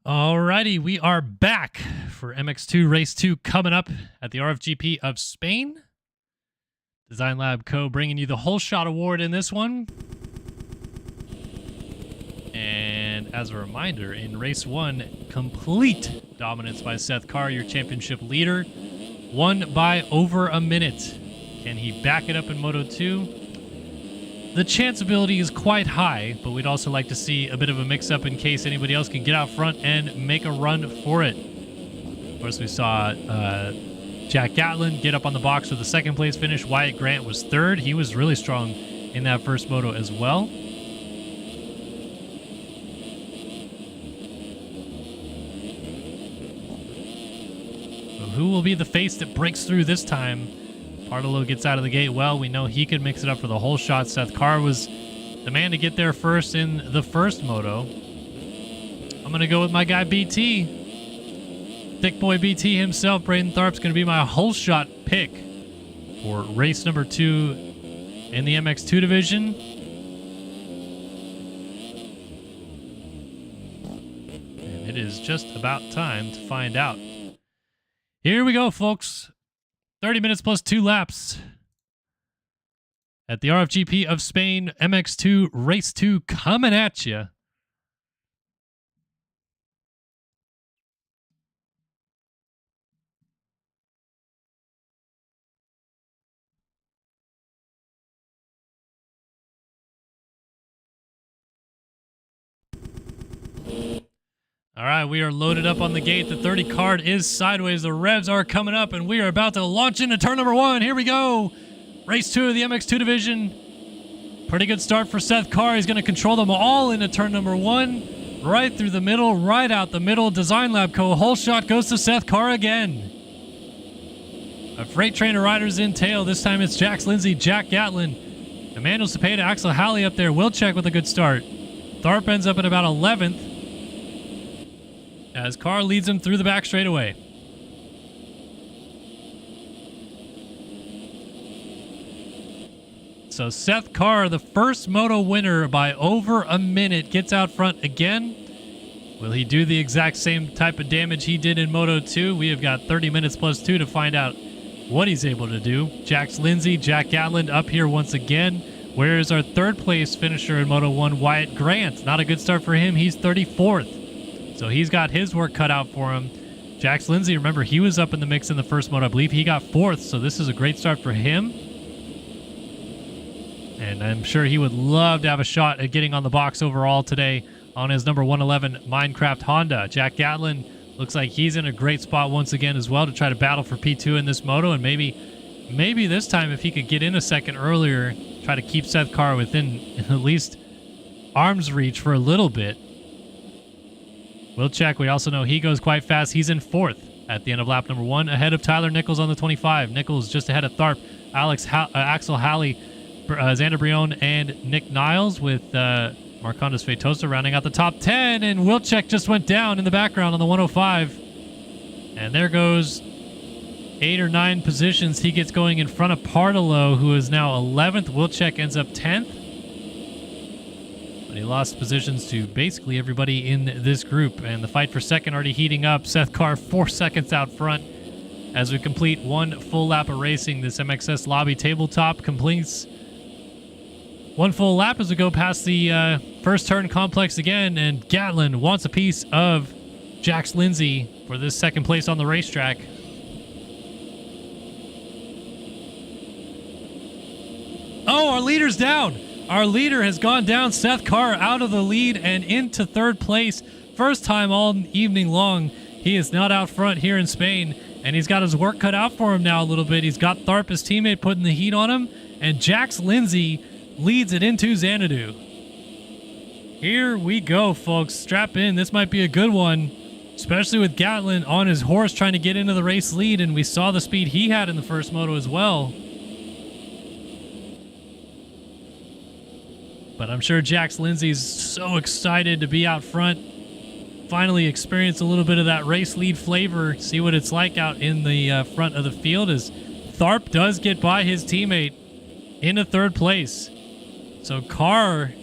Alrighty, we are back for MX2 Race 2 coming up at the RFGP of Spain. Design Lab Co. bringing you the Whole Shot Award in this one. And as a reminder, in Race 1, complete dominance by Seth Carr, your championship leader. Won by over a minute. Can he back it up in Moto 2? The chanceability is quite high, but we'd also like to see a bit of a mix-up in case anybody else can get out front and make a run for it. Of course, we saw Jack Gatlin get up on the box with a second-place finish. Wyatt Grant was third. He was really strong in that first moto as well. So who will be the face that breaks through this time? Bartolo gets out of the gate well. We know he could mix it up for the whole shot. Seth Carr was the man to get there first in the first moto. I'm going to go with my guy BT. Thick boy BT himself, Braden Tharp's going to be my whole shot pick for race number 2 in the MX2 division. And it is just about time to find out. Here we go, folks. 30 minutes plus 2 laps at the RFGP of Spain, MX2 Race 2 coming at you. All right, we are loaded up on the gate. The 30 card is sideways. The revs are coming up, and we are about to launch into turn number 1. Here we go. Race 2 of the MX2 division. Pretty good start for Seth Carr. He's going to control them all into turn number 1. Right through the middle, right out the middle. Design Lab Co. Whole shot goes to Seth Carr again. A freight train of riders in tail. This time it's Jax Lindsay, Jack Gatlin, Emmanuel Cepeda, Axel Halley up there. Wilczek with a good start. Tharp ends up at about 11th as Carr leads him through the back straightaway. So Seth Carr, the first moto winner by over a minute, gets out front again. Will he do the exact same type of damage he did in Moto 2? We have got 30 minutes plus 2 to find out what he's able to do. Jax Lindsay, Jack Gatlin up here once again. Where is our third place finisher in Moto 1, Wyatt Grant? Not a good start for him. He's 34th. So he's got his work cut out for him. Jax Lindsay, remember, he was up in the mix in the first moto. I believe he got 4th, so this is a great start for him. And I'm sure he would love to have a shot at getting on the box overall today on his number 111 Minecraft Honda. Jack Gatlin looks like he's in a great spot once again as well to try to battle for P2 in this moto. And maybe this time if he could get in a second earlier, try to keep Seth Carr within at least arm's reach for a little bit. Wilczek, we also know he goes quite fast. He's in 4th at the end of lap number 1, ahead of Tyler Nichols on the 25. Nichols just ahead of Tharp, Axel Halley, Xander Brion, and Nick Niles with Marcondes Feitosa rounding out the top 10. And Wilczek just went down in the background on the 105. And there goes 8 or 9 positions. He gets going in front of Partolo, who is now 11th. Wilczek ends up 10th. But he lost positions to basically everybody in this group. And the fight for second already heating up. Seth Carr 4 seconds out front as we complete one full lap of racing. This MXS Lobby Tabletop completes one full lap as we go past the first turn complex again. And Gatlin wants a piece of Jax Lindsay for this second place on the racetrack. Oh, our leader's down. Our leader has gone down. Seth Carr out of the lead and into third place. First time all evening long. He is not out front here in Spain, and he's got his work cut out for him now a little bit. He's got Tharp, his teammate, putting the heat on him, and Jax Lindsay leads it into Xanadu. Here we go, folks. Strap in. This might be a good one, especially with Gatlin on his horse trying to get into the race lead, and we saw the speed he had in the first moto as well. But I'm sure Jax Lindsay's so excited to be out front, finally experience a little bit of that race lead flavor, see what it's like out in the front of the field as Tharp does get by his teammate into third place. So Carr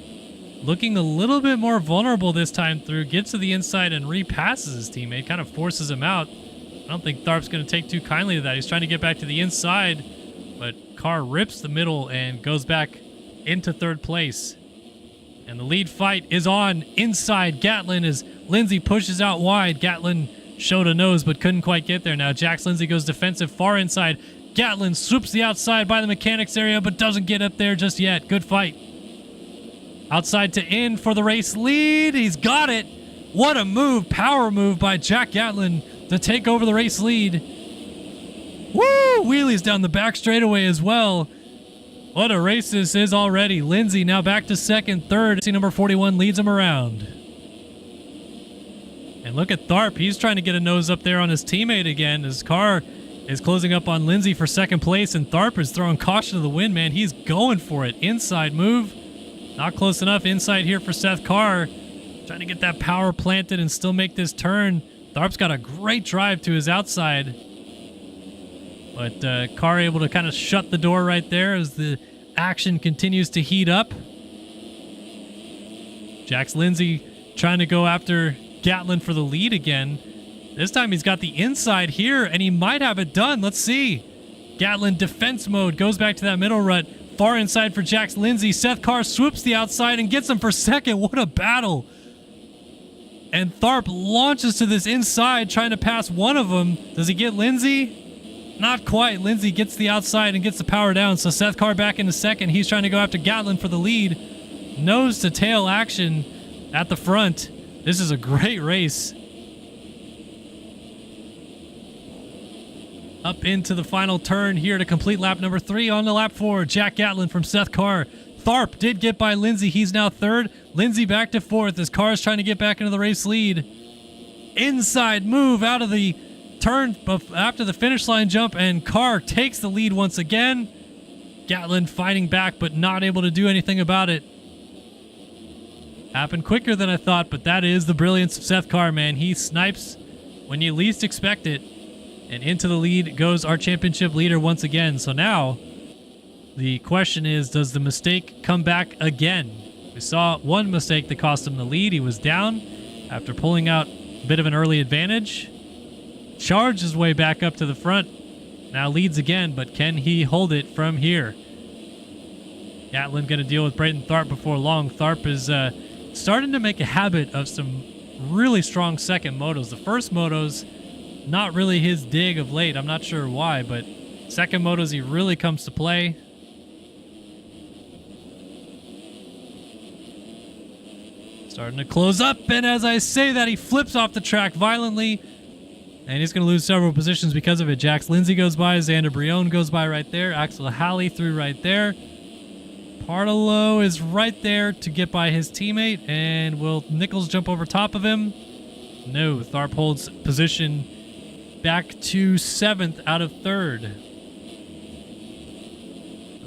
looking a little bit more vulnerable this time through, gets to the inside and repasses his teammate, kind of forces him out. I don't think Tharp's going to take too kindly to that. He's trying to get back to the inside, but Carr rips the middle and goes back into third place. And the lead fight is on inside Gatlin as Lindsay pushes out wide. Gatlin showed a nose but couldn't quite get there. Now Jax Lindsay goes defensive far inside. Gatlin swoops the outside by the mechanics area but doesn't get up there just yet. Good fight. Outside to in for the race lead. He's got it. What a move. Power move by Jack Gatlin to take over the race lead. Woo! Wheelies down the back straightaway as well. What a race this is already. Lindsay now back to second, third. See, number 41 leads him around. And look at Tharp. He's trying to get a nose up there on his teammate again. His car is closing up on Lindsay for second place, and Tharp is throwing caution to the wind, man. He's going for it. Inside move. Not close enough. Inside here for Seth Carr. Trying to get that power planted and still make this turn. Tharp's got a great drive to his outside. But Carr able to kind of shut the door right there as the action continues to heat up. Jax Lindsay trying to go after Gatlin for the lead again. This time he's got the inside here, and he might have it done. Let's see. Gatlin defense mode, goes back to that middle rut. Far inside for Jax Lindsay. Seth Carr swoops the outside and gets him for second. What a battle. And Tharp launches to this inside, trying to pass one of them. Does he get Lindsay? Not quite. Lindsay gets the outside and gets the power down. So Seth Carr back into second. He's trying to go after Gatlin for the lead. Nose to tail action at the front. This is a great race. Up into the final turn here to complete lap number 3 on the lap 4. Jack Gatlin from Seth Carr. Tharp did get by Lindsay. He's now 3rd. Lindsay back to 4th as Carr's trying to get back into the race lead. Inside move out of the turn after the finish line jump, and Carr takes the lead once again. Gatlin fighting back but not able to do anything about it. Happened quicker than I thought, but that is the brilliance of Seth Carr, man. He snipes when you least expect it, and into the lead goes our championship leader once again. So now the question is, does the mistake come back again? We saw one mistake that cost him the lead. He was down after pulling out a bit of an early advantage. Charged his way back up to the front. Now leads again, but can he hold it from here? Gatlin going to deal with Brayton Tharp before long. Tharp is starting to make a habit of some really strong second motos. The first motos, not really his dig of late. I'm not sure why, but second motos he really comes to play. Starting to close up, and as I say that, he flips off the track violently, and he's going to lose several positions because of it. Jax Lindsay goes by, Xander Brion goes by right there, Axel Halley through right there. Partolo is right there to get by his teammate, and will Nichols jump over top of him? No, Tharp holds position back to 7th out of 3rd.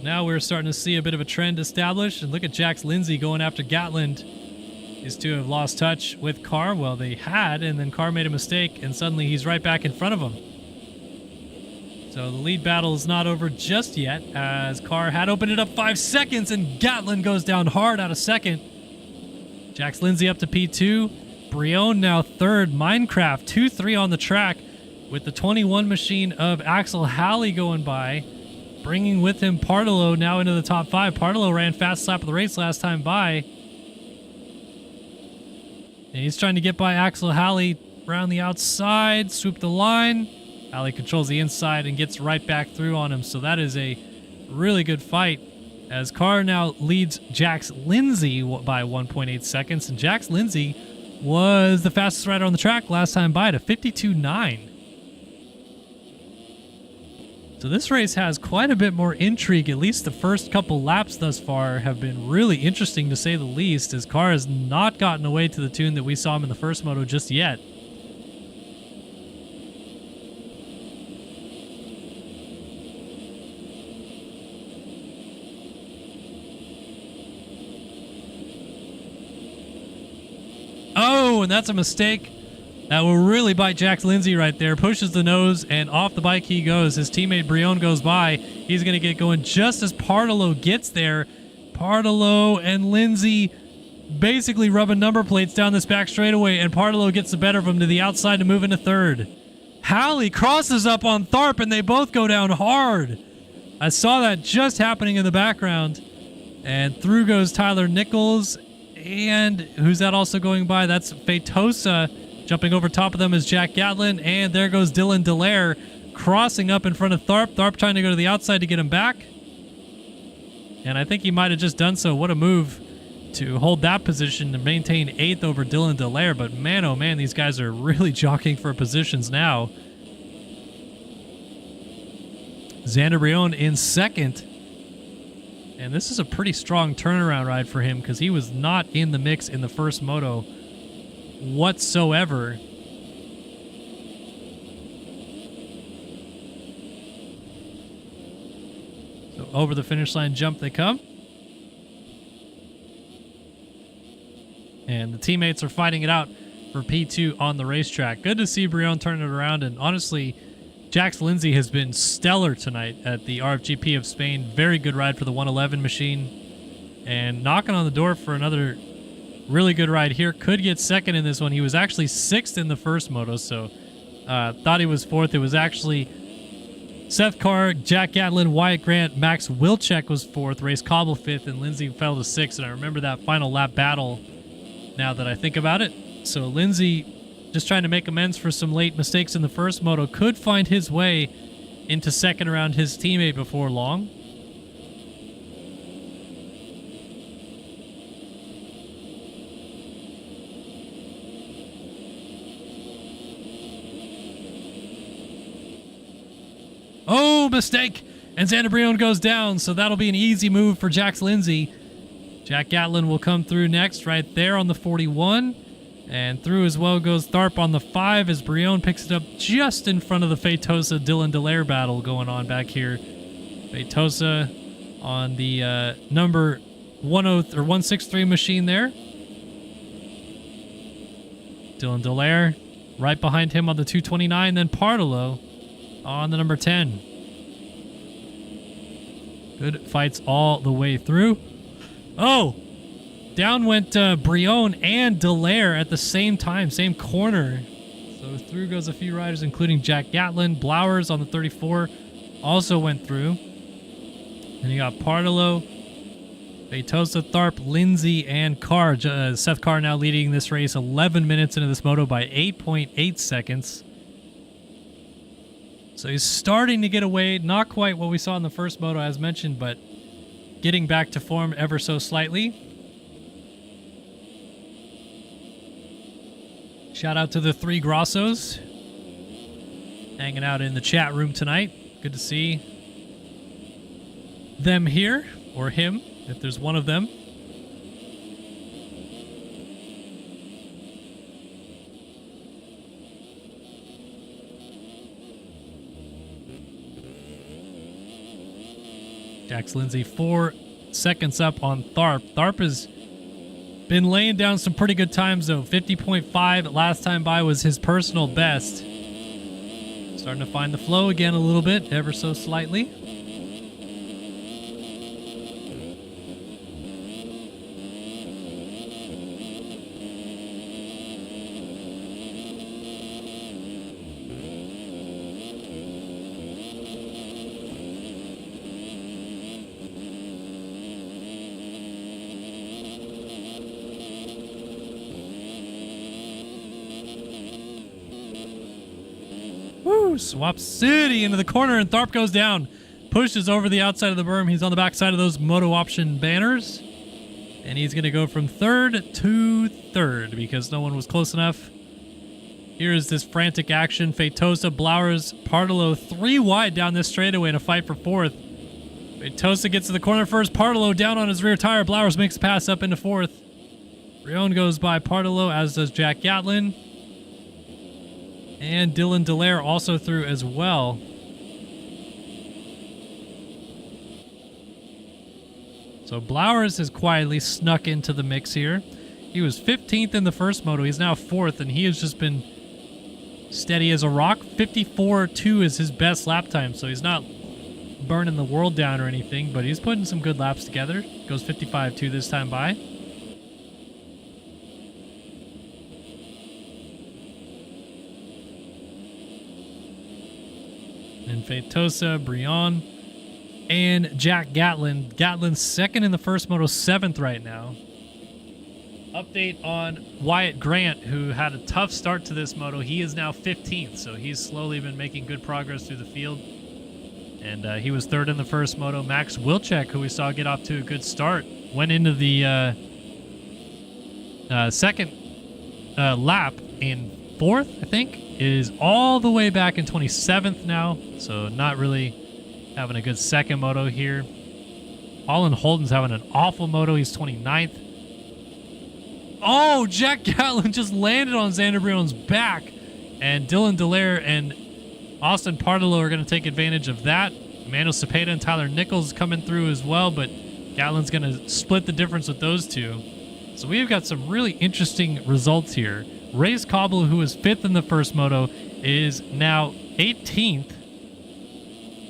Now we're starting to see a bit of a trend established, and look at Jax Lindsay going after Gatland. These two have lost touch with Carr. Well, they had, and then Carr made a mistake, and suddenly he's right back in front of him. So the lead battle is not over just yet, as Carr had opened it up 5 seconds, and Gatlin goes down hard out of 2nd. Jax Lindsay up to P2. Brion now 3rd. Minecraft 2-3 on the track, with the 21 machine of Axel Halley going by, bringing with him Partolo now into the top 5. Partolo ran fastest lap of the race last time by. And he's trying to get by Axel Halley around the outside, swoop the line. Halley controls the inside and gets right back through on him. So that is a really good fight, as Carr now leads Jax Lindsay by 1.8 seconds. And Jax Lindsay was the fastest rider on the track last time by at 52.9. So this race has quite a bit more intrigue. At least the first couple laps thus far have been really interesting, to say the least, as Carr has not gotten away to the tune that we saw him in the first moto just yet. Oh, and that's a mistake that will really bite Jax Lindsay right there. Pushes the nose, and off the bike he goes. His teammate Brion goes by. He's going to get going just as Partolo gets there. Partolo and Lindsay basically rubbing number plates down this back straightaway, and Partolo gets the better of him to the outside to move into 3rd. Halley crosses up on Tharp, and they both go down hard. I saw that just happening in the background. And through goes Tyler Nichols. And who's that also going by? That's Fatosa. Jumping over top of them is Jack Gatlin, and there goes Dylan Dallaire crossing up in front of Tharp. Tharp trying to go to the outside to get him back. And I think he might have just done so. What a move to hold that position to maintain 8th over Dylan Dallaire. But man, oh man, these guys are really jockeying for positions now. Xander Brion in 2nd. And this is a pretty strong turnaround ride for him, because he was not in the mix in the first moto whatsoever. So over the finish line jump they come. And the teammates are fighting it out for P2 on the racetrack. Good to see Brion turn it around, and honestly, Jax Lindsay has been stellar tonight at the RFGP of Spain. Very good ride for the 111 machine, and knocking on the door for another really good ride here. Could get 2nd in this one. He was actually 6th in the first moto, so thought he was 4th. It was actually Seth Carr, Jack Gatlin, Wyatt Grant, Max Wilczek was 4th, Race Cobble 5th, and Lindsay fell to 6th. And I remember that final lap battle now that I think about it. So Lindsay, just trying to make amends for some late mistakes in the first moto, could find his way into 2nd around his teammate before long. mistake. And Xander Brion goes down, so that'll be an easy move for Jax Lindsay. Jack Gatlin will come through next right there on the 41. And through as well goes Tharp on the 5 as Brion picks it up just in front of the Feitosa Dylan Delaire battle going on back here. Feitosa on the number 163 machine there. Dylan Delaire right behind him on the 229, then Partolo on the number 10. Good fights all the way through. Oh! Down went Brion and Delaire at the same time, same corner. So through goes a few riders, including Jack Gatlin. Blowers on the 34 also went through. And you got Partolo, Feitosa, Tharp, Lindsay, and Carr. Seth Carr now leading this race 11 minutes into this moto by 8.8 seconds. So he's starting to get away. Not quite what we saw in the first moto as mentioned, but getting back to form ever so slightly. Shout out to the 3 Grossos hanging out in the chat room tonight. Good to see them here, or him, if there's one of them. Jax Lindsay 4 seconds up on Tharp. Tharp has been laying down some pretty good times though. 50.5 last time by was his personal best. Starting to find the flow again a little bit, ever so slightly. Woo! Swap City into the corner, and Tharp goes down. Pushes over the outside of the berm. He's on the back side of those moto option banners. And he's going to go from 3rd to 3rd because no one was close enough. Here's this frantic action. Feitosa, Blowers, Partolo 3 wide down this straightaway in a fight for 4th. Feitosa gets to the corner first. Partolo down on his rear tire. Blowers makes a pass up into 4th. Brion goes by Partolo, as does Jack Gatlin. And Dylan Delaire also through as well. So Blowers has quietly snuck into the mix here. He was 15th in the first moto. He's now 4th, and he has just been steady as a rock. 54.2 is his best lap time, so he's not burning the world down or anything, but he's putting some good laps together. Goes 55.2 this time by. And Feitosa, Brion, and Jack Gatlin. Gatlin's 2nd in the first moto, 7th right now. Update on Wyatt Grant, who had a tough start to this moto. He is now 15th, so he's slowly been making good progress through the field. And he was 3rd in the first moto. Max Wilczek, who we saw get off to a good start, went into the second lap in 4th, I think. Is all the way back in 27th now, so not really having a good second moto here. Colin Holden's having an awful moto. He's 29th. Oh, Jack Gatlin just landed on Xander Brion's back, and Dylan Delaire and Austin Partolo are going to take advantage of that. Emmanuel Cepeda and Tyler Nichols coming through as well, but Gatlin's going to split the difference with those two. So we've got some really interesting results here. Race Cobble, who was 5th in the first moto, is now 18th.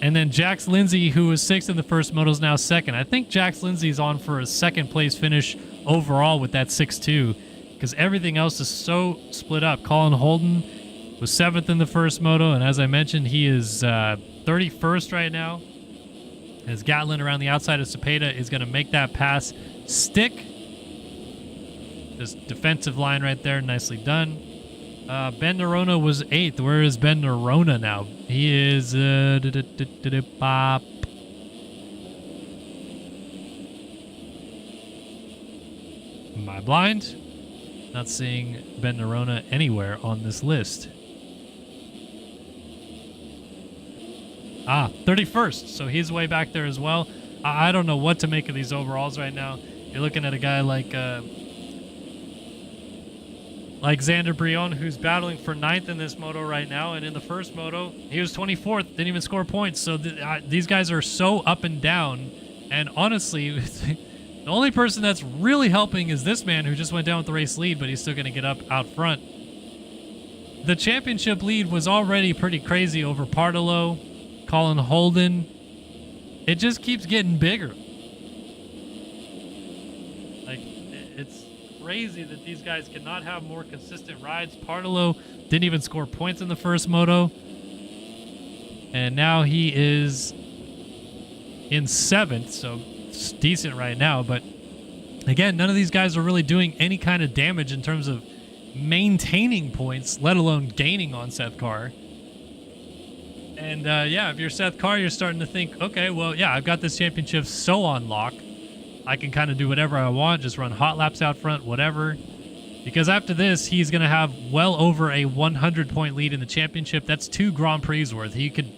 And then Jax Lindsay, who was 6th in the first moto, is now 2nd. I think Jax Lindsay's on for a 2nd place finish overall with that 6-2 because everything else is so split up. Colin Holden was 7th in the first moto, and as I mentioned, he is 31st right now. As Gatlin around the outside of Cepeda is going to make that pass stick. This defensive line right there, nicely done. Ben Nerona was 8th. Where is Ben Nerona now? He is... Am I blind? Not seeing Ben Nerona anywhere on this list. 31st. So he's way back there as well. I don't know what to make of these overalls right now. You're looking at a guy like Xander Brion, who's battling for 9th in this moto right now. And in the first moto, he was 24th, didn't even score points. So these guys are so up and down. And honestly, the only person that's really helping is this man who just went down with the race lead, but he's still going to get up out front. The championship lead was already pretty crazy over Partolo, Colin Holden. It just keeps getting bigger. Like, it's crazy that these guys cannot have more consistent rides. Partolo didn't even score points in the first moto. And now he is in 7th, so it's decent right now. But again, none of these guys are really doing any kind of damage in terms of maintaining points, let alone gaining on Seth Carr. And yeah, if you're Seth Carr, you're starting to think, okay, well, yeah, I've got this championship so on lock. I can kind of do whatever I want, just run hot laps out front, whatever. Because after this, he's going to have well over a 100-point lead in the championship. That's 2 Grand Prix worth. He could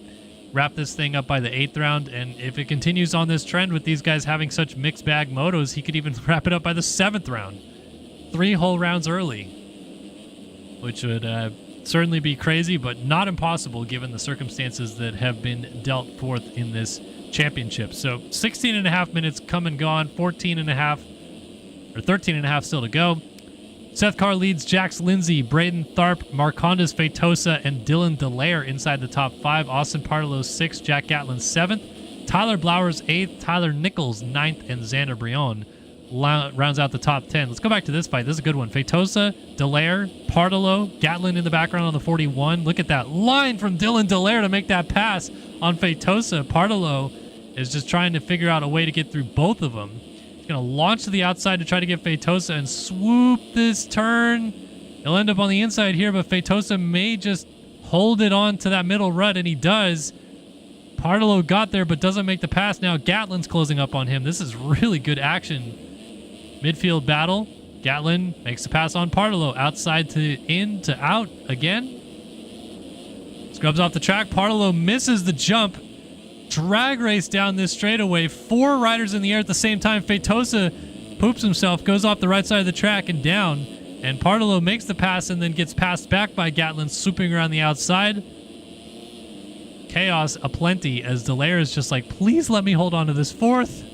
wrap this thing up by the 8th round, and if it continues on this trend with these guys having such mixed bag motos, he could even wrap it up by the 7th round. 3 whole rounds early, which would certainly be crazy, but not impossible given the circumstances that have been dealt forth in this championship. So 16 and a half minutes come and gone, 14 and a half, or 13 and a half still to go. Seth Carr leads Jax Lindsay, Braden Tharp, Marcondes Feitosa, and Dylan Delaire inside the top 5. Austin Partolo 6th, Jack Gatlin 7th, Tyler Blowers 8th, Tyler Nichols 9th, and Xander Brion rounds out the top 10. Let's go back to this fight. This is a good one. Feitosa, Delaire, Partolo, Gatlin in the background on the 41. Look at that line from Dylan Delaire to make that pass on Feitosa. Partolo is just trying to figure out a way to get through both of them. He's going to launch to the outside to try to get Feitosa and swoop this turn. He'll end up on the inside here, but Feitosa may just hold it on to that middle rut, and he does. Partolo got there, but doesn't make the pass. Now Gatlin's closing up on him. This is really good action. Midfield battle. Gatlin makes the pass on Partolo. Outside to in to out again. Scrubs off the track. Partolo misses the jump. Drag race down this straightaway. 4 riders in the air at the same time. Feitosa poops himself, goes off the right side of the track and down. And Partolo makes the pass and then gets passed back by Gatlin, swooping around the outside. Chaos aplenty as Delaire is just like, please let me hold on to this 4th.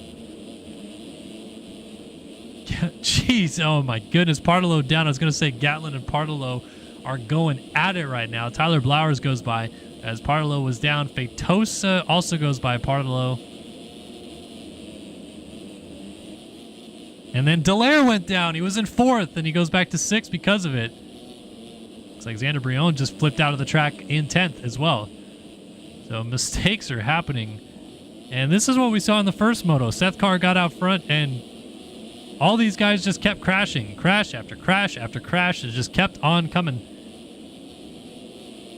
Jeez, oh my goodness. Partolo down. I was going to say Gatlin and Partolo are going at it right now. Tyler Blowers goes by as Partolo was down. Feitosa also goes by Partolo. And then Delaire went down. He was in 4th, and he goes back to 6th because of it. Looks like Xander Brion just flipped out of the track in 10th as well. So mistakes are happening. And this is what we saw in the first moto. Seth Carr got out front, and all these guys just kept crashing. Crash after crash after crash. It just kept on coming.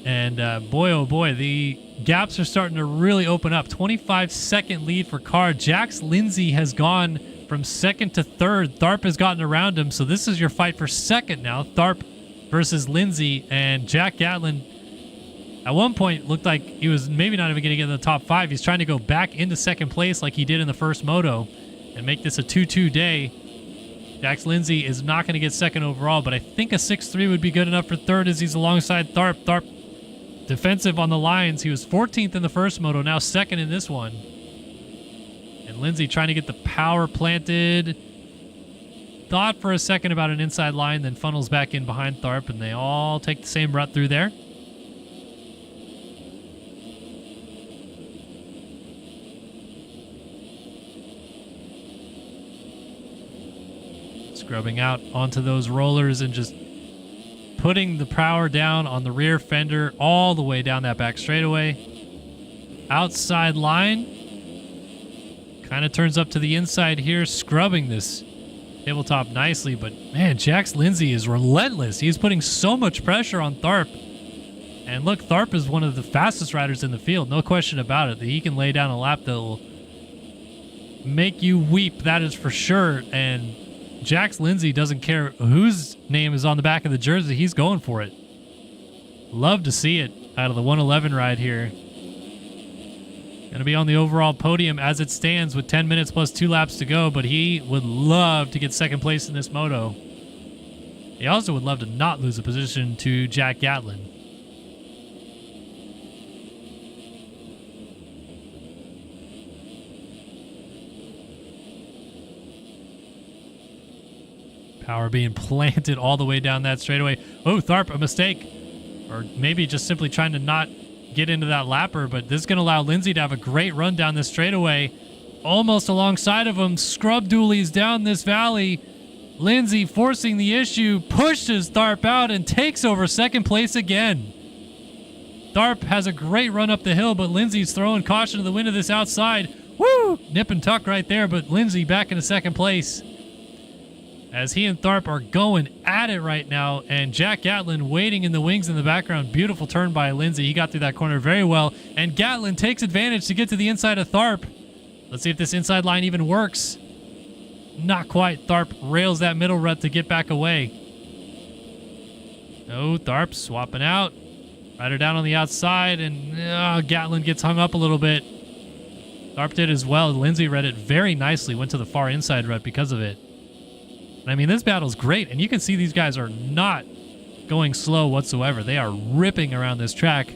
And boy, oh boy, the gaps are starting to really open up. 25-second lead for Carr. Jax Lindsay has gone from 2nd to 3rd. Tharp has gotten around him. So this is your fight for 2nd now. Tharp versus Lindsay. And Jack Gatlin, at one point, looked like he was maybe not even going to get in the top 5. He's trying to go back into 2nd place like he did in the first moto and make this a 2-2 day. Jax Lindsay is not going to get 2nd overall, but I think a 6-3 would be good enough for 3rd as he's alongside Tharp. Tharp defensive on the lines. He was 14th in the first moto, now 2nd in this one. And Lindsay trying to get the power planted. Thought for a second about an inside line, then funnels back in behind Tharp, and they all take the same route through there. Scrubbing out onto those rollers and just putting the power down on the rear fender all the way down that back straightaway. Outside line. Kind of turns up to the inside here, scrubbing this tabletop nicely. But man, Jax Lindsay is relentless. He's putting so much pressure on Tharp. And look, Tharp is one of the fastest riders in the field. No question about it. That he can lay down a lap that will make you weep. That is for sure. And Jax Lindsay doesn't care whose name is on the back of the jersey. He's going for it. Love to see it out of the 111 ride here. Going to be on the overall podium as it stands with 10 minutes plus 2 laps to go, but he would love to get second place in this moto. He also would love to not lose a position to Jack Gatlin. Power being planted all the way down that straightaway. Oh, Tharp, a mistake. Or maybe just simply trying to not get into that lapper, but this is going to allow Lindsay to have a great run down this straightaway. Almost alongside of him, scrub dualies down this valley. Lindsay forcing the issue, pushes Tharp out and takes over second place again. Tharp has a great run up the hill, but Lindsay's throwing caution to the wind of this outside. Woo! Nip and tuck right there, but Lindsay back into second place. As he and Tharp are going at it right now, and Jack Gatlin waiting in the wings in the background. Beautiful turn by Lindsay. He got through that corner very well, and Gatlin takes advantage to get to the inside of Tharp. Let's see if this inside line even works. Not quite. Tharp rails that middle rut to get back away. Oh, Tharp swapping out. Rider down on the outside, and Gatlin gets hung up a little bit. Tharp did as well. Lindsay read it very nicely. Went to the far inside rut because of it. I mean, this battle's great, and you can see these guys are not going slow whatsoever. They are ripping around this track,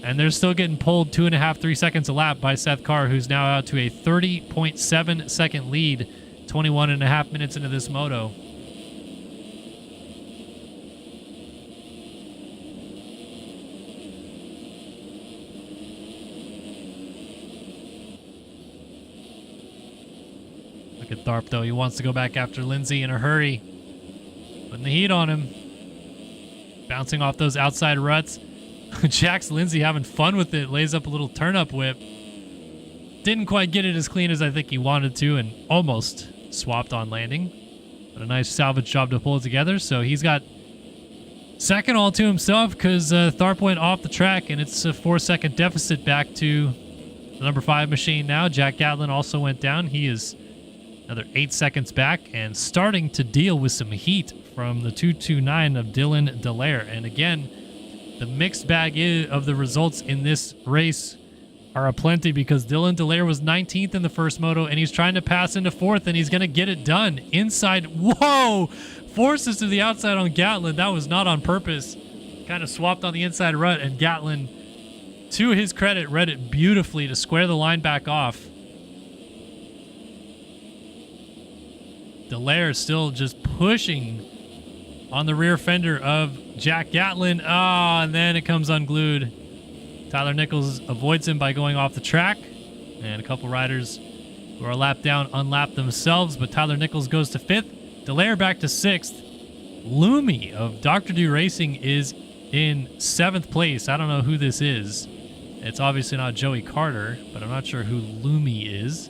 and they're still getting pulled 2.5, 3 seconds a lap by Seth Carr, who's now out to a 30.7 second lead, 21.5 minutes into this moto. Look at Tharp, though. He wants to go back after Lindsay in a hurry. Putting the heat on him. Bouncing off those outside ruts. Jack's Lindsay having fun with it. Lays up a little turn-up whip. Didn't quite get it as clean as I think he wanted to, and almost swapped on landing. But a nice salvage job to pull it together. So he's got second all to himself because Tharp went off the track, and it's a 4-second deficit back to the number 5 machine now. Jack Gatlin also went down. He is another 8 seconds back and starting to deal with some heat from the 229 of Dylan Dallaire. And again, the mixed bag of the results in this race are aplenty because Dylan Dallaire was 19th in the first moto, and he's trying to pass into 4th, and he's going to get it done. Inside, whoa! Forces to the outside on Gatlin. That was not on purpose. Kind of swapped on the inside rut, and Gatlin, to his credit, read it beautifully to square the line back off. Dallaire still just pushing on the rear fender of Jack Gatlin. And then it comes unglued. Tyler Nichols avoids him by going off the track. And a couple riders who are a lap down unlapped themselves, but Tyler Nichols goes to 5th. Dallaire back to 6th. Loomy of Dr. Do Racing is in 7th place. I don't know who this is. It's obviously not Joey Carter, but I'm not sure who Loomy is.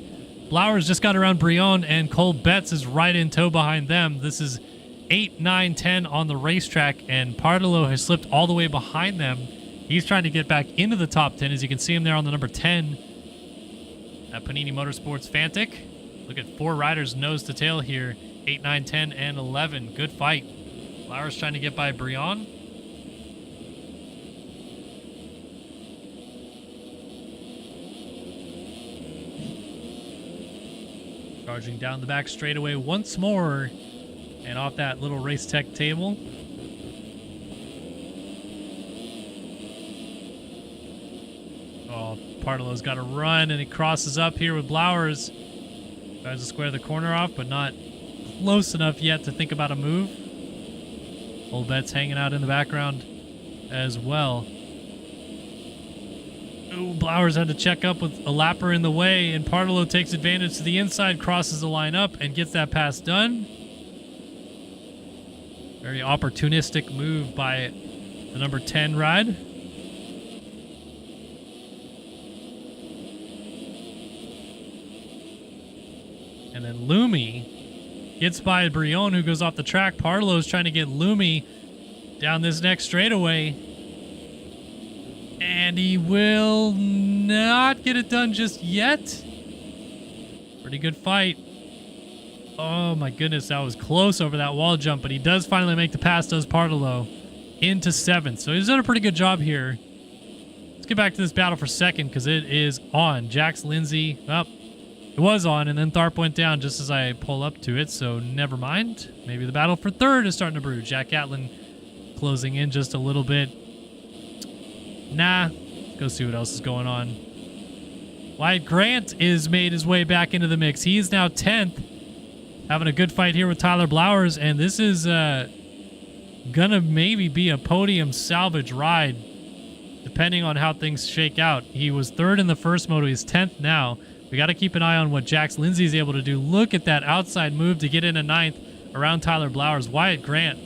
Blowers just got around Brion, and Cole Betts is right in tow behind them. This is 8, 9, 10 on the racetrack, and Partillo has slipped all the way behind them. He's trying to get back into the top 10, as you can see him there on the number 10 at Panini Motorsports Fantic. Look at 4 riders nose to tail here, 8, 9, 10, and 11. Good fight. Blowers trying to get by Brion. Charging down the back straightaway once more, and off that little race tech table. Oh, Partillo's got to run, and he crosses up here with Blowers. Tries to square the corner off, but not close enough yet to think about a move. Old Betts hanging out in the background as well. Ooh, Blowers had to check up with a lapper in the way, and Partillo takes advantage to the inside, crosses the line up, and gets that pass done. Very opportunistic move by the number 10 ride. And then Loomy gets by Brion, who goes off the track. Partillo's trying to get Loomy down this next straightaway. And he will not get it done just yet. Pretty good fight. Oh my goodness, that was close over that wall jump, but he does finally make the pass, does Partillo, into 7th. So he's done a pretty good job here. It's get back to this battle for second because it is on. Jax Lindsay, well, it was on, and then Tharp went down just as I pull up to it, so never mind. Maybe the battle for third is starting to brew. Jack Gatlin closing in just a little bit. Nah, let's go see what else is going on. Wyatt Grant is made his way back into the mix. He is now 10th. Having a good fight here with Tyler Blowers, and this is gonna maybe be a podium salvage ride, depending on how things shake out. He was third in the first moto. He's 10th now. We got to keep an eye on what Jax Lindsay is able to do. Look at that outside move to get into 9th around Tyler Blowers. Wyatt Grant,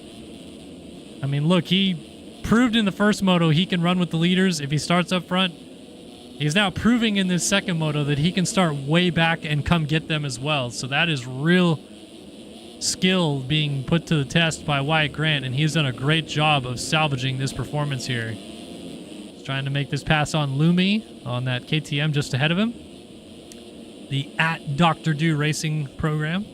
I mean, look, he proved in the first moto he can run with the leaders if he starts up front. He's now proving in this second moto that he can start way back and come get them as well. So that is real skill being put to the test by Wyatt Grant, and he's done a great job of salvaging this performance here. He's trying to make this pass on Lumi on that KTM just ahead of him. The at Dr. Do Racing program.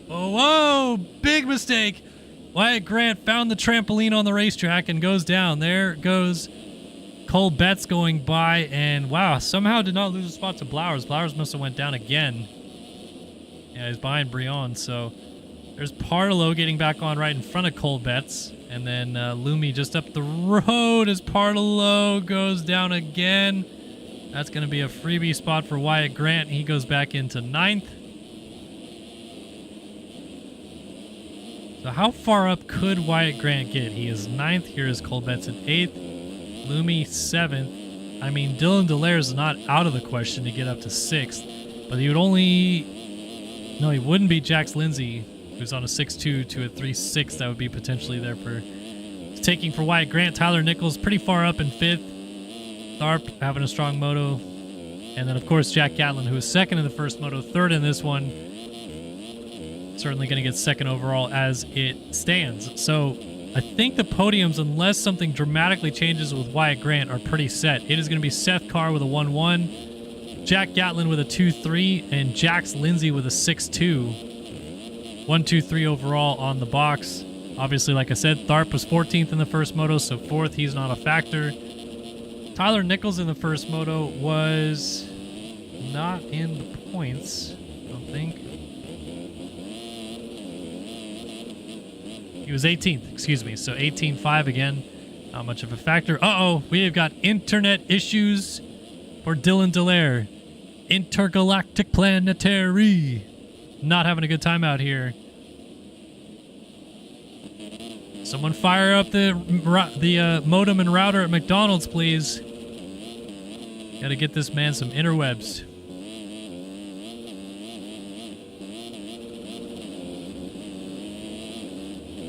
Oh, whoa, big mistake. Wyatt Grant found the trampoline on the racetrack and goes down. There goes Cole Betts going by, and wow, somehow did not lose a spot to Blowers. Blowers must have went down again. Yeah, he's behind Brion, so there's Partolo getting back on right in front of Cole Betts. And then Lumi just up the road as Partolo goes down again. That's going to be a freebie spot for Wyatt Grant. He goes back into 9th. So how far up could Wyatt Grant get? He is 9th. Here is Cole Betts at 8th. Lumi 7th. I mean, Dylan Delaire is not out of the question to get up to 6th. But he would only... No, he wouldn't beat Jax Lindsay, who's on a 6.2 to a 3.6. That would be potentially there for taking for Wyatt Grant. Tyler Nichols pretty far up in 5th. Tharp having a strong moto. And then, of course, Jack Gatlin, who was 2nd in the first moto, 3rd in this one. Certainly going to get 2nd overall as it stands. So I think the podiums, unless something dramatically changes with Wyatt Grant, are pretty set. It is going to be Seth Carr with a 1-1. Jack Gatlin with a 2-3, and Jax Lindsay with a 6-2. 1-2-3 overall on the box. Obviously, like I said, Tharp was 14th in the first moto, so 4th, he's not a factor. Tyler Nichols in the first moto was not in the points, I don't think. He was 18th, excuse me, so 18.5 again. Not much of a factor. Uh-oh, we have got internet issues for Dylan Delaire. Intergalactic Planetary. Not having a good time out here. Someone fire up the modem and router at McDonald's, please. Gotta get this man some interwebs.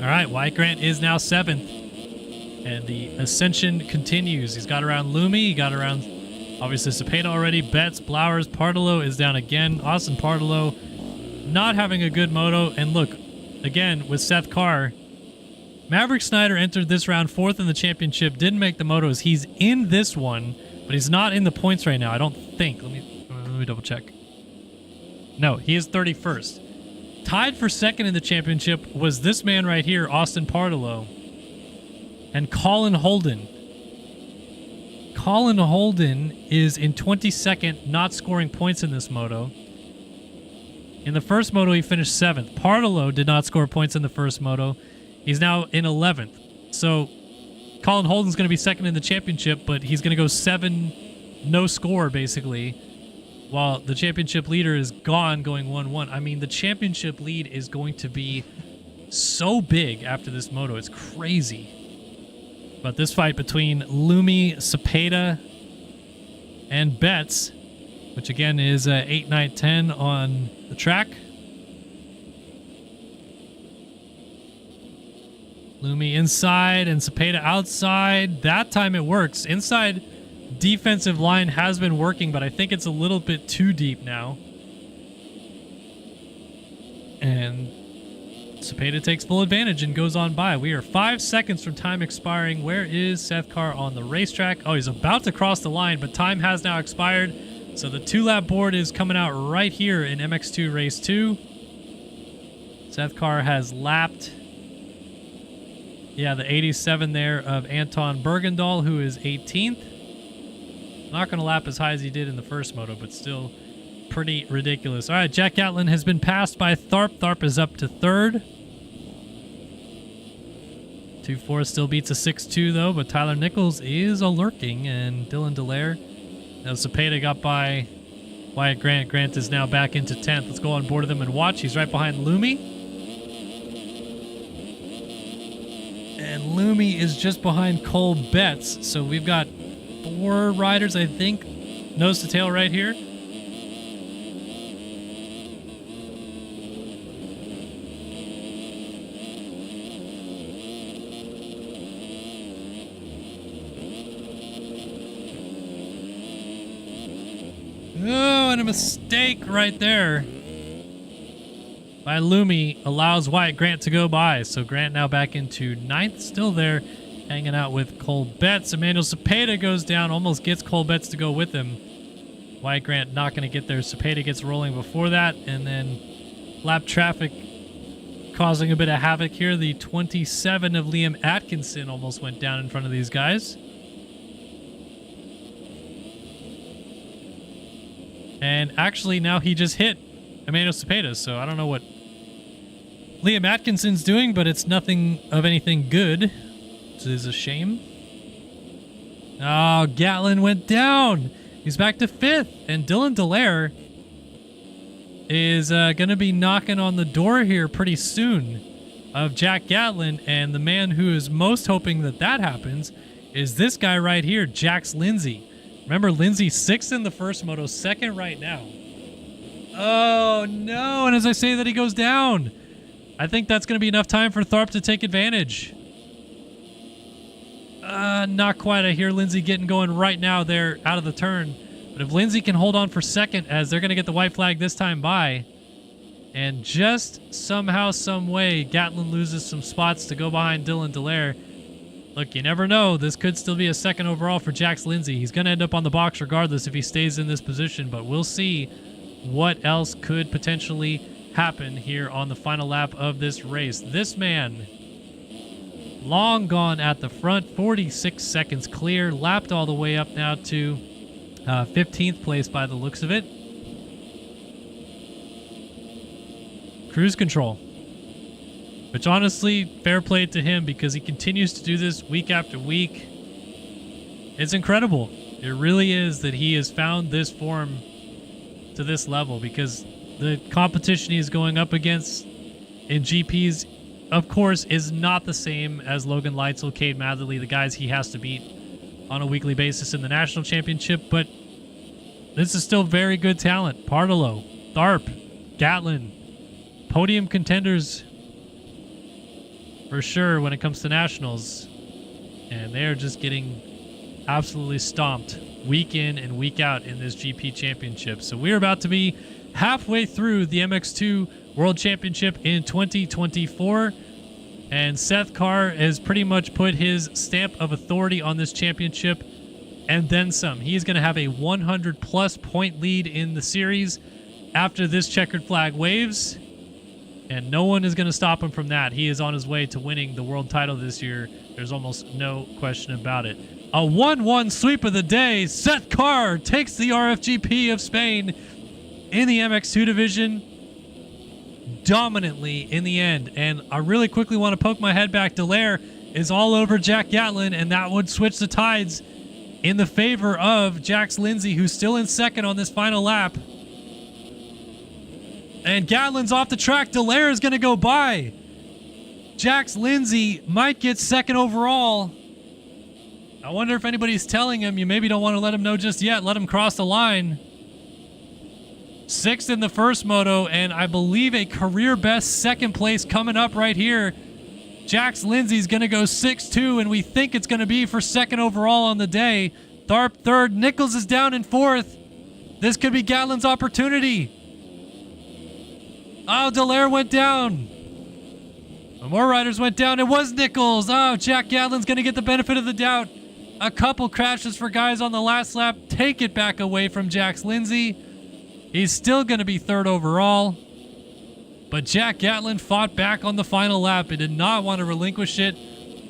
All right, Wyatt Grant is now 7th. And the ascension continues. He's got around Lumi. He got around... Obviously, Cepeda already. Betts, Blowers, Partolo is down again. Austin Partolo not having a good moto. And look, again, with Seth Carr, Maverick Snyder entered this round 4th in the championship. Didn't make the motos. He's in this one, but he's not in the points right now, I don't think. Let me double check. No, he is 31st. Tied for 2nd in the championship was this man right here, Austin Partolo, and Colin Holden. Colin Holden is in 22nd, not scoring points in this moto. In the first moto, he finished 7th. Partolo did not score points in the first moto. He's now in 11th. So Colin Holden's going to be 2nd in the championship, but he's going to go 7, no score, basically, while the championship leader is gone, going 1-1. I mean, the championship lead is going to be so big after this moto. It's crazy. But this fight between Lumi, Cepeda, and Betts, which again is 8, 9, 10 on the track. Lumi inside and Cepeda outside. That time it works. Inside defensive line has been working, but I think it's a little bit too deep now. And Cepeda takes full advantage and goes on by. We are 5 seconds from time expiring. Where is Seth Carr on the racetrack? Oh, he's about to cross the line, but time has now expired. So the 2-lap board is coming out right here in MX2 Race 2. Seth Carr has lapped, yeah, the 87 there of Anton Bergendahl, who is 18th. Not going to lap as high as he did in the first moto, but still pretty ridiculous. All right, Jack Gatlin has been passed by Tharp. Tharp is up to 3rd. 2-4 still beats a 6-2, though, but Tyler Nichols is lurking, and Dylan Dallaire. Now, Cepeda got by Wyatt Grant. Grant is now back into 10th. Let's go on board of them and watch. He's right behind Lumi. And Lumi is just behind Cole Betts. So we've got 4 riders, I think, nose to tail right here. Oh, and a mistake right there by Lumi allows Wyatt Grant to go by. So Grant now back into 9th, still there, hanging out with Cole Betts. Emmanuel Cepeda goes down, almost gets Cole Betts to go with him. Wyatt Grant not going to get there. Cepeda gets rolling before that, and then lap traffic causing a bit of havoc here. The 27 of Liam Atkinson almost went down in front of these guys. And actually now he just hit Emmanuel Cepeda, so I don't know what Liam Atkinson's doing, but it's nothing of anything good. This is a shame. Oh, Gatlin went down. He's back to 5th, and Dylan Dallaire is going to be knocking on the door here pretty soon of Jack Gatlin, and the man who is most hoping that that happens is this guy right here, Jax Lindsay. Remember, Lindsay 6th in the first moto, 2nd right now. Oh, no. And as I say that, he goes down. I think that's going to be enough time for Tharp to take advantage. Not quite. I hear Lindsay getting going right now there out of the turn. But if Lindsay can hold on for 2nd, as they're going to get the white flag this time by, and just somehow, some way, Gatlin loses some spots to go behind Dylan Dallaire. Look, you never know. This could still be a 2nd overall for Jax Lindsay. He's going to end up on the box regardless if he stays in this position, but we'll see what else could potentially happen here on the final lap of this race. This man, long gone at the front, 46 seconds clear, lapped all the way up now to 15th place by the looks of it. Cruise control. Which honestly, fair play to him because he continues to do this week after week. It's incredible. It really is that he has found this form to this level because the competition he's going up against in GPs, of course, is not the same as Logan Leitzel, Cade Matherly, the guys he has to beat on a weekly basis in the national championship, but this is still very good talent. Partolo, Tharp, Gatlin, podium contenders for sure when it comes to nationals, and they're just getting absolutely stomped week in and week out in this GP championship. So we're about to be halfway through the MX2 World Championship in 2024, and Seth Carr has pretty much put his stamp of authority on this championship and then some. He is going to have a 100-plus point lead in the series after this checkered flag waves, and no one is going to stop him from that. He is on his way to winning the world title this year. There's almost no question about it. A 1-1 sweep of the day. Seth Carr takes the RFGP of Spain in the MX2 division dominantly in the end. And I really quickly want to poke my head back. Dallaire is all over Jack Gatlin, and that would switch the tides in the favor of Jax Lindsay, who's still in second on this final lap. And Gatlin's off the track. Dallaire is going to go by. Jax Lindsay might get second overall. I wonder if anybody's telling him, you maybe don't want to let him know just yet. Let him cross the line. Sixth in the first moto, and I believe a career best second place coming up right here. Jax Lindsay's going to go 6-2, and we think it's going to be for second overall on the day. Tharp third. Nichols is down in fourth. This could be Gatlin's opportunity. Oh, Dallaire went down. More riders went down. It was Nichols. Oh, Jack Gatlin's going to get the benefit of the doubt. A couple crashes for guys on the last lap. Take it back away from Jax Lindsay. He's still going to be third overall. But Jack Gatlin fought back on the final lap. He did not want to relinquish it.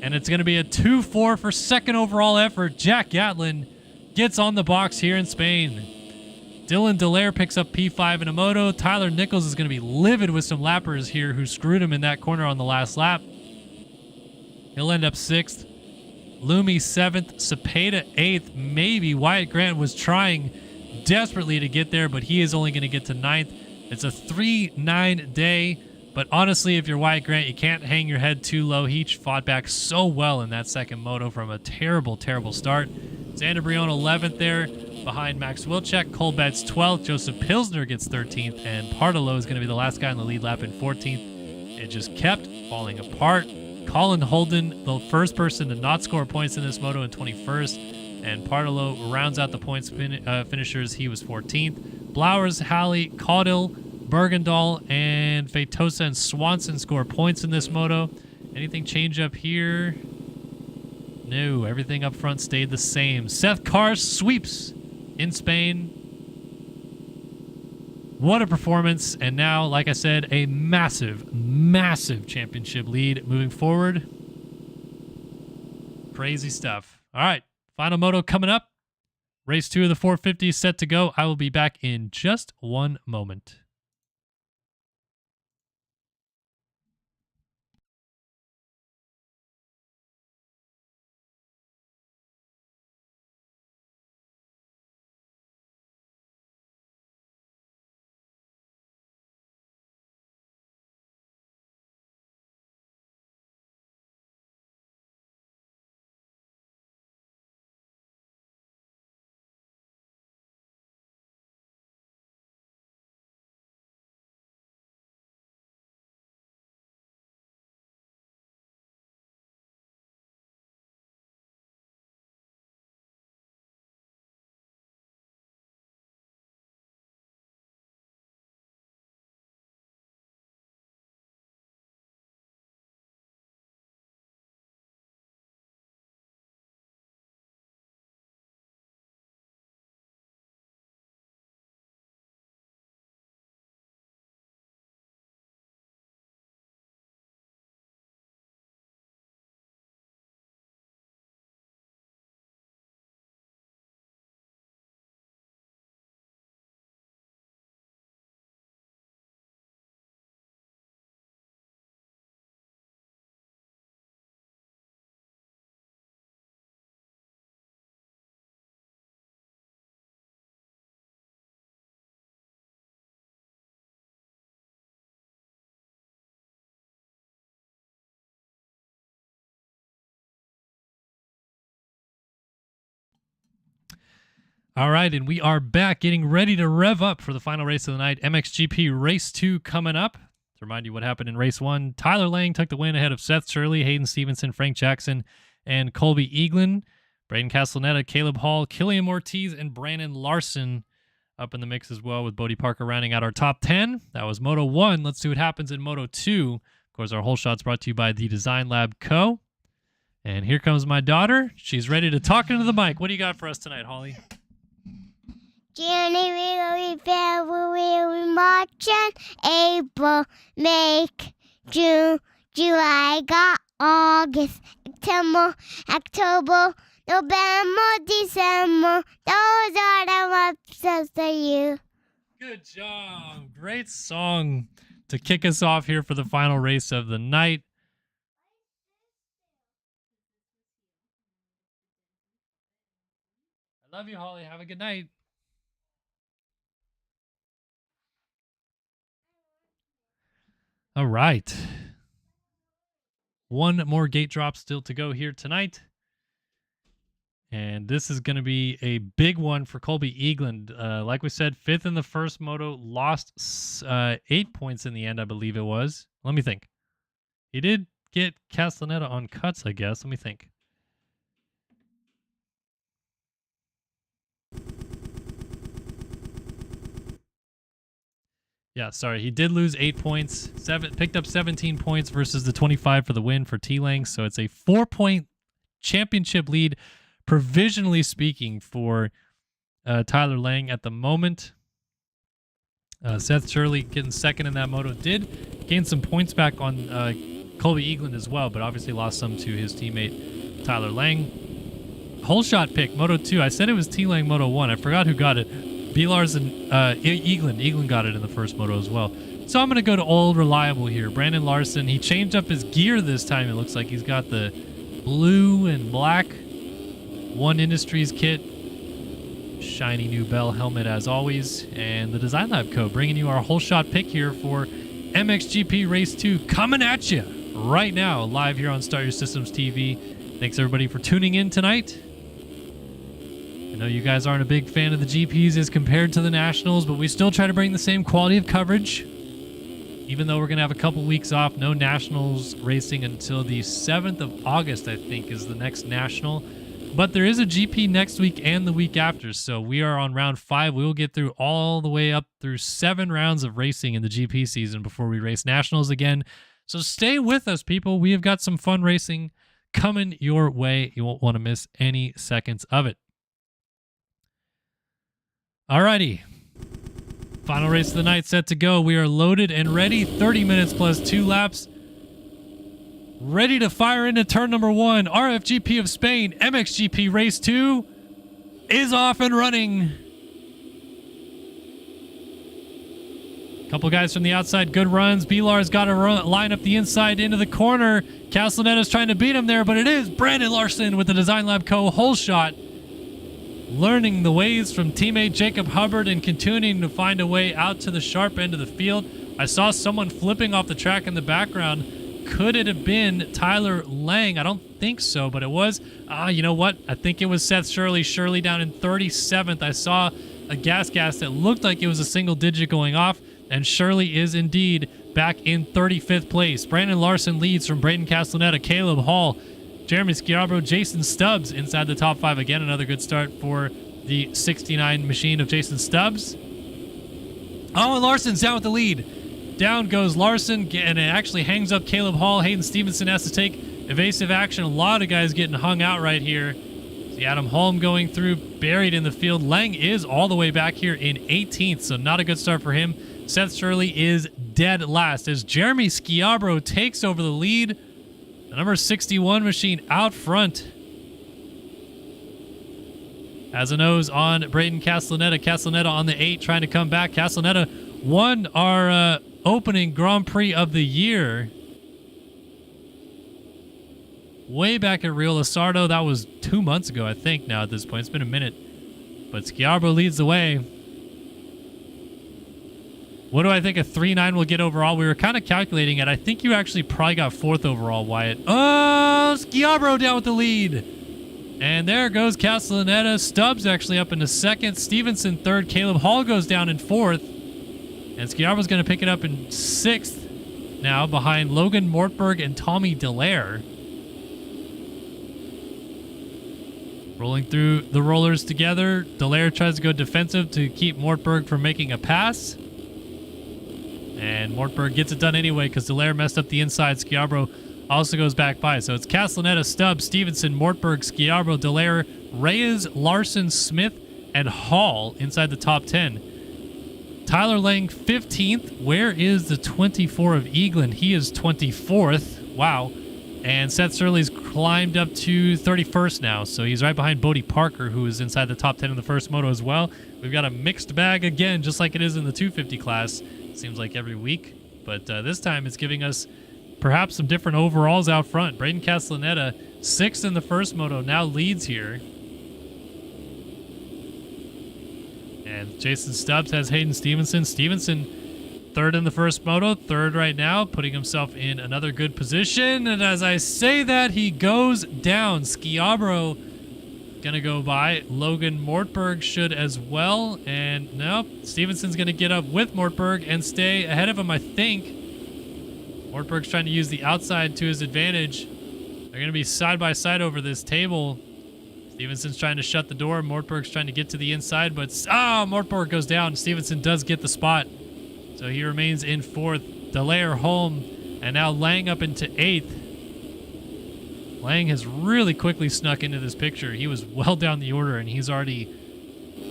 And it's going to be a 2-4 for second overall effort. Jack Gatlin gets on the box here in Spain. Dylan Dallaire picks up P5 in a moto. Tyler Nichols is going to be livid with some lappers here who screwed him in that corner on the last lap. He'll end up 6th. Lumi 7th. Cepeda 8th. Maybe. Wyatt Grant was trying desperately to get there, but he is only going to get to 9th. It's a 3-9 day. But honestly, if you're Wyatt Grant, you can't hang your head too low. He fought back so well in that second moto from a terrible, terrible start. Xander Brion 11th there behind Max Wilczek. Cole Betts 12th. Joseph Pilsner gets 13th. And Partolo is going to be the last guy in the lead lap in 14th. It just kept falling apart. Colin Holden, the first person to not score points in this moto, in 21st. And Partolo rounds out the points finishers. He was 14th. Blowers, Halley, Caudill, Bergendahl, and Feitosa and Swanson score points in this moto. Anything change up here? No, everything up front stayed the same. Seth Carr sweeps in Spain. What a performance. And now, like I said, a massive, massive championship lead moving forward. Crazy stuff. All right, final moto coming up. Race 2 of the 450 is set to go. I will be back in just one moment. All right, and we are back getting ready to rev up for the final race of the night. MXGP Race 2 coming up. To remind you what happened in Race 1, Tyler Lang took the win ahead of Seth Shirley, Hayden Stevenson, Frank Jackson, and Colby Eaglin. Braden Castellaneta, Caleb Hall, Killian Ortiz, and Brandon Larson up in the mix as well, with Bodie Parker rounding out our top 10. That was Moto 1. Let's see what happens in Moto 2. Of course, our whole shot's brought to you by the Design Lab Co. And here comes my daughter. She's ready to talk into the mic. What do you got for us tonight, Holly? January, February, March, and April, May, June, July, got August, September, October, November, December. Those are the months of the year. Good job. Great song to kick us off here for the final race of the night. I love you, Holly. Have a good night. All right. One more gate drop still to go here tonight. And this is going to be a big one for Colby Eaglin. Like we said, 5th in the first moto, lost 8 points in the end, I believe it was. Let me think. He did get Castellaneta on cuts, I guess. Let me think. Yeah, sorry. He did lose 8 points. Picked up 17 points versus the 25 for the win for T-Lang. So it's a 4-point championship lead provisionally speaking for Tyler Lang at the moment. Seth Shirley getting second in that moto. Did gain some points back on Colby Eagland as well, but obviously lost some to his teammate Tyler Lang. Whole shot pick, Moto 2. I said it was T Lang Moto 1. I forgot who got it. B-Lars and Eagland. Eagland got it in the first moto as well. So I'm going to go to old reliable here. Brandon Larson. He changed up his gear this time. It looks like he's got the blue and black One Industries kit. Shiny new Bell helmet as always. And the Design Lab Co. bringing you our whole shot pick here for MXGP Race 2 coming at you right now, live here on Start Your Systems TV. Thanks everybody for tuning in tonight. I know you guys aren't a big fan of the GPs as compared to the Nationals, but we still try to bring the same quality of coverage. Even though we're going to have a couple weeks off, no Nationals racing until the 7th of August, I think, is the next National. But there is a GP next week and the week after, so we are on round 5. We will get through all the way up through 7 rounds of racing in the GP season before we race Nationals again. So stay with us, people. We have got some fun racing coming your way. You won't want to miss any seconds of it. Alrighty. Final race of the night set to go. We are loaded and ready. 30 minutes plus 2 laps. Ready to fire into turn number 1. RFGP of Spain, MXGP Race 2 is off and running. Couple guys from the outside, good runs. B-Lars got to line up the inside into the corner. Castellaneta's trying to beat him there, but it is Brandon Larson with the Design Lab Co. whole shot. Learning the ways from teammate Jacob Hubbard and continuing to find a way out to the sharp end of the field. I saw someone flipping off the track in the background. Could it have been Tyler Lang? I don't think so, but it was. You know what? I think it was Seth Shirley. Shirley down in 37th. I saw a gas that looked like it was a single digit going off, and Shirley is indeed back in 35th place. Brandon Larson leads from Braden Castellaneta, Caleb Hall, Jeremy Schiavro, Jason Stubbs inside the top 5. Again, another good start for the 69 machine of Jason Stubbs. Oh, and Larson's down with the lead. Down goes Larson, and it actually hangs up Caleb Hall. Hayden Stevenson has to take evasive action. A lot of guys getting hung out right here. See Adam Holm going through, buried in the field. Lang is all the way back here in 18th, so not a good start for him. Seth Shirley is dead last as Jeremy Schiavro takes over the lead. The number 61 machine out front. Has a nose on Braden Castellaneta. Castellaneta on the 8 trying to come back. Castellaneta won our opening Grand Prix of the year. Way back at Rio Lizardo. That was 2 months ago, I think, now at this point. It's been a minute. But Schiavro leads the way. What do I think a 3.9 will get overall? We were kind of calculating it. I think you actually probably got 4th overall, Wyatt. Oh, Schiavro down with the lead. And there goes Castellaneta. Stubbs actually up into 2nd. Stevenson 3rd. Caleb Hall goes down in 4th. And Schiavro's going to pick it up in 6th now behind Logan Mortberg and Tommy Dallaire. Rolling through the rollers together. Dallaire tries to go defensive to keep Mortberg from making a pass. And Mortberg gets it done anyway because Dallaire messed up the inside. Schiavro also goes back by. So it's Castellaneta, Stubbs, Stevenson, Mortberg, Schiavro, Dallaire, Reyes, Larson, Smith, and Hall inside the top 10. Tyler Lang, 15th. Where is the 24 of Eagland? He is 24th. Wow. And Seth Shirley's climbed up to 31st now. So he's right behind Bodie Parker, who is inside the top 10 in the first moto as well. We've got a mixed bag again, just like it is in the 250 class. Seems like every week, but this time it's giving us perhaps some different overalls out front. Braden Castellaneta, 6th in the first moto, now leads here. And Jason Stubbs has Hayden Stevenson. Stevenson, 3rd in the first moto, 3rd right now, putting himself in another good position. And as I say that, he goes down. Schiavro gonna go by. Logan Mortberg should as well. And nope, Stevenson's gonna get up with Mortberg and stay ahead of him, I think. Mortberg's trying to use the outside to his advantage. They're gonna be side by side over this table. Stevenson's trying to shut the door. Mortberg's trying to get to the inside, but Mortberg goes down. Stevenson does get the spot, so he remains in 4th. Dallaire, Holm, and now Lang up into 8th. Lang has really quickly snuck into this picture. He was well down the order, and he's already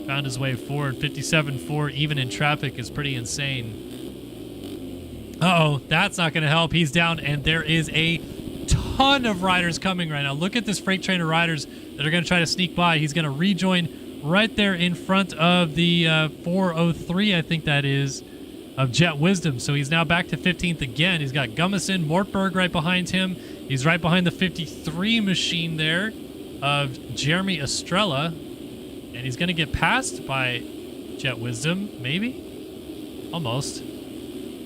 found his way forward. 57.4 even in traffic is pretty insane. Uh-oh, that's not going to help. He's down, and there is a ton of riders coming right now. Look at this freight train of riders that are going to try to sneak by. He's going to rejoin right there in front of the 403, I think that is, of Jet Wisdom. So he's now back to 15th again. He's got Gummison, Mortberg right behind him. He's right behind the 53 machine there of Jeremy Estrella. And he's going to get passed by Jet Wisdom, maybe? Almost.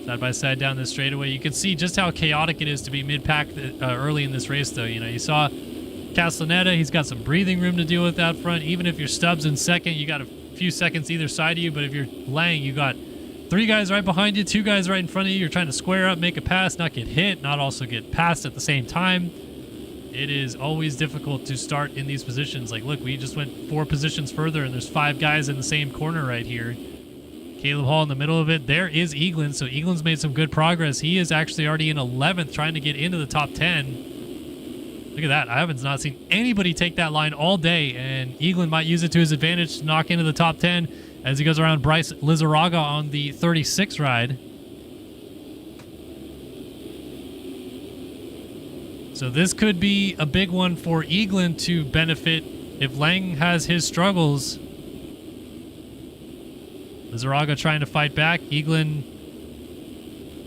Side by side down this straightaway. You can see just how chaotic it is to be mid-pack early in this race, though. You know, you saw Castellaneta. He's got some breathing room to deal with out front. Even if you're Stubbs in second, you got a few seconds either side of you. But if you're Lang, you got 3 guys right behind you, 2 guys right in front of you. You're trying to square up, make a pass, not get hit, not also get passed at the same time. It is always difficult to start in these positions. Like, look, we just went 4 positions further, and there's 5 guys in the same corner right here. Caleb Hall in the middle of it. There is Eaglin, so Eaglin's made some good progress. He is actually already in 11th, trying to get into the top 10. Look at that. I haven't not seen anybody take that line all day, and Eaglin might use it to his advantage to knock into the top 10 as he goes around Bryce Lizarraga on the 36 ride. So this could be a big one for Eaglin to benefit if Lang has his struggles. Lizarraga trying to fight back. Eaglin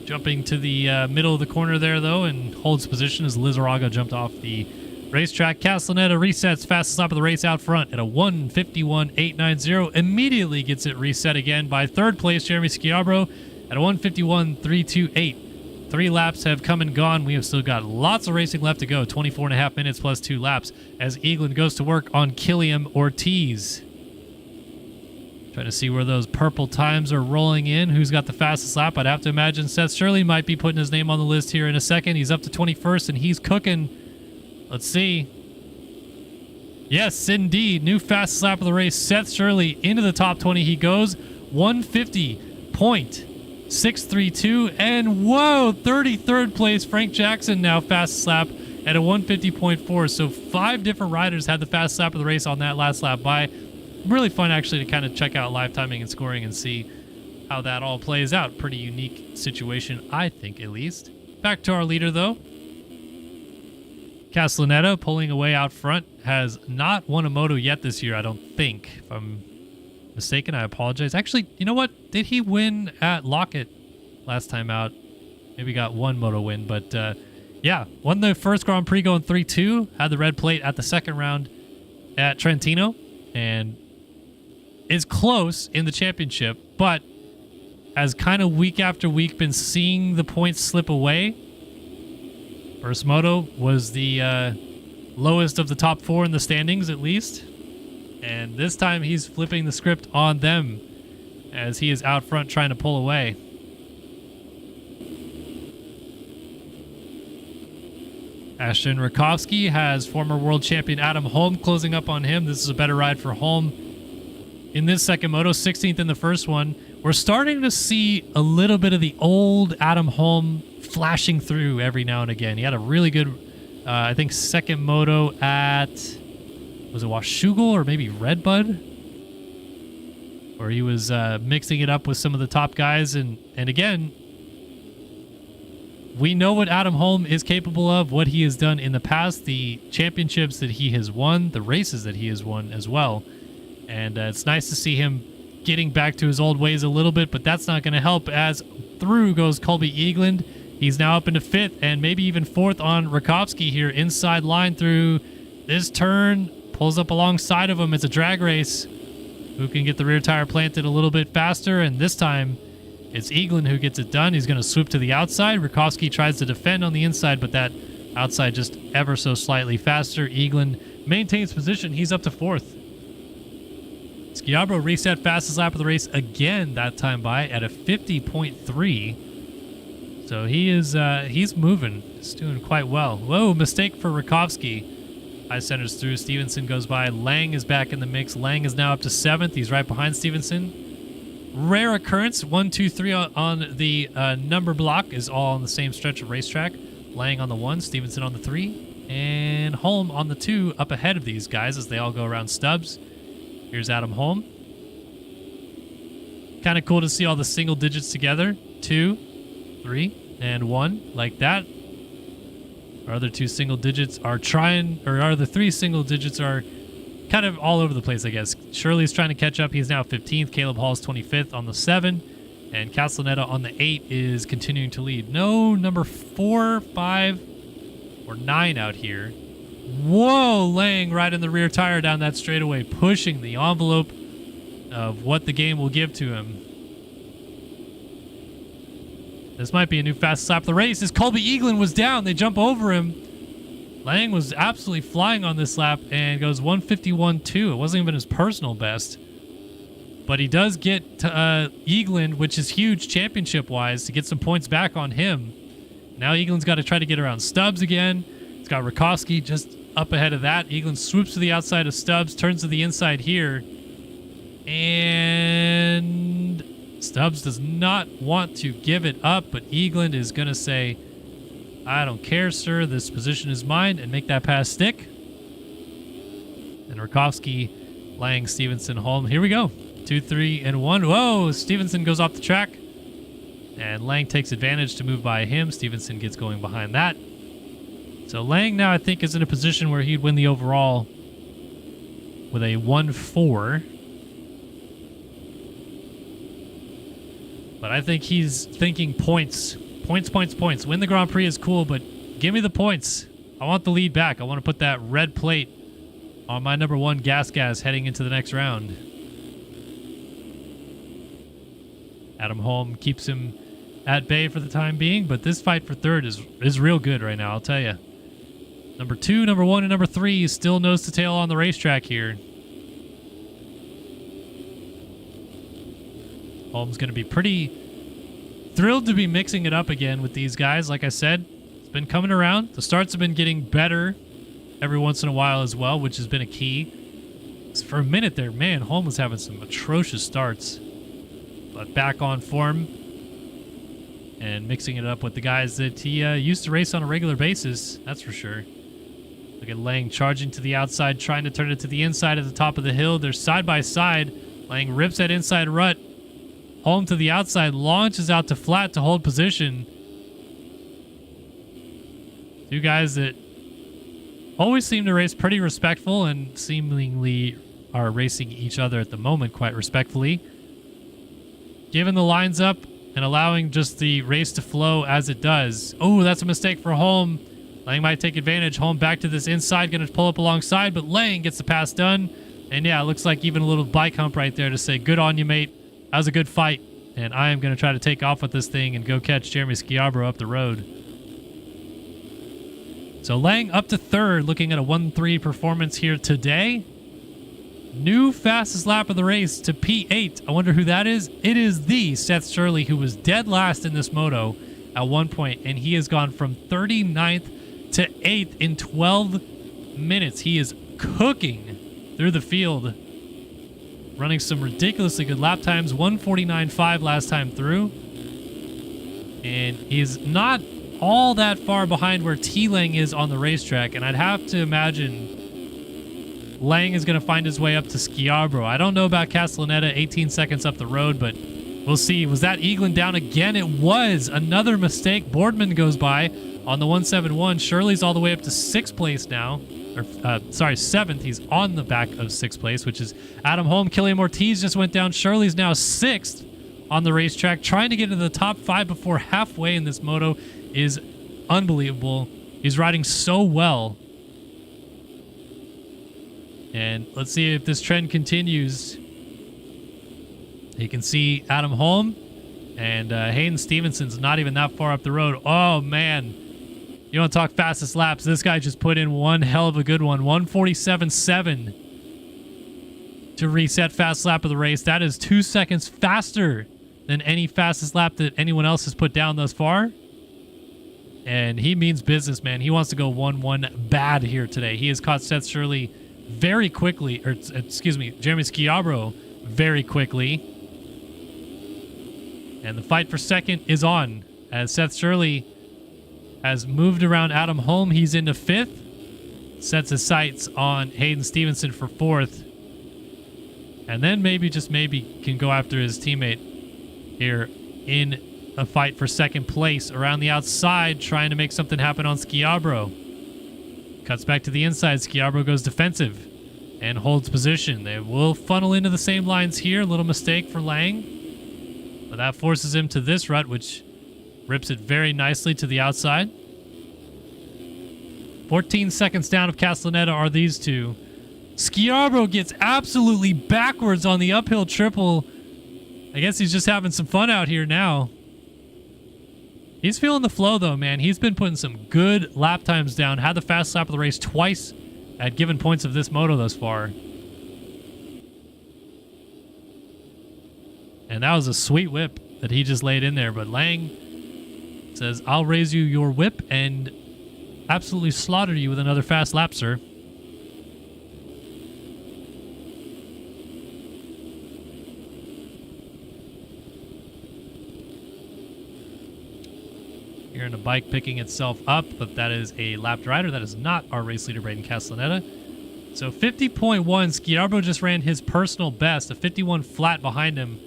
jumping to the middle of the corner there, though, and holds position as Lizarraga jumped off the racetrack. Castellaneta resets fastest lap of the race out front at a 1:51.890. Immediately gets it reset again by third place Jeremy Schiabro at a 1:51.328. 3 laps have come and gone. We have still got lots of racing left to go. 24.5 minutes plus 2 laps as Eaglin goes to work on Killiam Ortiz. Trying to see where those purple times are rolling in. Who's got the fastest lap? I'd have to imagine Seth Shirley might be putting his name on the list here in a second. He's up to 21st, and he's cooking. Let's see. Yes, indeed. New fastest lap of the race. Seth Shirley into the top 20. He goes 150.632. And whoa, 33rd place. Frank Jackson now fastest lap at a 150.4. So 5 different riders had the fastest lap of the race on that last lap by. Really fun, actually, to kind of check out live timing and scoring and see how that all plays out. Pretty unique situation, I think, at least. Back to our leader, though. Castellaneta pulling away out front, has not won a moto yet this year, I don't think. If I'm mistaken, I apologize. Actually, you know what? Did he win at Lockett last time out? Maybe got 1 moto win, but yeah, won the first Grand Prix going 3-2, had the red plate at the second round at Trentino, and is close in the championship, but has kind of week after week been seeing the points slip away. First moto was the lowest of the top 4 in the standings, at least. And this time he's flipping the script on them as he is out front trying to pull away. Ashton Rakowski has former world champion Adam Holm closing up on him. This is a better ride for Holm in this second moto, 16th in the first one. We're starting to see a little bit of the old Adam Holm flashing through every now and again. He had a really good, I think, second moto at, was it Washougal or maybe Redbud? Where he was mixing it up with some of the top guys. And again, we know what Adam Holm is capable of, what he has done in the past, the championships that he has won, the races that he has won as well. And it's nice to see him getting back to his old ways a little bit, but that's not going to help as through goes Colby Eagland. He's now up into 5th and maybe even 4th on Rakowski here. Inside line through this turn, pulls up alongside of him. It's a drag race. Who can get the rear tire planted a little bit faster? And this time, it's Eagland who gets it done. He's going to swoop to the outside. Rakowski tries to defend on the inside, but that outside just ever so slightly faster. Eagland maintains position. He's up to 4th. Schiabro reset fastest lap of the race again that time by at a 50.3. So he is he's moving. He's doing quite well. Whoa, mistake for Rakowski. High centers through. Stevenson goes by. Lang is back in the mix. Lang is now up to 7th. He's right behind Stevenson. Rare occurrence. 1, 2, 3 on the number block is all on the same stretch of racetrack. Lang on the 1, Stevenson on the 3. And Holm on the 2 up ahead of these guys as they all go around stubs. Here's Adam Holm. Kind of cool to see all the single digits together. 2, 3, and 1, like that. Our other 2 single digits are our other 3 single digits are kind of all over the place, I guess. Shirley's trying to catch up. He's now 15th. Caleb Hall's 25th on the 7. And Castellaneta on the 8 is continuing to lead. No number 4, 5, or 9 out here. Whoa, laying right in the rear tire down that straightaway, pushing the envelope of what the game will give to him. This might be a new fastest lap of the race. As Colby Eaglin was down, they jump over him. Lang was absolutely flying on this lap and goes 151.2. It wasn't even his personal best. But he does get Eaglin, which is huge championship-wise, to get some points back on him. Now Eaglin's got to try to get around Stubbs again. It's got Rakowski just up ahead of that. Eaglin swoops to the outside of Stubbs, turns to the inside here. And Stubbs does not want to give it up, but Eaglin is going to say, I don't care, sir. This position is mine, and make that pass stick. And Rakowski, Lang, Stevenson, Holm. Here we go. 2, 3, and 1. Whoa! Stevenson goes off the track. And Lang takes advantage to move by him. Stevenson gets going behind that. So Lang now, I think, is in a position where he'd win the overall with a 1-4. But I think he's thinking points. Points, points, points. Win the Grand Prix is cool, but give me the points. I want the lead back. I want to put that red plate on my number 1 Gas heading into the next round. Adam Holm keeps him at bay for the time being, but this fight for third is real good right now, I'll tell you. Number 2, number 1, and number 3 still nose to tail on the racetrack here. Holm's going to be pretty thrilled to be mixing it up again with these guys. Like I said, it's been coming around. The starts have been getting better every once in a while as well, which has been a key. For a minute there, man, Holm was having some atrocious starts. But back on form and mixing it up with the guys that he used to race on a regular basis, that's for sure. Look at Lang charging to the outside, trying to turn it to the inside at the top of the hill. They're side by side. Lang rips that inside rut. Holm to the outside, launches out to flat to hold position. 2 guys that always seem to race pretty respectful and seemingly are racing each other at the moment quite respectfully. Giving the lines up and allowing just the race to flow as it does. Oh, that's a mistake for Holm. Lang might take advantage. Holm back to this inside, going to pull up alongside, but Lang gets the pass done. And yeah, it looks like even a little bike hump right there to say, good on you, mate. That was a good fight, and I am going to try to take off with this thing and go catch Jeremy Schiabro up the road. So Lang up to third, looking at a 1-3 performance here today. New fastest lap of the race to P8. I wonder who that is. It is the Seth Shirley, who was dead last in this moto at one point, and he has gone from 39th to 8th in 12 minutes. He is cooking through the field. Running some ridiculously good lap times, 1:49.5 last time through. And he's not all that far behind where T. Lang is on the racetrack, and I'd have to imagine Lang is going to find his way up to Schiabro. I don't know about Castellaneta, 18 seconds up the road, but we'll see. Was that Eaglin down again? It was. Another mistake. Boardman goes by on the 171. Shirley's all the way up to 6th place now. Or, sorry, 7th. He's on the back of 6th place, which is Adam Holm. Killian Ortiz just went down. Shirley's now 6th on the racetrack. Trying to get into the top 5 before halfway in this moto is unbelievable. He's riding so well. And let's see if this trend continues. You can see Adam Holm and Hayden Stevenson's not even that far up the road. Oh, man. You want to talk fastest laps? This guy just put in one hell of a good one. 1:47.7 to reset fast lap of the race. That is 2 seconds faster than any fastest lap that anyone else has put down thus far. And he means business, man. He wants to go 1-1 bad here today. He has caught Seth Shirley very quickly, or excuse me, Jeremy Schiabro very quickly. And the fight for second is on as Seth Shirley has moved around Adam Holm. He's into 5th. sets his sights on Hayden Stevenson for 4th. And then maybe, just maybe, can go after his teammate here in a fight for 2nd place around the outside, trying to make something happen on Schiabro. Cuts back to the inside. Schiabro goes defensive and holds position. They will funnel into the same lines here. A little mistake for Lang. But that forces him to this rut, which rips it very nicely to the outside. 14 seconds down of Castellaneta are these two. Schiabro gets absolutely backwards on the uphill triple. I guess he's just having some fun out here now. He's feeling the flow, though, man. He's been putting some good lap times down. Had the fastest lap of the race twice at given points of this moto thus far. And that was a sweet whip that he just laid in there. But Lang says, I'll raise you your whip and absolutely slaughter you with another fast lap, sir. Here in a bike picking itself up, but that is a lapped rider. That is not our race leader, Braden Castellaneta. So 50.1, Schiabro just ran his personal best, a 51 flat behind him.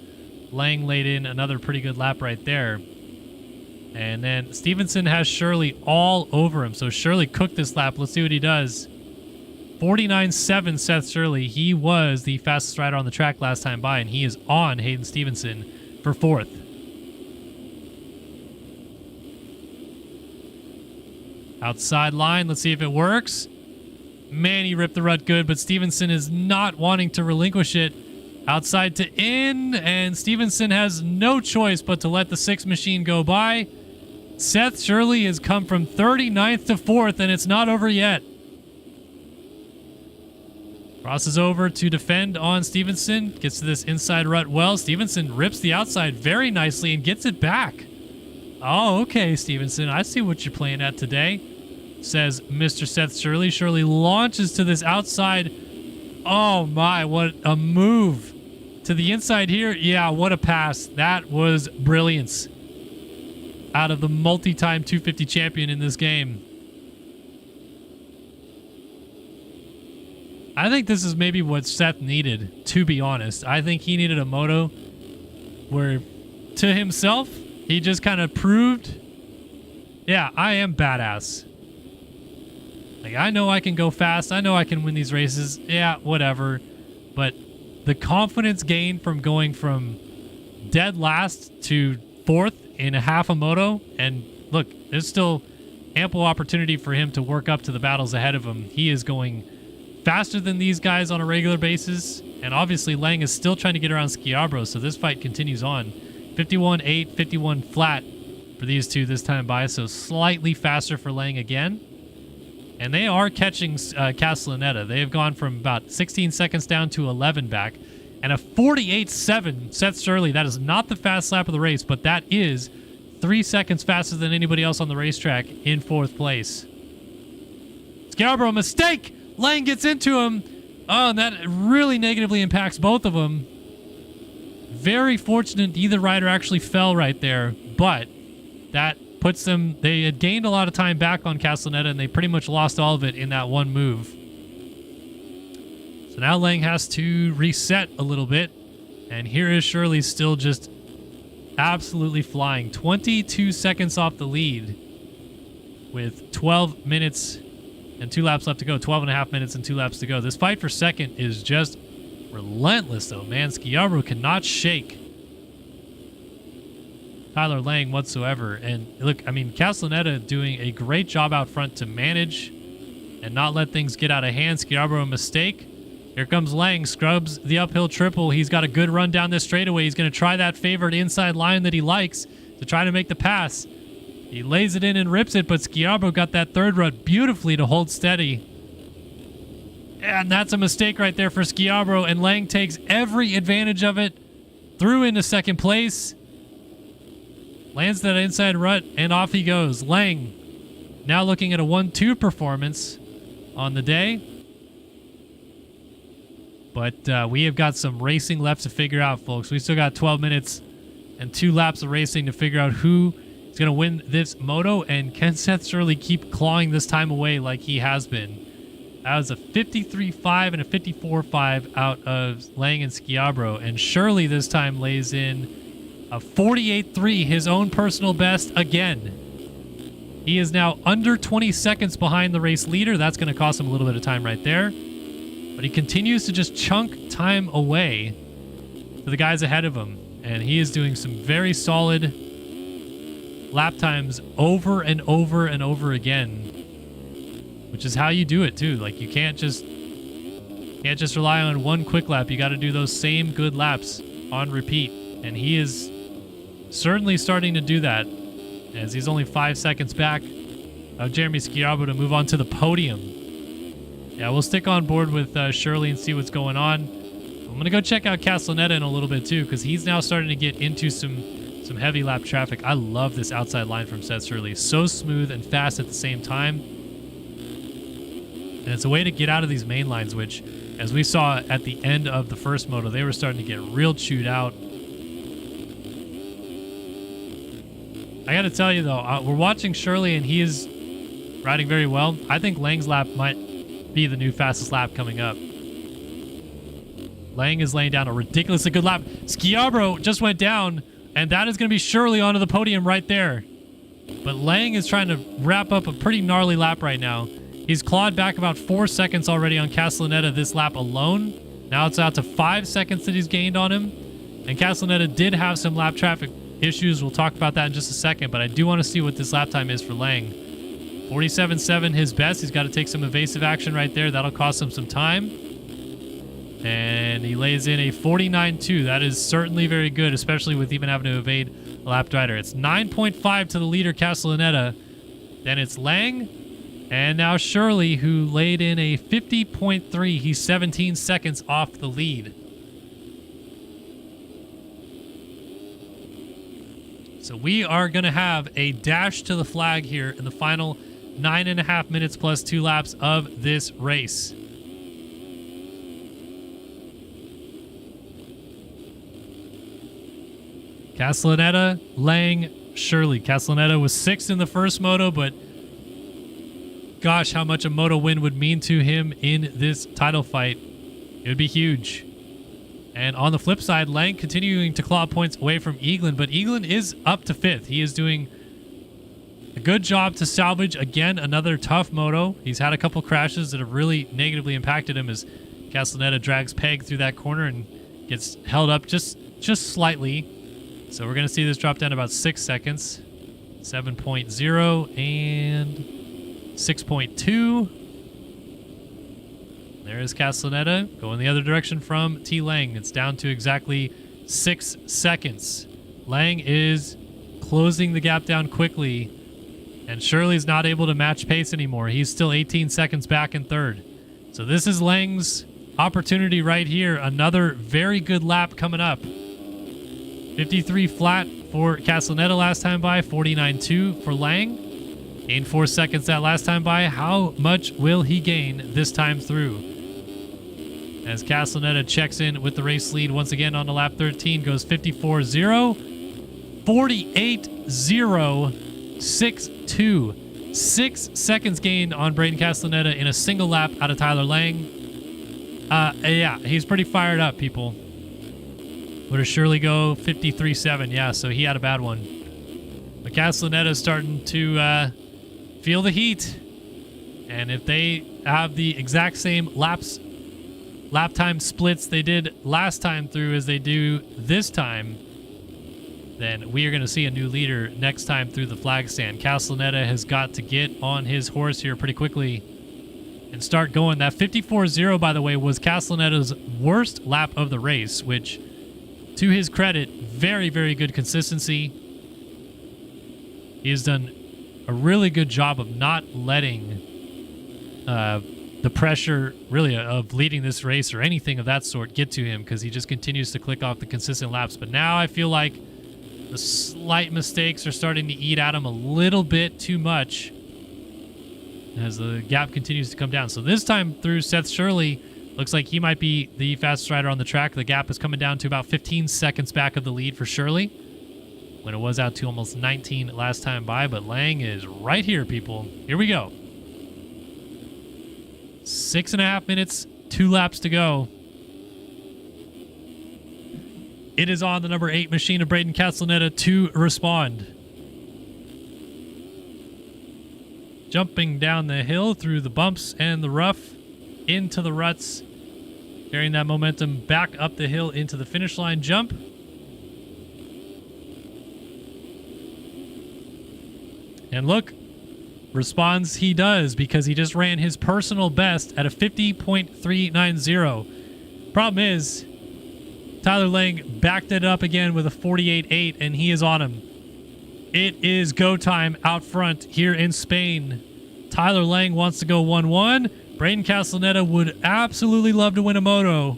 Lang laid in another pretty good lap right there. And then Stevenson has Shirley all over him. So Shirley cooked this lap. Let's see what he does. 49.7 Seth Shirley. He was the fastest rider on the track last time by, and he is on Hayden Stevenson for 4th. Outside line, let's see if it works. Man, he ripped the rut good, but Stevenson is not wanting to relinquish it. Outside to in, and Stevenson has no choice but to let the 6 machine go by. Seth Shirley has come from 39th to 4th, and it's not over yet. Crosses over to defend on Stevenson. Gets to this inside rut well. Stevenson rips the outside very nicely and gets it back. Oh, okay, Stevenson. I see what you're playing at today, says Mr. Seth Shirley. Shirley launches to this outside. Oh, my, what a move. To the inside here. Yeah, what a pass. That was brilliance out of the multi-time 250 champion in this game. I think this is maybe what Seth needed, to be honest. I think he needed a moto where, to himself, he just kind of proved, yeah, I am badass. Like, I know I can go fast. I know I can win these races. Yeah, whatever. But the confidence gained from going from dead last to 4th in a half a moto, and look, there's still ample opportunity for him to work up to the battles ahead of him. He is going faster than these guys on a regular basis, and obviously Lang is still trying to get around Schiabro, so this fight continues on. 51.8, 51 flat for these two this time by, so slightly faster for Lang again. And they are catching Castellaneta. They have gone from about 16 seconds down to 11 back. And a 48.7 Seth Shirley. That is not the fast lap of the race, but that is 3 seconds faster than anybody else on the racetrack in 4th place. Schiabro, mistake! Lang gets into him. Oh, and that really negatively impacts both of them. Very fortunate either rider actually fell right there, but that puts them, they had gained a lot of time back on Castellaneta, and they pretty much lost all of it in that one move. So now Lang has to reset a little bit, and here is Shirley still just absolutely flying. 22 seconds off the lead with 12 minutes and 2 laps left to go. 12 and a half minutes and 2 laps to go. This fight for second is just relentless, though, man. Schiabro cannot shake Tyler Lang whatsoever. And look, I mean, Castellaneta doing a great job out front to manage and not let things get out of hand. Schiabro, a mistake. Here comes Lang, scrubs the uphill triple. He's got a good run down this straightaway. He's going to try that favored inside line that he likes to try to make the pass. He lays it in and rips it, but Schiabro got that third rut beautifully to hold steady. And that's a mistake right there for Schiabro, and Lang takes every advantage of it. Through into second place. Lands that inside rut, and off he goes. Lang now looking at a 1-2 performance on the day. But we have got some racing left to figure out, folks. We still got 12 minutes and 2 laps of racing to figure out who is going to win this moto, and can Seth Shirley keep clawing this time away like he has been? That was a 53.5 and a 54.5 out of Lang and Schiabro. And Shirley this time lays in a 48.3, his own personal best again. He is now under 20 seconds behind the race leader. That's going to cost him a little bit of time right there. But he continues to just chunk time away to the guys ahead of him. And he is doing some very solid lap times over and over and over again. Which is how you do it too. Like you can't just rely on one quick lap. You got to do those same good laps on repeat. And he is certainly starting to do that, as he's only 5 seconds back of Jeremy Schiabro to move on to the podium. Yeah, we'll stick on board with Shirley and see what's going on. I'm going to go check out Castellaneta in a little bit too, because he's now starting to get into some heavy lap traffic. I love this outside line from Seth Shirley. So smooth and fast at the same time. And it's a way to get out of these main lines, which, as we saw at the end of the first moto, they were starting to get real chewed out. I got to tell you, though, we're watching Shirley, and he is riding very well. I think Lang's lap might be the new fastest lap coming up. Lang is laying down a ridiculously good lap. Schiabro just went down, and that is going to be Shirley onto the podium right there. But Lang is trying to wrap up a pretty gnarly lap right now. He's clawed back about 4 seconds already on Castellaneta this lap alone. Now it's out to 5 seconds that he's gained on him. And Castellaneta did have some lap traffic issues. We'll talk about that in just a second, but I do want to see what this lap time is for Lang. 47.7 his best. He's got to take some evasive action right there. That'll cost him some time. And he lays in a 49.2. That is certainly very good, especially with even having to evade a lap rider. It's 9.5 to the leader, Castellaneta. Then it's Lang. And now Shirley, who laid in a 50.3. He's 17 seconds off the lead. So we are going to have a dash to the flag here in the final 9.5 minutes plus 2 laps of this race. Castellaneta, Lang, Shirley. Castellaneta was 6th in the first moto, but gosh, how much a moto win would mean to him in this title fight. It would be huge. And on the flip side, Lang continuing to claw points away from Eaglin, but Eaglin is up to 5th. He is doing a good job to salvage, again, another tough moto. He's had a couple crashes that have really negatively impacted him as Castellaneta drags Peg through that corner and gets held up just slightly. So we're going to see this drop down about 6 seconds. 7.0 and 6.2. There is Castellaneta going the other direction from T. Lang. It's down to exactly 6 seconds. Lang is closing the gap down quickly, and Shirley's not able to match pace anymore. He's still 18 seconds back in third. So this is Lang's opportunity right here. Another very good lap coming up. 53 flat for Castellaneta last time by, 49.2 for Lang. Gained 4 seconds that last time by. How much will he gain this time through? As Castellaneta checks in with the race lead once again on the lap 13, goes 54.0, 48.0, 6.2. 6 seconds gained on Braden Castellaneta in a single lap out of Tyler Lang. Yeah, he's pretty fired up, people. Where does Shirley go? 53.7. Yeah, so he had a bad one. But Castellaneta's starting to feel the heat. And if they have the exact same lap time splits they did last time through as they do this time, then we are going to see a new leader next time through the flag stand. Castellaneta has got to get on his horse here pretty quickly and start going. That 54.0, by the way, was Castellaneta's worst lap of the race, which, to his credit, very, very good consistency. He has done a really good job of not letting the pressure, really, of leading this race or anything of that sort get to him, because he just continues to click off the consistent laps. But now I feel like the slight mistakes are starting to eat at him a little bit too much as the gap continues to come down. So this time through, Seth Shirley looks like he might be the fastest rider on the track. The gap is coming down to about 15 seconds back of the lead for Shirley, when it was out to almost 19 last time by. But Lang is right here, people. Here we go. 6.5 minutes, 2 laps to go. It is on the number 8 machine of Braden Castellaneta to respond. Jumping down the hill through the bumps and the rough into the ruts. Carrying that momentum back up the hill into the finish line jump. And look, responds he does because he just ran his personal best at a 50.390. Problem is, Tyler Lang backed it up again with a 48.8 and he is on him. It is go time out front here in Spain. Tyler Lang wants to go 1-1. Braden Castellaneta would absolutely love to win a moto.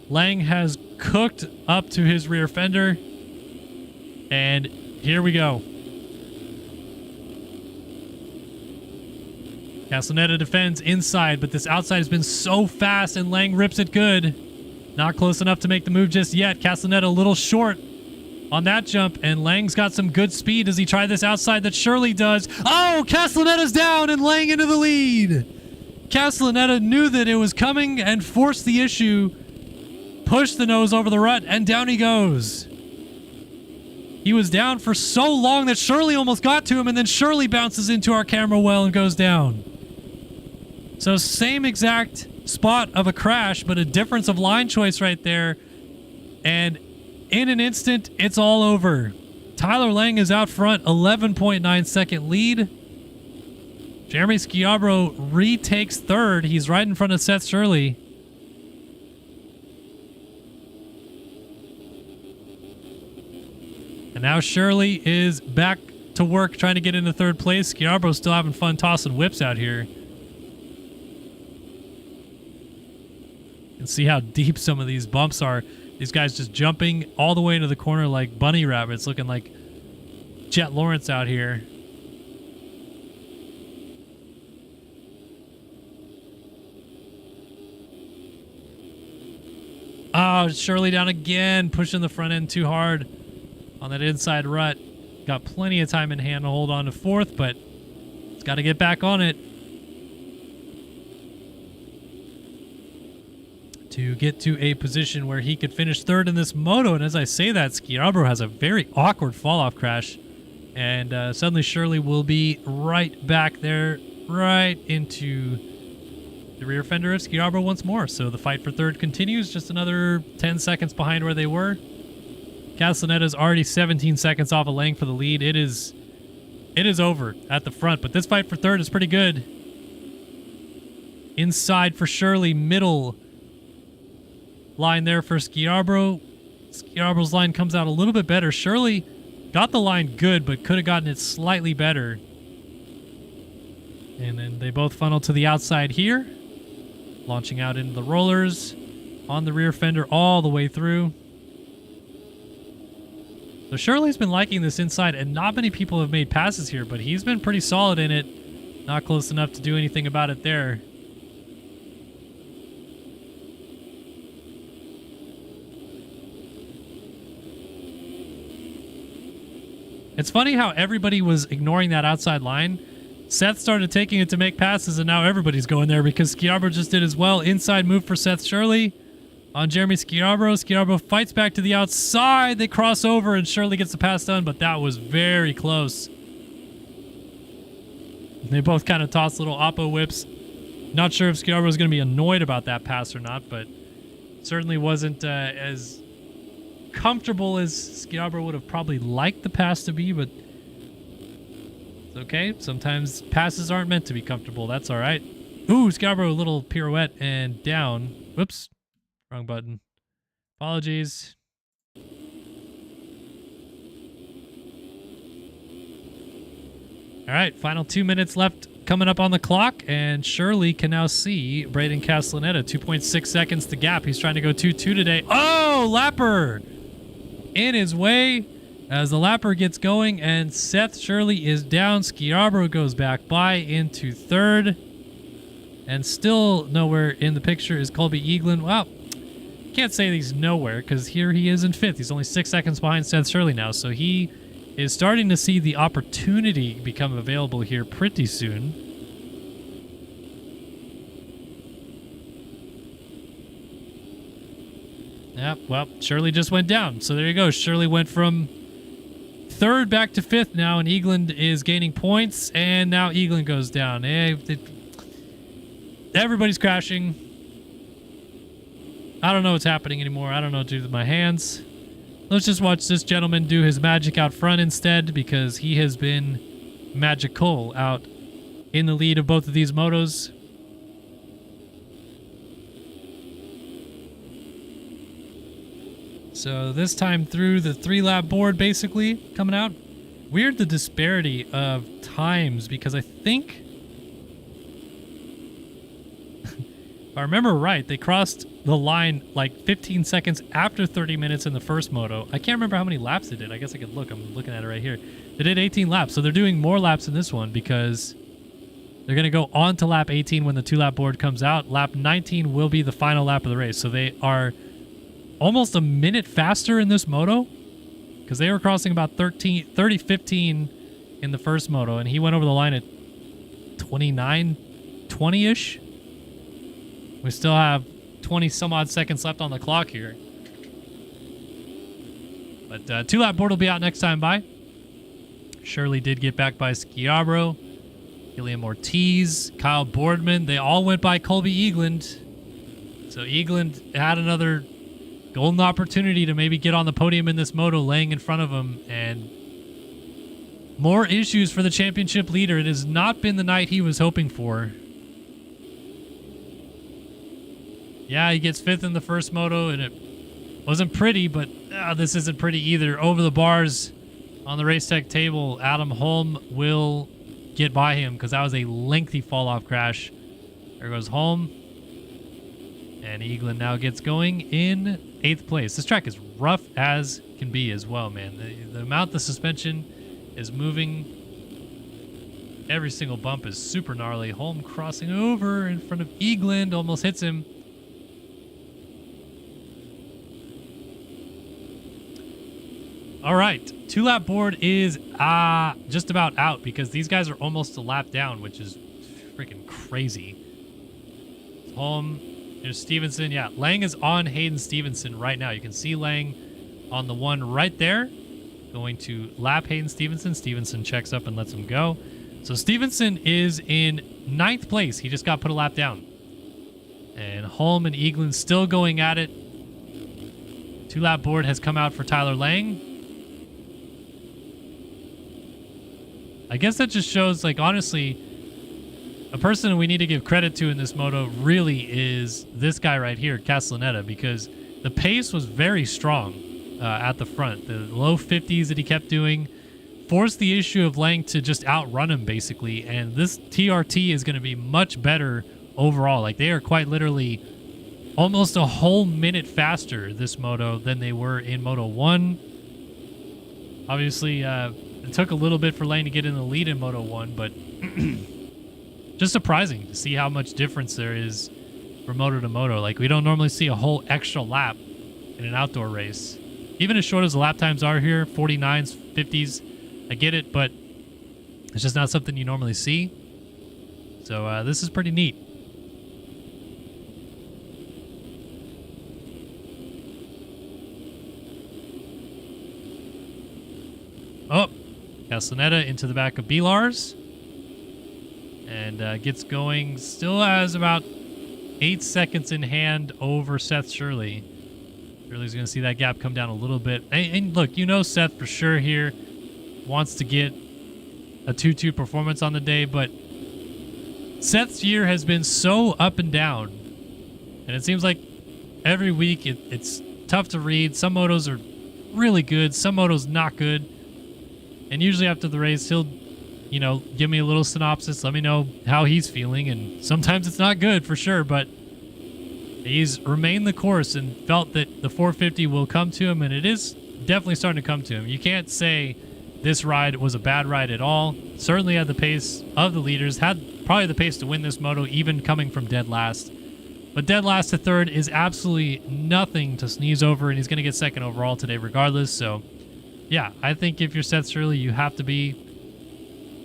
Lang has cooked up to his rear fender. And here we go. Castellaneta defends inside, but this outside has been so fast and Lang rips it good. Not close enough to make the move just yet. Castellaneta a little short on that jump, and Lang's got some good speed as he tried this outside that Shirley does. Oh, Castellaneta's down and Lang into the lead. Castellaneta knew that it was coming and forced the issue, pushed the nose over the rut, and down he goes. He was down for so long that Shirley almost got to him, and then Shirley bounces into our camera well and goes down. So same exact spot of a crash, but a difference of line choice right there. And in an instant, it's all over. Tyler Lang is out front, 11.9 second lead. Jeremy Schiavro retakes third. He's right in front of Seth Shirley. And now Shirley is back to work trying to get into third place. Schiavro's still having fun tossing whips out here. And see how deep some of these bumps are. These guys just jumping all the way into the corner like bunny rabbits, looking like Jet Lawrence out here. Oh, Shirley down again, pushing the front end too hard on that inside rut. Got plenty of time in hand to hold on to fourth, but it's got to get back on it to get to a position where he could finish third in this moto. And as I say that, Schiavro has a very awkward fall-off crash. And suddenly Shirley will be right back there, right into the rear fender of Schiavro once more. So the fight for third continues, just another 10 seconds behind where they were. Castellaneta's already 17 seconds off of Lang for the lead. It is over at the front, but this fight for third is pretty good. Inside for Shirley, middle line there for Schiavro. Schiavro's line comes out a little bit better. Shirley got the line good, but could have gotten it slightly better. And then they both funnel to the outside here, launching out into the rollers on the rear fender all the way through. So Shirley's been liking this inside, and not many people have made passes here, but he's been pretty solid in it. Not close enough to do anything about it there. It's funny how everybody was ignoring that outside line. Seth started taking it to make passes, and now everybody's going there because Schiavro just did as well. Inside move for Seth Shirley on Jeremy Schiavro. Schiavro fights back to the outside. They cross over, and Shirley gets the pass done, but that was very close. They both kind of toss little oppo whips. Not sure if Schiavro was going to be annoyed about that pass or not, but certainly wasn't as comfortable as Schiavro would have probably liked the pass to be, but it's okay. Sometimes passes aren't meant to be comfortable. That's all right. Ooh, Schiavro, a little pirouette and down. Whoops. Wrong button. Apologies. All right, final 2 minutes left coming up on the clock, and Shirley can now see Braden Castellaneta. 2.6 seconds to gap. He's trying to go 2-2 today. Oh, lapper in his way as the lapper gets going, and Seth Shirley is down. Schiavro goes back by into third, and still nowhere in the picture is Colby Eaglin. Wow, can't say he's nowhere because here he is in fifth. He's only 6 seconds behind Seth Shirley now, so he is starting to see the opportunity become available here pretty soon. Yep, well, Shirley just went down. So there you go. Shirley went from 3rd back to 5th now, and Eagland is gaining points, and now Eagland goes down. Everybody's crashing. I don't know what's happening anymore. I don't know what to do with my hands. Let's just watch this gentleman do his magic out front instead, because he has been magical out in the lead of both of these motos. So this time through the 3-lap board basically coming out. Weird the disparity of times, because I think, if I remember right, they crossed the line like 15 seconds after 30 minutes in the first moto. I can't remember how many laps they did. I guess I could look. I'm looking at it right here. They did 18 laps, so they're doing more laps in this one because they're going to go on to lap 18 when the 2-lap board comes out. Lap 19 will be the final lap of the race, so they are almost a minute faster in this moto, because they were crossing about 30-15 in the first moto, and he went over the line at 29-20-ish. We still have 20 some odd seconds left on the clock here. But 2-lap board will be out next time by. Shirley did get back by Schiabro, Gilliam Ortiz, Kyle Boardman. They all went by Colby Eagland. So Eagland had another golden opportunity to maybe get on the podium in this moto, laying in front of him, and more issues for the championship leader. It has not been the night he was hoping for. Yeah, he gets 5th in the first moto, and it wasn't pretty, but this isn't pretty either. Over the bars on the race tech table, Adam Holm will get by him, because that was a lengthy fall-off crash. There goes Holm. And Eagland now gets going in 8th place. This track is rough as can be as well, man. The amount the suspension is moving, every single bump is super gnarly. Holm crossing over in front of Eagland, almost hits him. All right, 2-lap board is just about out, because these guys are almost a lap down, which is freaking crazy. Holm. There's Stevenson. Yeah, Lang is on Hayden Stevenson right now. You can see Lang on the one right there. Going to lap Hayden Stevenson. Stevenson checks up and lets him go. So Stevenson is in 9th place. He just got put a lap down. And Holm and Eagland still going at it. 2-lap board has come out for Tyler Lang. I guess that just shows, like, honestly, a person we need to give credit to in this moto really is this guy right here, Castellaneta, because the pace was very strong at the front. The low 50s that he kept doing forced the issue of Lang to just outrun him, basically. And this TRT is going to be much better overall. Like, they are quite literally almost a whole minute faster this moto than they were in Moto 1. Obviously, it took a little bit for Lang to get in the lead in Moto 1, but just surprising to see how much difference there is from moto to moto. Like, we don't normally see a whole extra lap in an outdoor race. Even as short as the lap times are here, 49s, 50s, I get it, but it's just not something you normally see. So this is pretty neat. Oh, Castellaneta into the back of B-Lars. And gets going. Still has about 8 seconds in hand over Seth Shirley. Shirley's going to see that gap come down a little bit. And look, you know Seth for sure here wants to get a 2-2 performance on the day, but Seth's year has been so up and down. And it seems like every week it's tough to read. Some motos are really good, some motos not good. And usually after the race, he'll give me a little synopsis, let me know how he's feeling, and sometimes it's not good for sure, but he's remained the course and felt that the 450 will come to him, and it is definitely starting to come to him. You can't say this ride was a bad ride at all. Certainly had the pace of the leaders, had probably the pace to win this moto, even coming from dead last. But dead last to third is absolutely nothing to sneeze over, and he's going to get second overall today regardless. So, yeah, I think if you're Seth Shirley, you have to be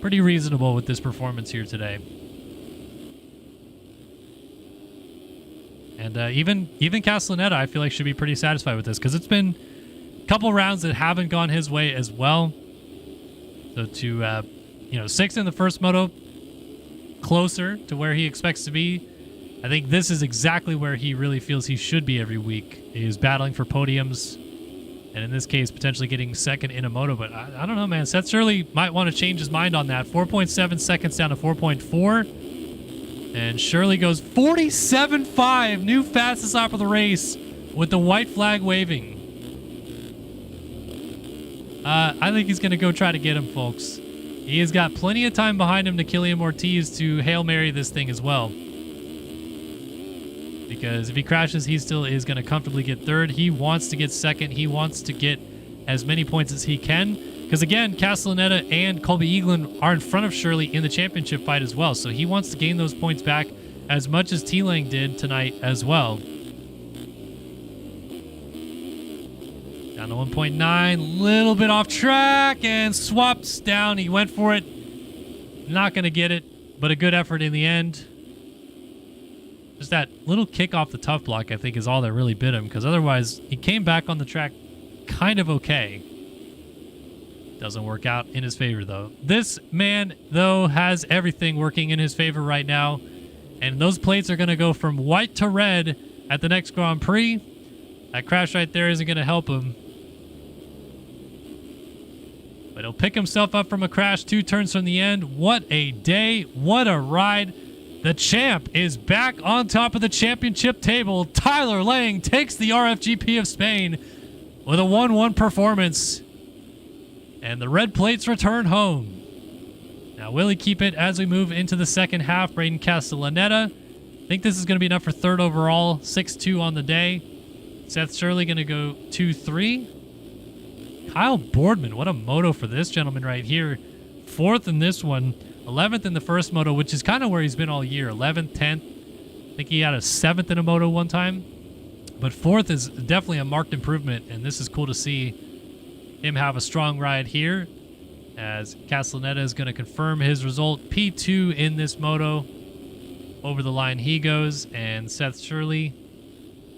pretty reasonable with this performance here today. And even Castellaneta, I feel like, should be pretty satisfied with this because it's been a couple rounds that haven't gone his way as well. So to, you know, 6th in the first moto, closer to where he expects to be. I think this is exactly where he really feels he should be every week, is battling for podiums. And in this case, potentially getting 2nd in a moto. But I don't know, man. Seth Shirley might want to change his mind on that. 4.7 seconds down to 4.4. And Shirley goes 47.5. New fastest lap of the race with the white flag waving. I think he's going to go try to get him, folks. He has got plenty of time behind him to Killian Ortiz to Hail Mary this thing as well. Because if he crashes, he still is going to comfortably get 3rd. He wants to get 2nd. He wants to get as many points as he can. Because again, Castellaneta and Colby Eaglin are in front of Shirley in the championship fight as well. So he wants to gain those points back as much as T-Lang did tonight as well. Down to 1.9, little bit off track and swaps down. He went for it. Not going to get it, but a good effort in the end. Just that little kick off the tough block, I think, is all that really bit him, because otherwise he came back on the track kind of okay. Doesn't work out in his favor, though. This man, though, has everything working in his favor right now, and those plates are going to go from white to red at the next Grand Prix. That crash right there isn't going to help him. But he'll pick himself up from a crash 2 turns from the end. What a day. What a ride. The champ is back on top of the championship table. Tyler Lang takes the RFGP of Spain with a 1-1 performance. And the red plates return home. Now, will he keep it as we move into the second half? Braden Castellaneta. I think this is going to be enough for 3rd overall. 6-2 on the day. Seth Shirley going to go 2-3. Kyle Boardman, what a moto for this gentleman right here. 4th in this one. 11th in the first moto, which is kind of where he's been all year. 11th, 10th. I think he had a 7th in a moto one time. But 4th is definitely a marked improvement, and this is cool to see him have a strong ride here, as Castellaneta is going to confirm his result. P2 in this moto. Over the line he goes, and Seth Shirley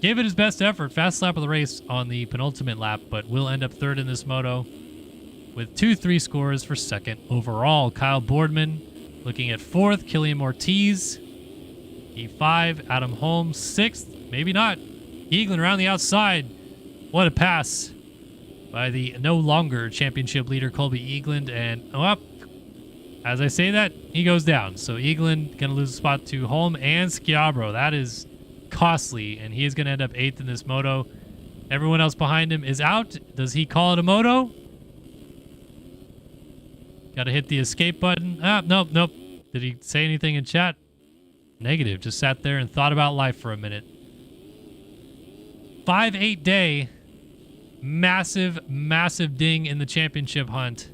gave it his best effort. Fast lap of the race on the penultimate lap, but will end up 3rd in this moto, with 2-3 scores for 2nd overall. Kyle Boardman looking at 4th. Killian Ortiz, E5. Adam Holmes, 6th. Maybe not. Eaglin around the outside. What a pass by the no longer championship leader, Colby Eaglin. And, as I say that, he goes down. So Eaglin going to lose a spot to Holm and Schiabro. That is costly, and he is going to end up 8th in this moto. Everyone else behind him is out. Does he call it a moto? Got to hit the escape button. Nope. Did he say anything in chat? Negative. Just sat there and thought about life for a minute. 5-8 day. Massive ding in the championship hunt.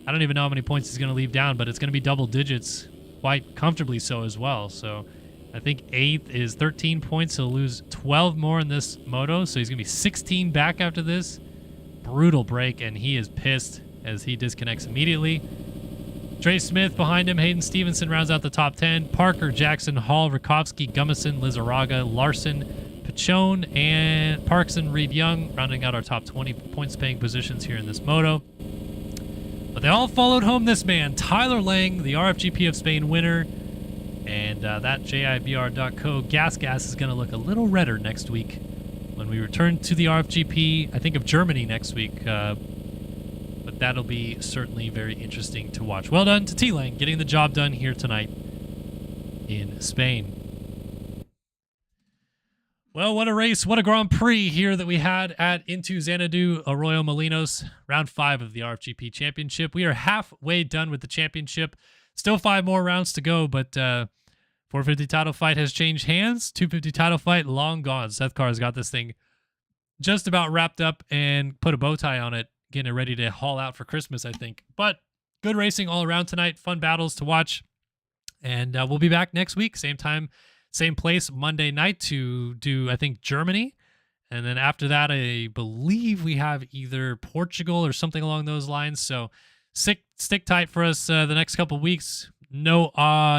I don't even know how many points he's going to leave down, but it's going to be double digits. Quite comfortably so as well. So I think 8th is 13 points. He'll lose 12 more in this moto. So he's going to be 16 back after this. Brutal break, and he is pissed as he disconnects immediately. Trey Smith behind him. Hayden Stevenson rounds out the top 10. Parker, Jackson, Hall, Rakovsky, Gummison, Lizaraga, Larson, Pachone, and Parkson, Reed Young, rounding out our top 20 points-paying positions here in this moto. But they all followed home this man, Tyler Lang, the RFGP of Spain winner. And that JIBR.co gas is going to look a little redder next week when we return to the RFGP, I think, of Germany next week. But that'll be certainly very interesting to watch. Well done to T-Lang, getting the job done here tonight in Spain. Well, what a race. What a Grand Prix here that we had at Into Xanadu Arroyo Molinos, round 5 of the RFGP Championship. We are halfway done with the championship. Still 5 more rounds to go, but 450 title fight has changed hands. 250 title fight, long gone. Seth Carr's got this thing just about wrapped up and put a bow tie on it, getting it ready to haul out for Christmas, I think. But good racing all around tonight. Fun battles to watch. And we'll be back next week, same time, same place, Monday night, to do, I think, Germany. And then after that, I believe we have either Portugal or something along those lines. So stick tight for us the next couple weeks. No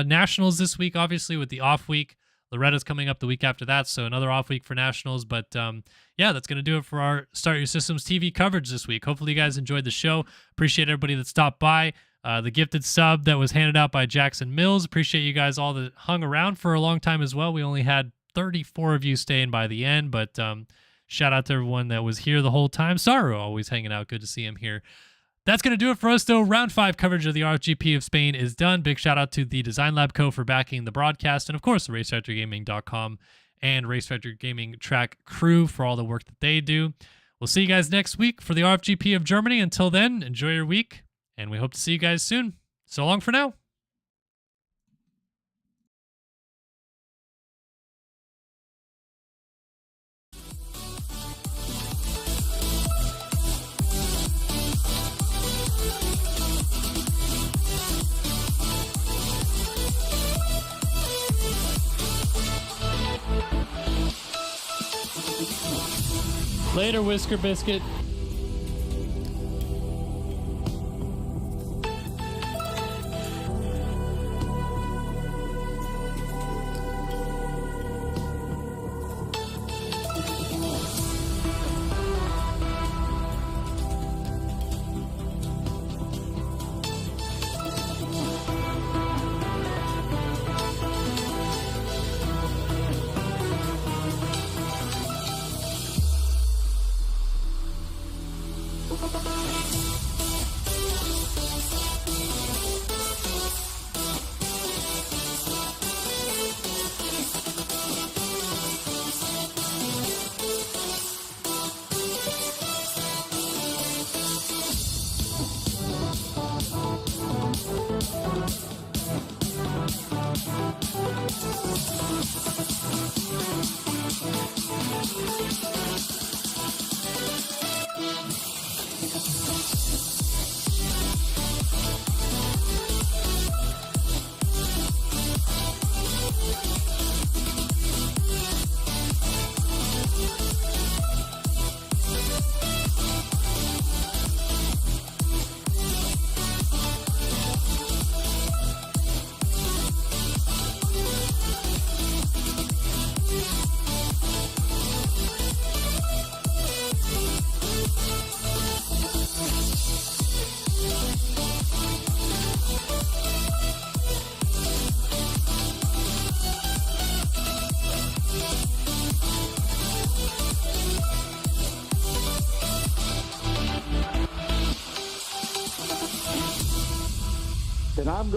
nationals this week, obviously, with the off week. Loretta's coming up the week after that, so another off week for nationals. But yeah, that's going to do it for our Start Your Systems TV coverage this week. Hopefully you guys enjoyed the show. Appreciate everybody that stopped by. The gifted sub that was handed out by Jackson Mills. Appreciate you guys all that hung around for a long time as well. We only had 34 of you staying by the end, but shout out to everyone that was here the whole time. Saru always hanging out. Good to see him here. That's going to do it for us, though. Round 5 coverage of the RFGP of Spain is done. Big shout out to the Design Lab Co. for backing the broadcast, and of course, the RaceFactoryGaming.com and Race Factory Gaming track crew for all the work that they do. We'll see you guys next week for the RFGP of Germany. Until then, enjoy your week, and we hope to see you guys soon. So long for now. Later, Whisker Biscuit. Then I'm going